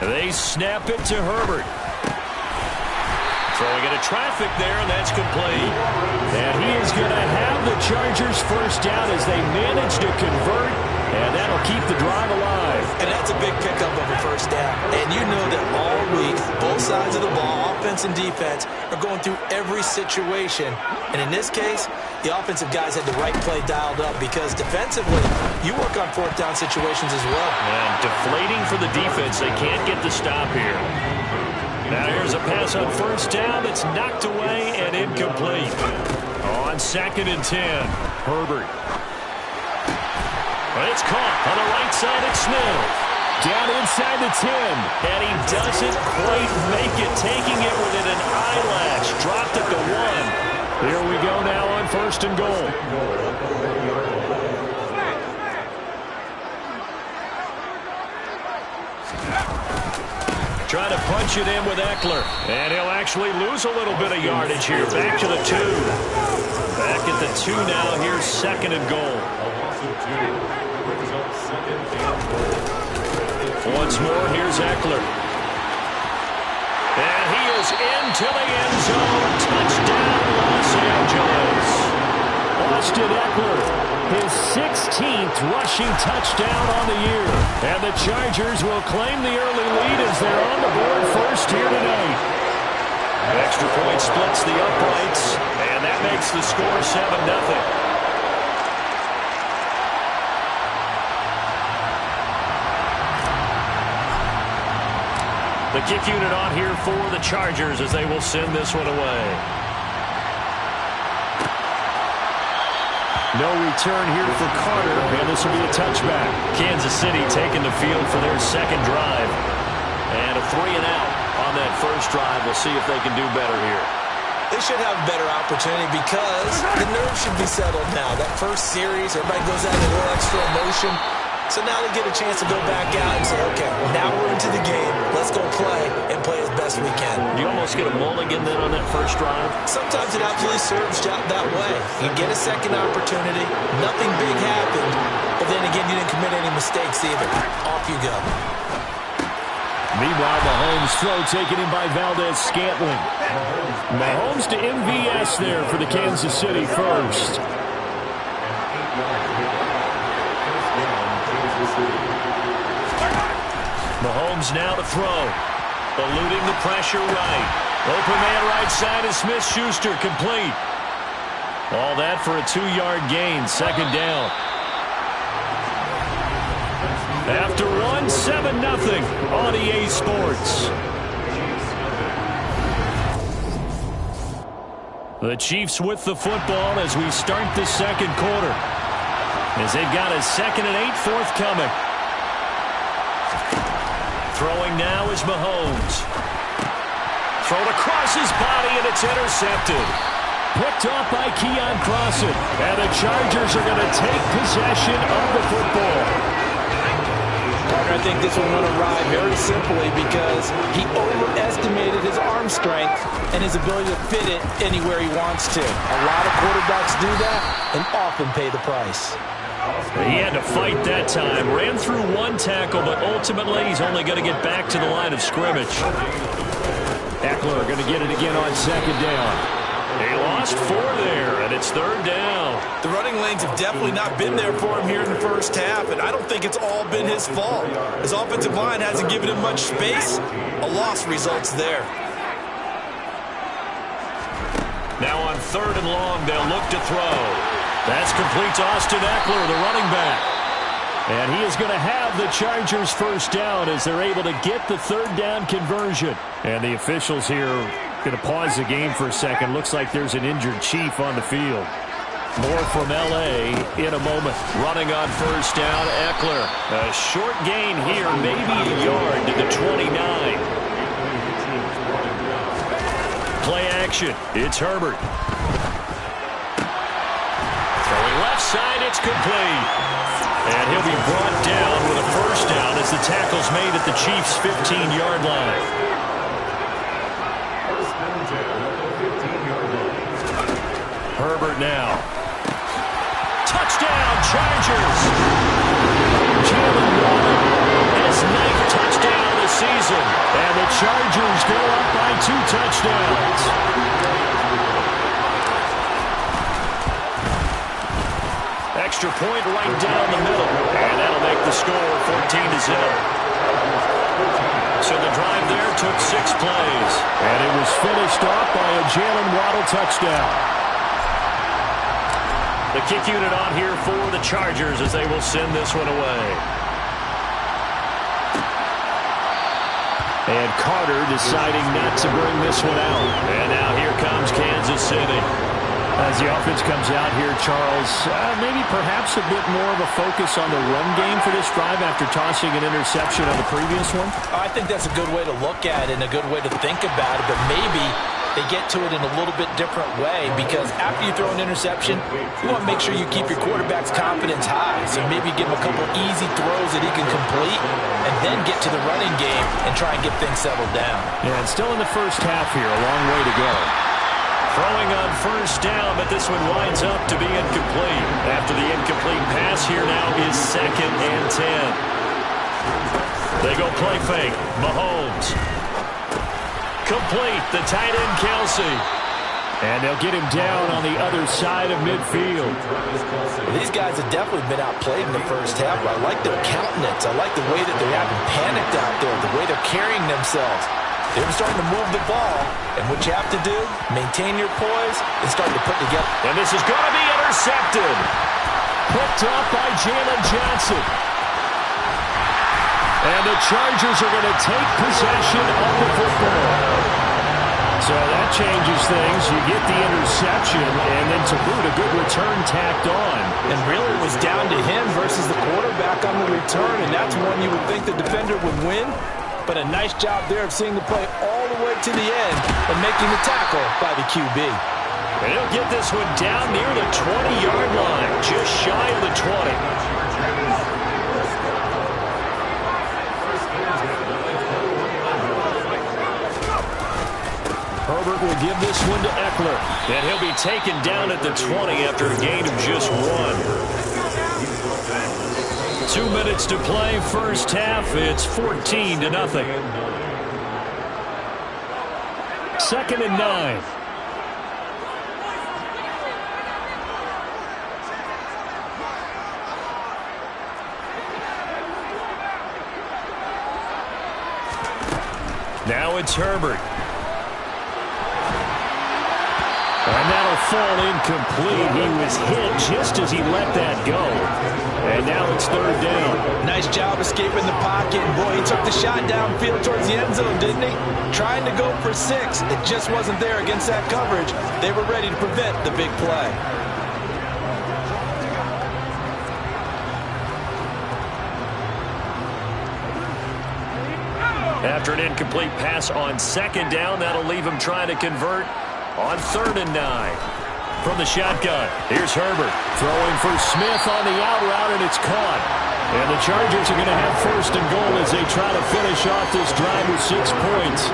They snap it to Herbert. Throwing into traffic there, and that's complete. And he is going to have the Chargers first down as they manage to convert, and that'll keep the drive alive. And that's a big pickup of a first down. And you know that all week, both sides of the ball, offense and defense, are going through every situation. And in this case, the offensive guys had the right play dialed up because defensively, you work on 4th down situations as well. And deflating for the defense. They can't get the stop here. Now here's a pass on 1st down that's knocked away and incomplete. On 2nd and 10, Herbert. It's caught on the right side at Smith. Down inside the 10. And he doesn't quite make it, taking it within an eyelash. Dropped at the 1. Here we go now on 1st and goal. Try to punch it in with Eckler. And he'll actually lose a little bit of yardage here. Back to the 2. Back at the 2 now. Here's 2nd and goal. Once more, here's Eckler. And he is into the end zone. Touchdown, Los Angeles. Austin Eckler, his 16th rushing touchdown on the year. And the Chargers will claim the early lead as they're on the board first here tonight. Extra point splits the uprights, and that makes the score 7-0. The kick unit on here for the Chargers as they will send this one away. No return here for Carter, and this will be a touchback. Kansas City taking the field for their second drive. And a 3-and-out on that first drive. We'll see if they can do better here. They should have a better opportunity because the nerves should be settled now. That first series, everybody goes out in a little extra emotion. So now they get a chance to go back out and say, okay, now we're into the game. Let's go play and play as best we can. You almost get a mulligan then on that first drive? Sometimes it absolutely serves out that way. You get a second opportunity. Nothing big happened. But then again, you didn't commit any mistakes either. Off you go. Meanwhile, Mahomes' throw taken in by Valdez-Scantling. Mahomes to MVS there for the Kansas City first. Mahomes now to throw. Eluding the pressure right. Open man right side is Smith-Schuster, complete. All that for a 2-yard gain, second down. After 7-0 on EA Sports. The Chiefs with the football as we start the second quarter. As they've got a 2nd and 8 forthcoming. Throwing now is Mahomes. Thrown across his body, and it's intercepted. Picked off by Keon Crossan. And the Chargers are going to take possession of the football. Partner, I think this one went awry very simply because he overestimated his arm strength and his ability to fit it anywhere he wants to. A lot of quarterbacks do that and often pay the price. He had to fight that time. Ran through one tackle, but ultimately he's only going to get back to the line of scrimmage. Eckler going to get it again on second down. He lost 4 there, and it's third down. The running lanes have definitely not been there for him here in the first half, and I don't think it's all been his fault. His offensive line hasn't given him much space. A loss results there. Now on 3rd and long, they'll look to throw. That's complete to Austin Eckler, the running back. And he is going to have the Chargers first down as they're able to get the third down conversion. And the officials here going to pause the game for a second. Looks like there's an injured Chief on the field. More from L.A. in a moment. Running on first down, Eckler. A short gain here, maybe a yard to the 29. Play action. It's Herbert. Throwing left side, it's complete. And he'll be brought down with a first down as the tackle's made at the Chiefs' 15-yard line. Herbert now. Touchdown, Chargers! Jalen Warren, his 9th touchdown of the season. And the Chargers go up by 2 touchdowns. Extra point right down the middle. And that'll make the score 14-0. So the drive there took 6 plays. And it was finished off by a Jalen Waddle touchdown. The kick unit on here for the Chargers as they will send this one away. And Carter deciding not to bring this one out. And now here comes Kansas City. As the offense comes out here, Charles, maybe perhaps a bit more of a focus on the run game for this drive after tossing an interception on the previous one? I think that's a good way to look at it and a good way to think about it, but maybe they get to it in a little bit different way because after you throw an interception, you want to make sure you keep your quarterback's confidence high. So maybe give him a couple easy throws that he can complete and then get to the running game and try and get things settled down. Yeah, and still in the first half here, a long way to go. Throwing on first down, but this one winds up to be incomplete. After the incomplete pass, here now is 2nd and 10. They go play fake. Mahomes. Complete. The tight end, Kelsey. And they'll get him down on the other side of midfield. These guys have definitely been outplayed in the first half, but I like their countenance. I like the way that they haven't panicked out there, the way they're carrying themselves. They're starting to move the ball, and what you have to do, maintain your poise and start to put together. And this is going to be intercepted. Picked up by Jalen Johnson. And the Chargers are going to take possession of the football. So that changes things. You get the interception, and then to boot, a good return tacked on. And really it was down to him versus the quarterback on the return, and that's one you would think the defender would win. But a nice job there of seeing the play all the way to the end and making the tackle by the QB. And he'll get this one down near the 20-yard line, just shy of the 20. Herbert will give this one to Eckler. And he'll be taken down at the 20 after a gain of just 1. 2 minutes to play, first half. It's 14-0. 2nd and 9. Now it's Herbert. And that'll fall incomplete. He was hit just as he let that go. And now it's 3rd down. Nice job escaping the pocket. And boy, he took the shot downfield towards the end zone, didn't he? Trying to go for 6. It just wasn't there against that coverage. They were ready to prevent the big play. After an incomplete pass on 2nd down, that'll leave him trying to convert on 3rd and 9. From the shotgun, here's Herbert throwing for Smith on the out route, and it's caught. And the Chargers are going to have 1st and goal as they try to finish off this drive with 6 points.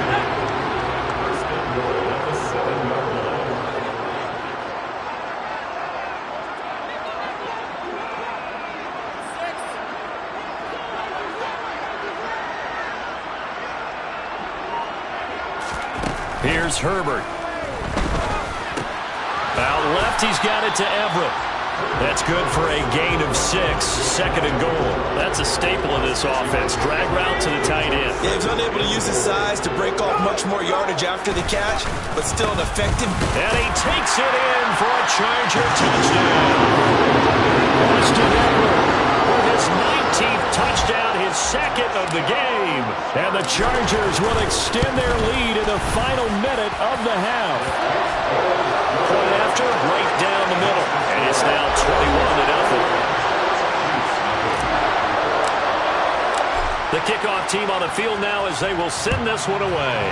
Here's Herbert. Out left, he's got it to Everett. That's good for a gain of 6. 2nd and goal. That's a staple of this offense. Drag route to the tight end. Yeah, he's unable to use his size to break off much more yardage after the catch, but still an effective. And he takes it in for a Charger touchdown. Austin Everett with his 19th touchdown, his 2nd of the game. And the Chargers will extend their lead in the final minute of the half. Point after, right down the middle. And it's now 21-0. The kickoff team on the field now as they will send this one away.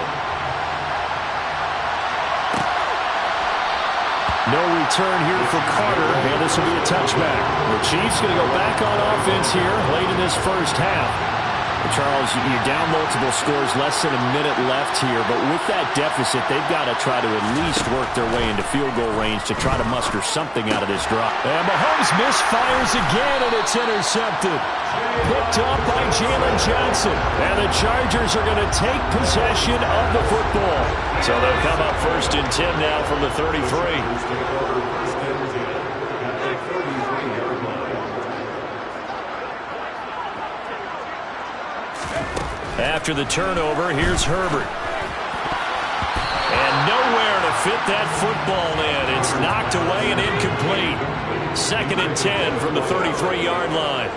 No return here for Carter, and this will be a touchback. The Chiefs going to go back on offense here late in this first half. Charles, you're down multiple scores, less than a minute left here, but with that deficit, they've got to try to at least work their way into field goal range to try to muster something out of this drive. And Mahomes misfires again, and it's intercepted. Picked up by Jalen Johnson. And the Chargers are going to take possession of the football. So they'll come up 1st and 10 now from the 33. After the turnover, here's Herbert. And nowhere to fit that football in. It's knocked away and incomplete. 2nd and 10 from the 33-yard line.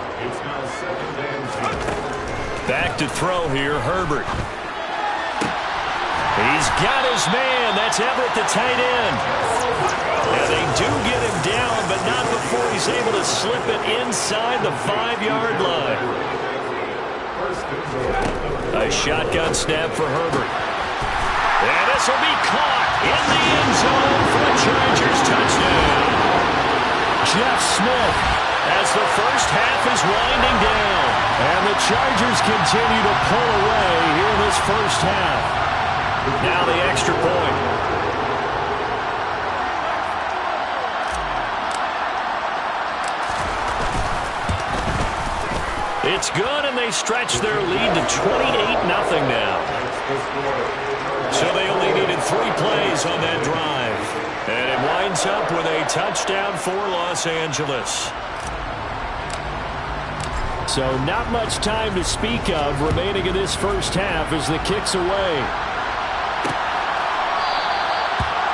Back to throw here, Herbert. He's got his man. That's Everett, the tight end. And they do get him down, but not before he's able to slip it inside the 5-yard line. A shotgun snap for Herbert. And this will be caught in the end zone for a Chargers touchdown. Jeff Smith as the first half is winding down. And the Chargers continue to pull away here in this first half. Now the extra point. It's good, and they stretch their lead to 28-0 now. So they only needed 3 plays on that drive. And it winds up with a touchdown for Los Angeles. So not much time to speak of remaining in this first half as the kick's away.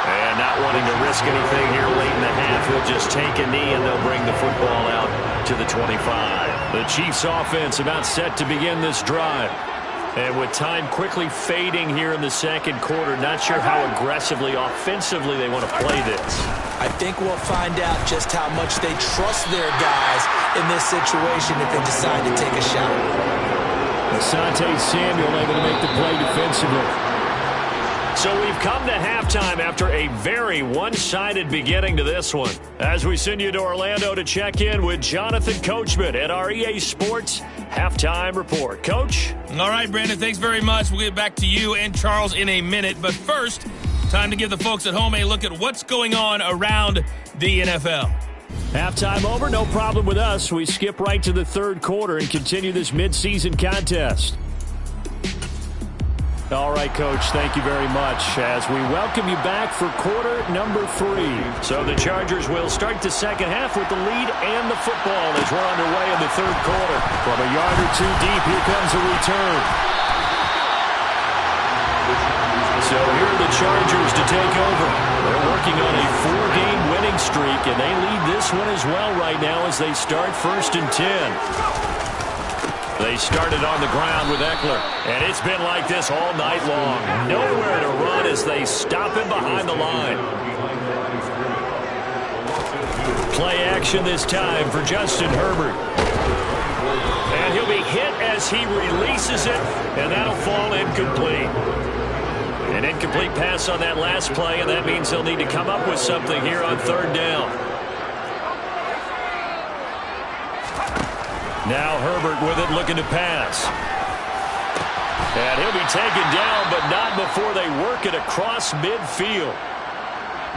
And not wanting to risk anything here late in the half, he'll just take a knee and they'll bring the football out to the 25. The Chiefs offense about set to begin this drive. And with time quickly fading here in the second quarter, not sure how aggressively, offensively they want to play this. I think we'll find out just how much they trust their guys in this situation if they decide to take a shot. Asante Samuel able to make the play defensively. So we've come to halftime after a very one-sided beginning to this one. As we send you to Orlando to check in with Jonathan Coachman at our EA Sports Halftime Report. Coach? All right, Brandon, thanks very much. We'll get back to you and Charles in a minute. But first, time to give the folks at home a look at what's going on around the NFL. Halftime over, no problem with us. We skip right to the third quarter and continue this midseason contest. All right, Coach, thank you very much as we welcome you back for quarter number 3. So the Chargers will start the second half with the lead and the football as we're underway in the third quarter. From a yard or two deep, here comes a return. So here are the Chargers to take over. They're working on a 4-game winning streak, and they lead this one as well right now as they start 1st and 10. They started on the ground with Eckler, and it's been like this all night long. Nowhere to run as they stop him behind the line. Play action this time for Justin Herbert. And he'll be hit as he releases it, and that'll fall incomplete. An incomplete pass on that last play, and that means they'll need to come up with something here on 3rd down. Now Herbert with it, looking to pass. And he'll be taken down, but not before they work it across midfield.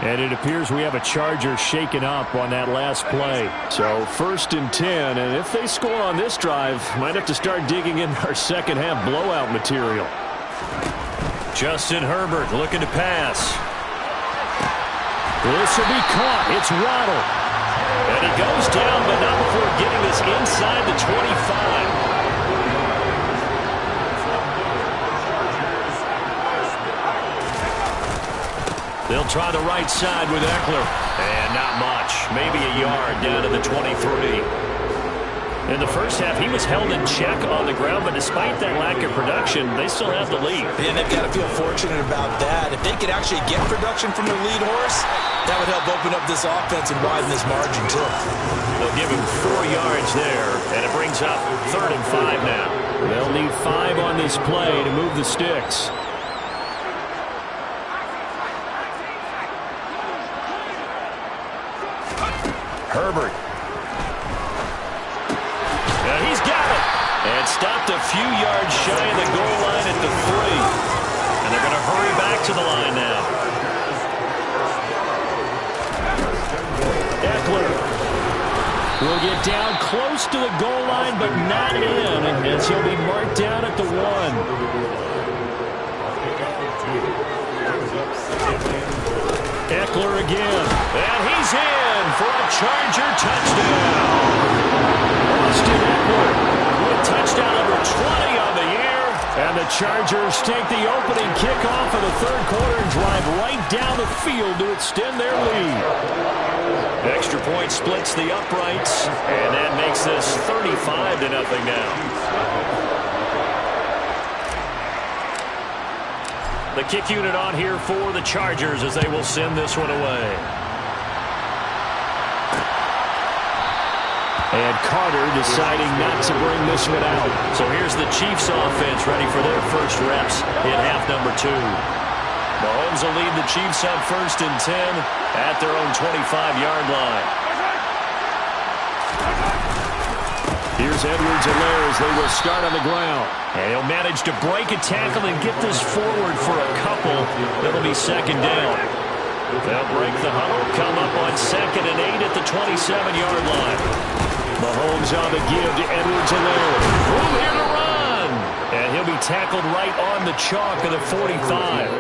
And it appears we have a Charger shaken up on that last play. So 1st and 10, and if they score on this drive, might have to start digging in our second half blowout material. Justin Herbert looking to pass. This will be caught. It's Waddle. And he goes down, but not before getting this inside the 25. They'll try the right side with Eckler. And not much. Maybe a yard down to the 23. In the first half, he was held in check on the ground, but despite that lack of production, they still have the lead. And they've got to feel fortunate about that. If they could actually get production from their lead horse, that would help open up this offense and widen this margin, too. They'll give him 4 yards there, and it brings up 3rd and 5 now. They'll need 5 on this play to move the sticks. Herbert. He's got it. And stopped a few yards shy of the goal line at the 3. And they're going to hurry back to the line now. Eckler will get down close to the goal line, but not in, as he'll be marked down at the 1. Eckler again. And he's in for a Charger touchdown. Austin Eckler with touchdown number 20 on the year. And the Chargers take the opening kickoff of the third quarter and drive right down the field to extend their lead. Extra point splits the uprights, and that makes this 35-0 now. The kick unit on here for the Chargers as they will send this one away. And Carter deciding not to bring this one out. So here's the Chiefs offense ready for their first reps in half number 2. Mahomes will lead the Chiefs on 1st and 10 at their own 25-yard line. Here's Edwards-Helaire as they will start on the ground. And he'll manage to break a tackle and get this forward for a couple. It'll be 2nd down. They'll break the huddle, come up on 2nd and 8 at the 27-yard line. Mahomes on the give to Edwards-Helaire. Room here to run. And he'll be tackled right on the chalk of the 45.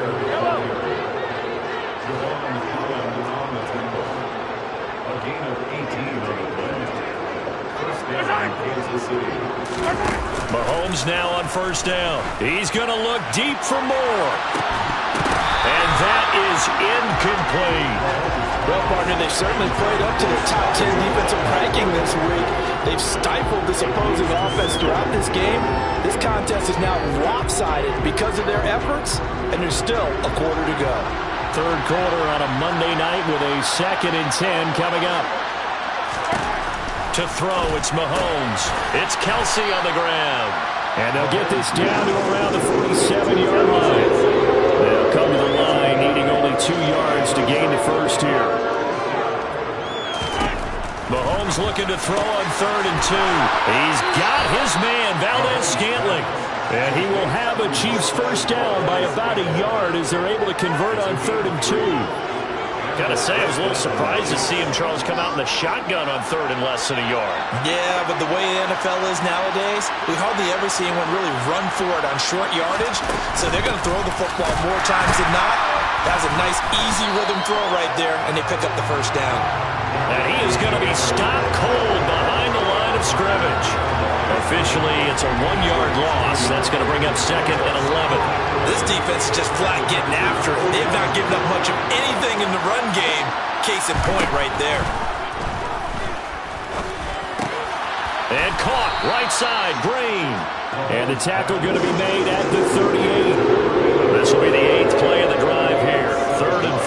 A gain of 18 on the play. First down is Mahomes now on first down. He's going to look deep for more. And that is incomplete. Well, partner, they've certainly played up to their top 10 defensive ranking this week. They've stifled this opposing offense throughout this game. This contest is now lopsided because of their efforts, and there's still a quarter to go. Third quarter on a Monday night with a 2nd and 10 coming up. To throw, it's Mahomes. It's Kelsey on the ground. And they'll get this down to around the 47-yard line. They'll come to the line needing only 2 yards to gain the first here. Mahomes looking to throw on 3rd and 2. He's got his man, Valdes-Scantling. And he will have a Chiefs first down by about a yard as they're able to convert on 3rd and 2. Gotta say, I was a little surprised to see him, Charles, come out in the shotgun on 3rd and less than a yard. Yeah, but the way the NFL is nowadays, we hardly ever see anyone really run for it on short yardage. So they're going to throw the football more times than not. That's a nice, easy rhythm throw right there, and they pick up the first down. And he is going to be stopped cold behind the line of scrimmage. Officially, it's a 1-yard loss. That's going to bring up 2nd and 11. This defense is just flat getting after it. They've not given up much of anything in the run game. Case in point right there. And caught right side, Green. And the tackle going to be made at the 38. This will be the 8th play of the drive here. 3rd and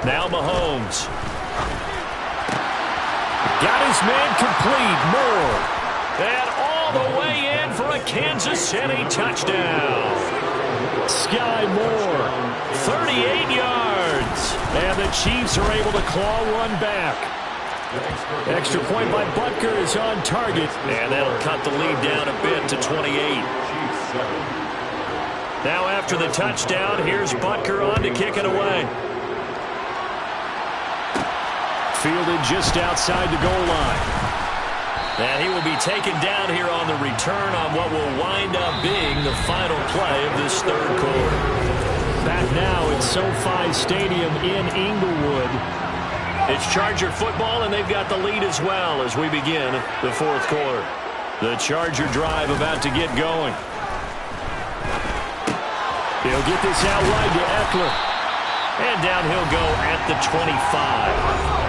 4. Now Mahomes. Got his man complete. Moore. And all the way in for a Kansas City touchdown. Sky Moore. 38 yards. And the Chiefs are able to claw one back. Extra point by Butker is on target. And that'll cut the lead down a bit to 28. Now after the touchdown, here's Butker on to kick it away. Fielded just outside the goal line. And he will be taken down here on the return on what will wind up being the final play of this 3rd quarter. Back now at SoFi Stadium in Inglewood. It's Charger football, and they've got the lead as well as we begin the 4th quarter. The Charger drive about to get going. He'll get this out wide to Eckler. And down he'll go at the 25.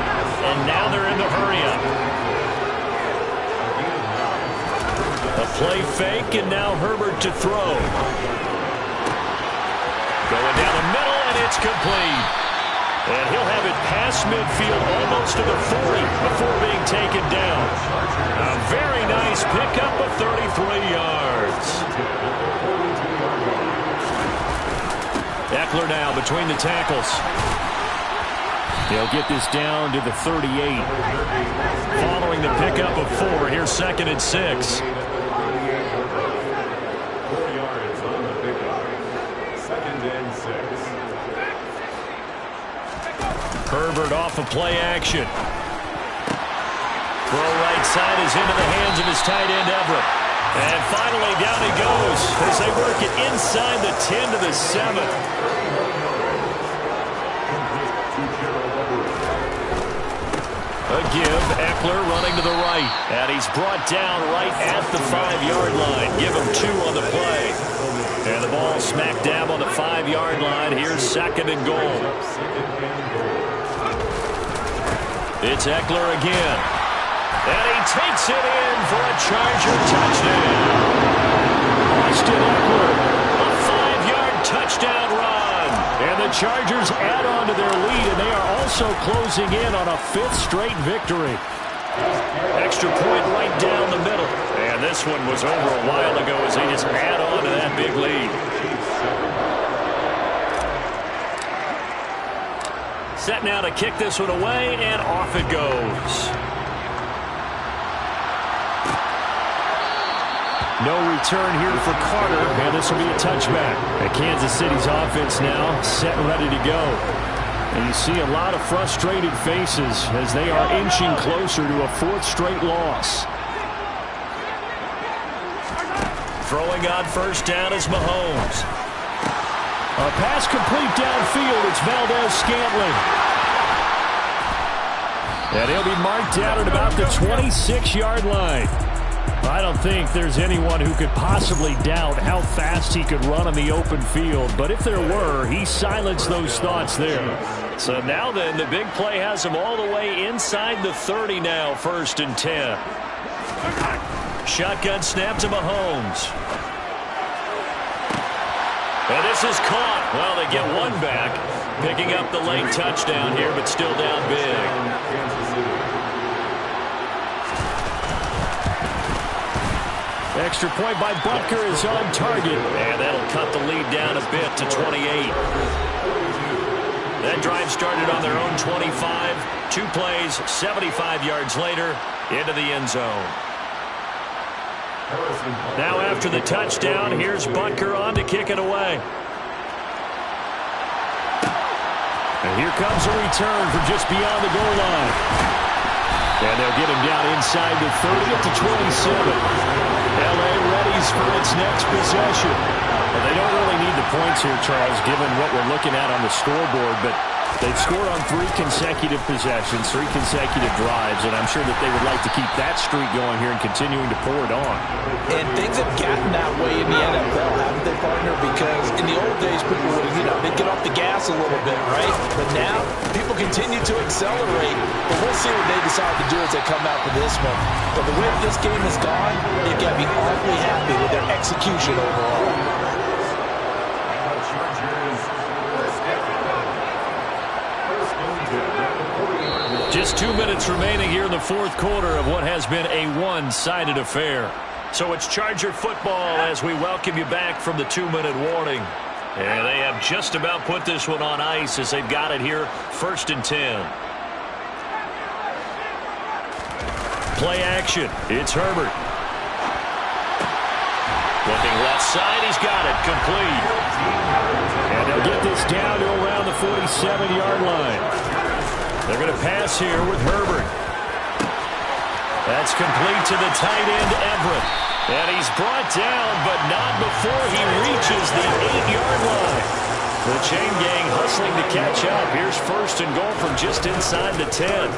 And now they're in the hurry-up. A play fake, and now Herbert to throw. Going down the middle, and it's complete. And he'll have it past midfield almost to the 40 before being taken down. A very nice pickup of 33 yards. Eckler now between the tackles. They'll get this down to the 38. Following the pickup of 4, here's 2nd and 6. 4 yards on the pickup. 2nd and 6. Herbert off of play action. Throw right side is into the hands of his tight end, Everett. And finally down he goes as they work it inside the 10 to the 7. A give, Eckler running to the right. And he's brought down right at the 5-yard line. Give him 2 on the play. And the ball smack dab on the 5-yard line. Here's 2nd and goal. It's Eckler again. And he takes it in for a Charger touchdown. Austin Eckler, a 5-yard touchdown run. And the Chargers add on to their lead, and they are also closing in on a 5th straight victory. Extra point right down the middle. And this one was over a while ago as they just add on to that big lead. Set now to kick this one away, and off it goes. No return here for Carter, and this will be a touchback. And Kansas City's offense now set and ready to go. And you see a lot of frustrated faces as they are inching closer to a 4th straight loss. Throwing on first down is Mahomes. A pass complete downfield. It's Valdes-Scantling. And he'll be marked down at about the 26-yard line. I don't think there's anyone who could possibly doubt how fast he could run on the open field. But if there were, he silenced those thoughts there. So now then, the big play has him all the way inside the 30 now, 1st and 10. Shotgun snap to Mahomes. And this is caught. Well, they get one back, picking up the late touchdown here, but still down big. Extra point by Butker is on target. And that'll cut the lead down a bit to 28. That drive started on their own 25. 2 plays, 75 yards later, into the end zone. Now after the touchdown, here's Butker on to kick it away. And here comes a return from just beyond the goal line. And they'll get him down inside the 30 at the 27. L.A. readies for its next possession. Well, they don't really need the points here, Charles, given what we're looking at on the scoreboard, but they've scored on 3 consecutive possessions, 3 consecutive drives, and I'm sure that they would like to keep that streak going here and continuing to pour it on. And things have gotten that way in the NFL, haven't they, partner? Because in the old days, people would, they'd get off the gas a little bit, right? But now, people continue to accelerate. But we'll see what they decide to do as they come out for this one. But the way this game has gone, they've got to be awfully happy with their execution overall. Just 2 minutes remaining here in the 4th quarter of what has been a one-sided affair. So it's Charger football as we welcome you back from the 2-minute warning. And they have just about put this one on ice as they've got it here, 1st and 10. Play action. It's Herbert. Looking left side. He's got it. Complete. And they'll get this down to around the 47-yard line. They're going to pass here with Herbert. That's complete to the tight end, Everett. And he's brought down, but not before he reaches the 8-yard line. The chain gang hustling to catch up. Here's 1st and goal from just inside the 10.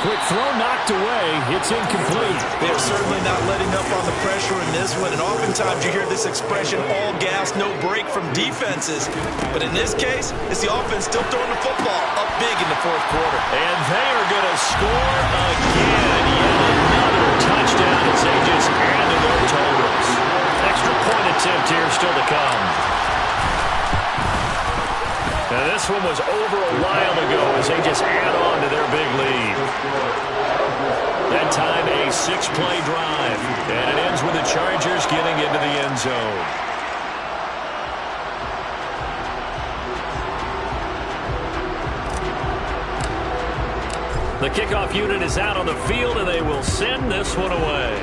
Quick throw knocked away. It's incomplete. They're certainly not letting up on the pressure in this one. And oftentimes you hear this expression, all gas, no break from defenses. But in this case, it's the offense still throwing the football up big in the 4th quarter. And they are going to score again. Yet another touchdown as they just added their totals. Extra point attempt here still to come. Now this one was over a while ago as they just add on to their big lead. That time a 6-play drive. And it ends with the Chargers getting into the end zone. The kickoff unit is out on the field and they will send this one away.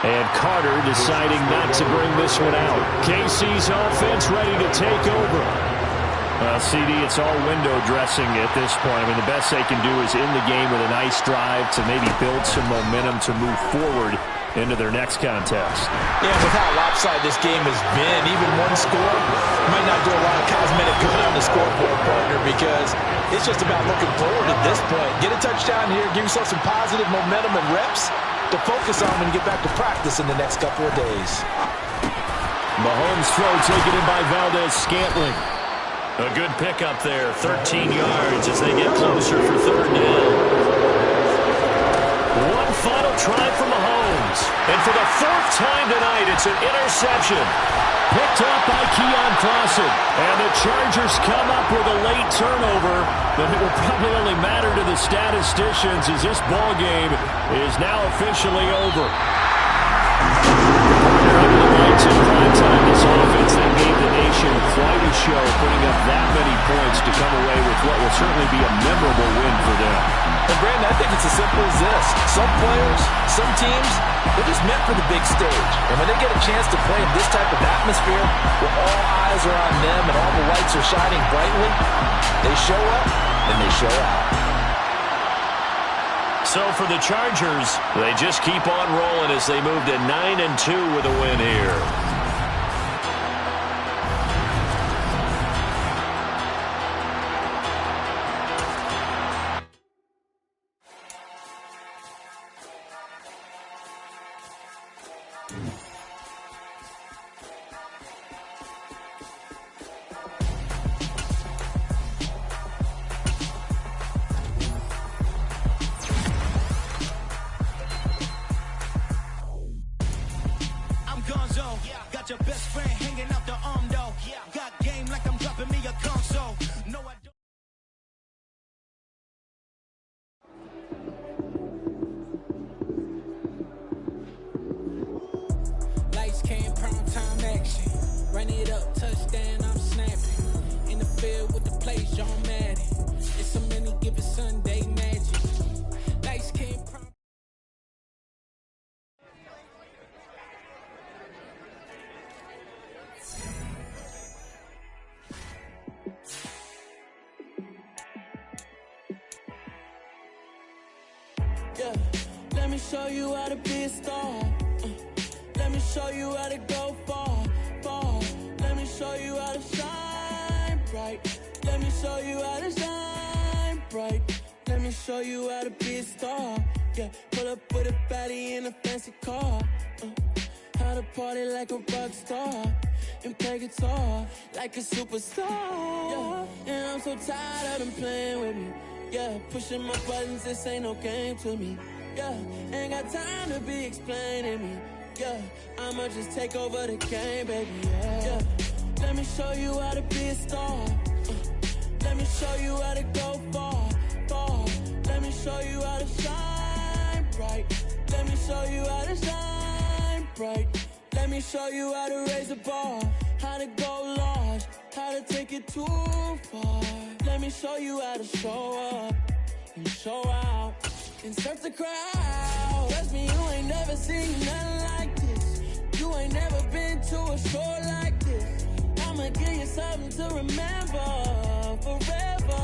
And Carter deciding not to bring this one out. KC's offense ready to take over. CD, it's all window dressing at this point. I mean, the best they can do is in the game with a nice drive to maybe build some momentum to move forward into their next contest. Yeah, with how lopsided this game has been, even one score might not do a lot of cosmetic good on the scoreboard, partner, because it's just about looking forward at this point. Get a touchdown here, give yourself some positive momentum and reps to focus on and get back to practice in the next couple of days. Mahomes throw taken in by Valdez-Scantling. A good pickup there, 13 yards as they get closer for 3rd down. One final try for Mahomes. And for the 4th time tonight, it's an interception. Picked up by Keon Clausen. And the Chargers come up with a late turnover, but it will probably only matter to the statisticians as this ball game is now officially over. It's in prime time. This offense that gave the nation quite a show, putting up that many points to come away with what will certainly be a memorable win for them. And Brandon, I think it's as simple as this. Some players, some teams, they're just meant for the big stage. And when they get a chance to play in this type of atmosphere where all eyes are on them and all the lights are shining brightly, they show up and they show out. So for the Chargers, they just keep on rolling as they move to 9-2 with a win here. Got your best friend hanging out the arm though. Got game like I'm dropping me a console. No, I don't. Lights came, prime time action. Run it up, touchdown, I'm snapping. In the field with the plays, John Madden. It's so many given Sunday magic. Lights came, prime. Yeah, let me show you how to be a star. Let me show you how to go far, far. Let me show you how to shine bright. Let me show you how to shine bright. Let me show you how to be a star. Yeah, pull up with a baddie in a fancy car. How to party like a rock star and play guitar like a superstar. Yeah, and I'm so tired of them playing with me. Yeah, pushing my buttons, this ain't no game to me. Yeah, ain't got time to be explaining me. Yeah, I'ma just take over the game, baby. Yeah, let me show you how to be a star. Let me show you how to go far, far. Let me show you how to shine bright. Let me show you how to shine bright. Let me show you how to raise a bar, how to go large, how to take it too far. Let me show you how to show up and show out and surf the crowd. Trust me, you ain't never seen nothing like this. You ain't never been to a show like this. I'ma give you something to remember forever.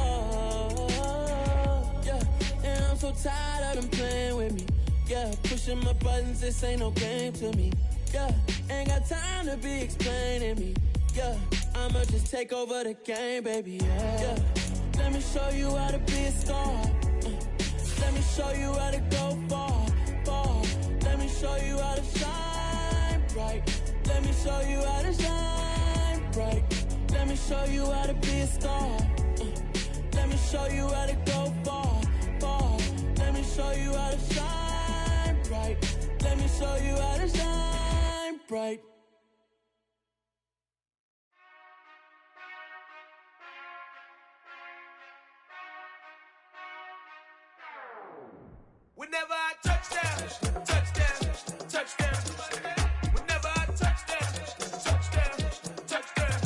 Yeah, and I'm so tired of them playing with me. Yeah, pushing my buttons, this ain't no game to me. Yeah, ain't got time to be explaining me. Yeah, I'ma just take over the game, baby. Yeah, let me show you how to be a star. Let me show you how to go far, far. Let me show you how to shine bright. Let me show you how to shine bright. Let me show you how to be a star. Let me show you how to go far, far. Let me show you how to shine bright. Let me show you how to shine bright. Whenever I touchdown, touchdown, touchdown. Whenever I touchdown, touchdown, touchdown.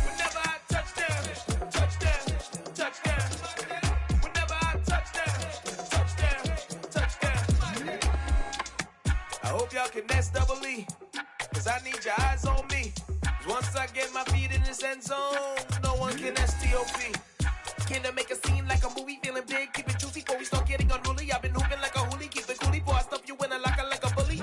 Whenever I touchdown, touchdown, touchdown. Whenever I touchdown, touchdown, touchdown. I hope y'all can S-double-E, cause I need your eyes on me. Cause once I get my feet in this end zone, no one can S-T-O-P. Can I make a scene like a movie, feeling big, keep it juicy before we start getting unruly. I've been hooping like a hoolie, keep it coolie, before I stuff you in a locker like a bully.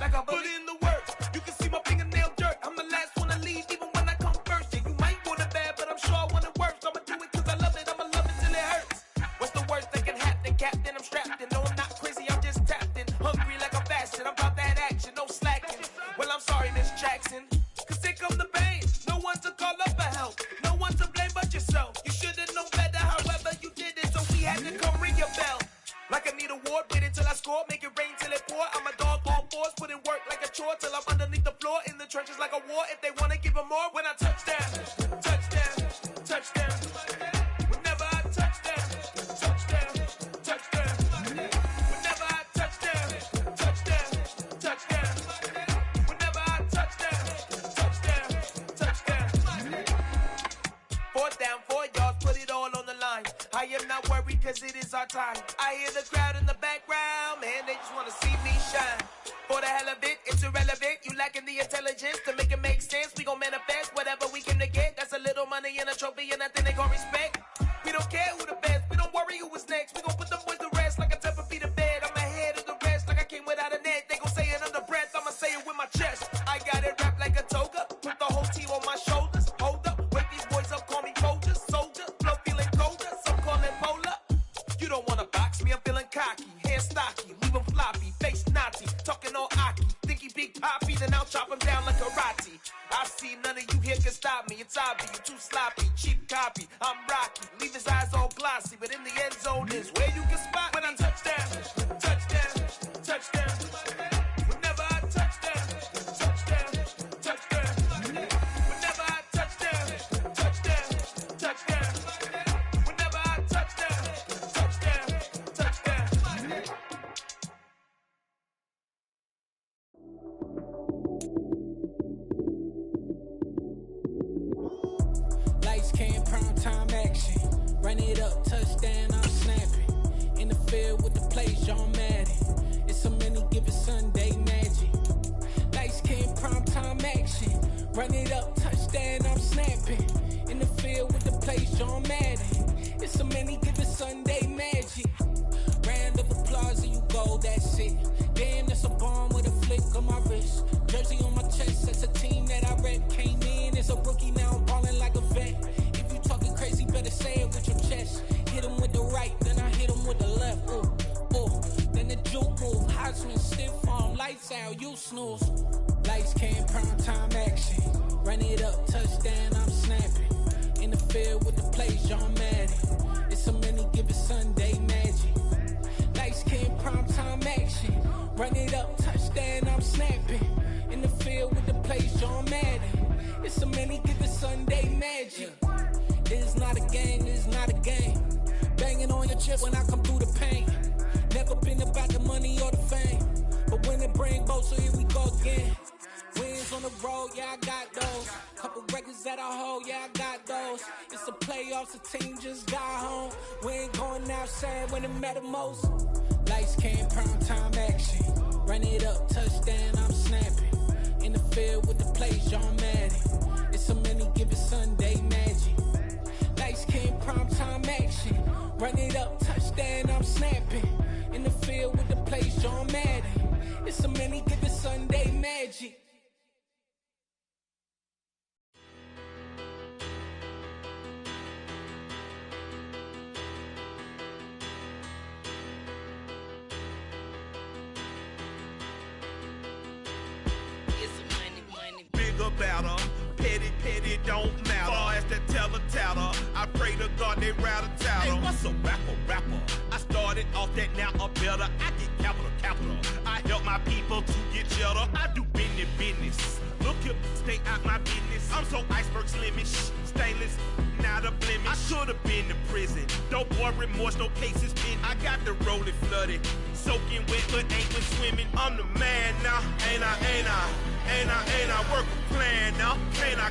Like a bully. Put in the work, you can see my fingernail dirt. I'm the last one to leave, even when I come first. Yeah, you might want it bad, but I'm sure I want it worse. I'ma do it cause I love it, I'ma love it till it hurts. What's the worst that can happen, Captain? I'm strapped in, no I'm not crazy, I'm just tapped in. Hungry like I'm fasting, I'm about that action, no slacking. Well, I'm sorry, Miss Jackson, cause here come the pain. No one to call up for help, no one to blame but yourself. You should've known better, however you did it, so we had to come ring your bell. Like I need a ward, wait until I score, make it rain till it pour. I'm a dog on fours, put in work like a chore till I'm underneath the floor, in the trenches like a war. If they wanna give them more, when I touchdown, touchdown, touchdown. Whenever I touchdown, touchdown, touchdown. Whenever I touchdown, touchdown, touchdown. Whenever I touchdown, touchdown, touchdown. 4th down, 4 yards, put it all on the line. I am not worried cause it is our time. I hear the crowd in the background, man, they just wanna see me shine. For the hell of it, it's irrelevant. You lacking the intelligence to make it make sense. We gon' manifest whatever we came to get. That's a little money and a trophy and nothing they gon' respect. We don't care who the best, we don't worry who was next. We gon' put them boys to rest like a Tempur-Pedic bed. I'm ahead of the rest like I came without a net. They gon' say it under breath, I'ma say it with my chest. I got it wrapped like a toga, put the whole team on my shoulders. Hold up, wake these boys up, call me Folger, soldier, flow feeling colder, some call it polar. You don't wanna box me, I'm feeling cocky, hair stocky, leave 'em floppy, face Nazi, talking all aki. Think Biggie, Big Poppy, then I'll chop him down like karate. I see none of you here can stop me. It's obvious, you're too sloppy, cheap copy. I'm Rocky, leave his eyes all glossy, but in the end zone is where you can spot when I touchdown, touchdown, touchdown. Whenever I touchdown, touchdown, touchdown. Whenever I touchdown, touchdown, touchdown. Whenever I touchdown, touchdown, touchdown. Lights, cam, prime time action. Run it up, touchdown, I'm snapping. In the field with the plays, John Madden. It's so many given Sunday magic. Lights, cam, prime time action. Run it up, touchdown, I'm snapping. In the field with the plays, John Madden. It's so many given Sunday magic. Round of applause and you go, that's it. Damn, that's a bomb with a flick on my wrist. Jersey on my chest, that's a team that I rep. Came in as a rookie, now I'm ballin' like a vet. If you talking crazy, better say it with your chest. Hit him with the right, then I hit him with the left. Ooh, ooh, then the juke move. Heisman stiff arm, lights out, you snooze. Lights, cam, prime time action. Run it up, touchdown, I'm snapping. In the field with the plays, John Madden. It's so many given Sunday magic. Lights, cam, prime time action. Run it up, touchdown, I'm snapping. In the field with the plays, John Madden. It's so many given Sunday magic. This is not a game, this is not a game. Banging on your chest when I come through the paint. Never been about the money or the fame. But when it bring both, so here we go again. Wins on the road, yeah, I got those. Couple records that I hold, yeah, I got those. It's the playoffs, the team just got home. We ain't going outside when it matter most. Lights, cam, prime time action. Run it up, touchdown, I'm snapping. In the field with the plays, John Madden. It's so many given Sunday magic. Lights, cam, prime time action. Run it up, touchdown, I'm snapping. In the field with the plays, John Madden. It's so many given Sunday magic. Bigger, better, petty, don't matter. Far as the teller, I pray to God they rattle tattle. Hey, what's a rapper? I started off that, now I'm better. I get capital. I help my people to get cheddar. I do business. Look here, stay out my business. I'm so iceberg slimish, stainless, not a blemish. I should've been to prison. No boy remorse, no cases pinned. I got the rolling flooded, soaking wet, but ain't been swimming. I'm the man now, ain't I? Work a plan now, can't I?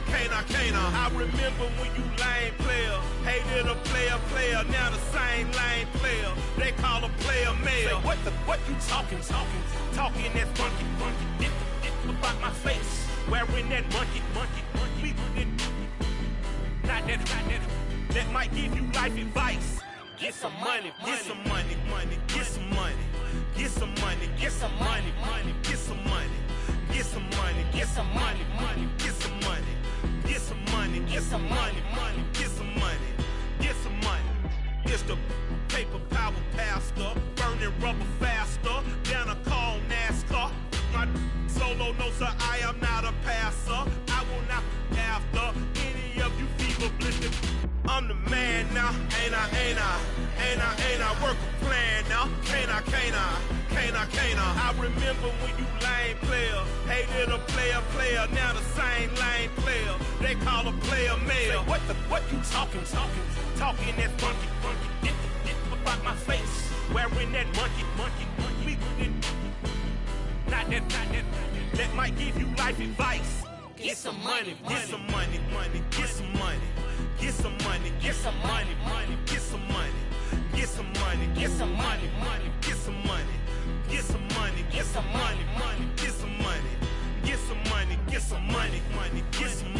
I remember when you lame player, hated a player, now the same lame player. They call a player mayor. Say, what you talking? Talking that funky, dip about my face. Wearing that monkey. Not that. That might give you life advice. Get some money. Get some money. Get some money. Get some money. Get some money. Get some money. Get some money. Get some money. Get some money. Get some money. Get some money. Get some money. Get some money. It's the paper power pastor, burning rubber faster than a call NASCAR. My solo notes are I am not a passer. I will not after any of you fever blistered. I'm the man now, ain't I? Work a plan now, can't I? I remember when you lame player, hated a player, now the same lame player. They call a player mayor. Say, what you talking? Talking that funky, get about my face. Wearing that monkey. Not that. That might give you life advice. Get some money. Get some money. Get some money. Get some money. Get some money. Get some money. Get some money. Get some money. Get some money. Get some money. Get some money. Get some money. Get some money. Get some money. Get some money.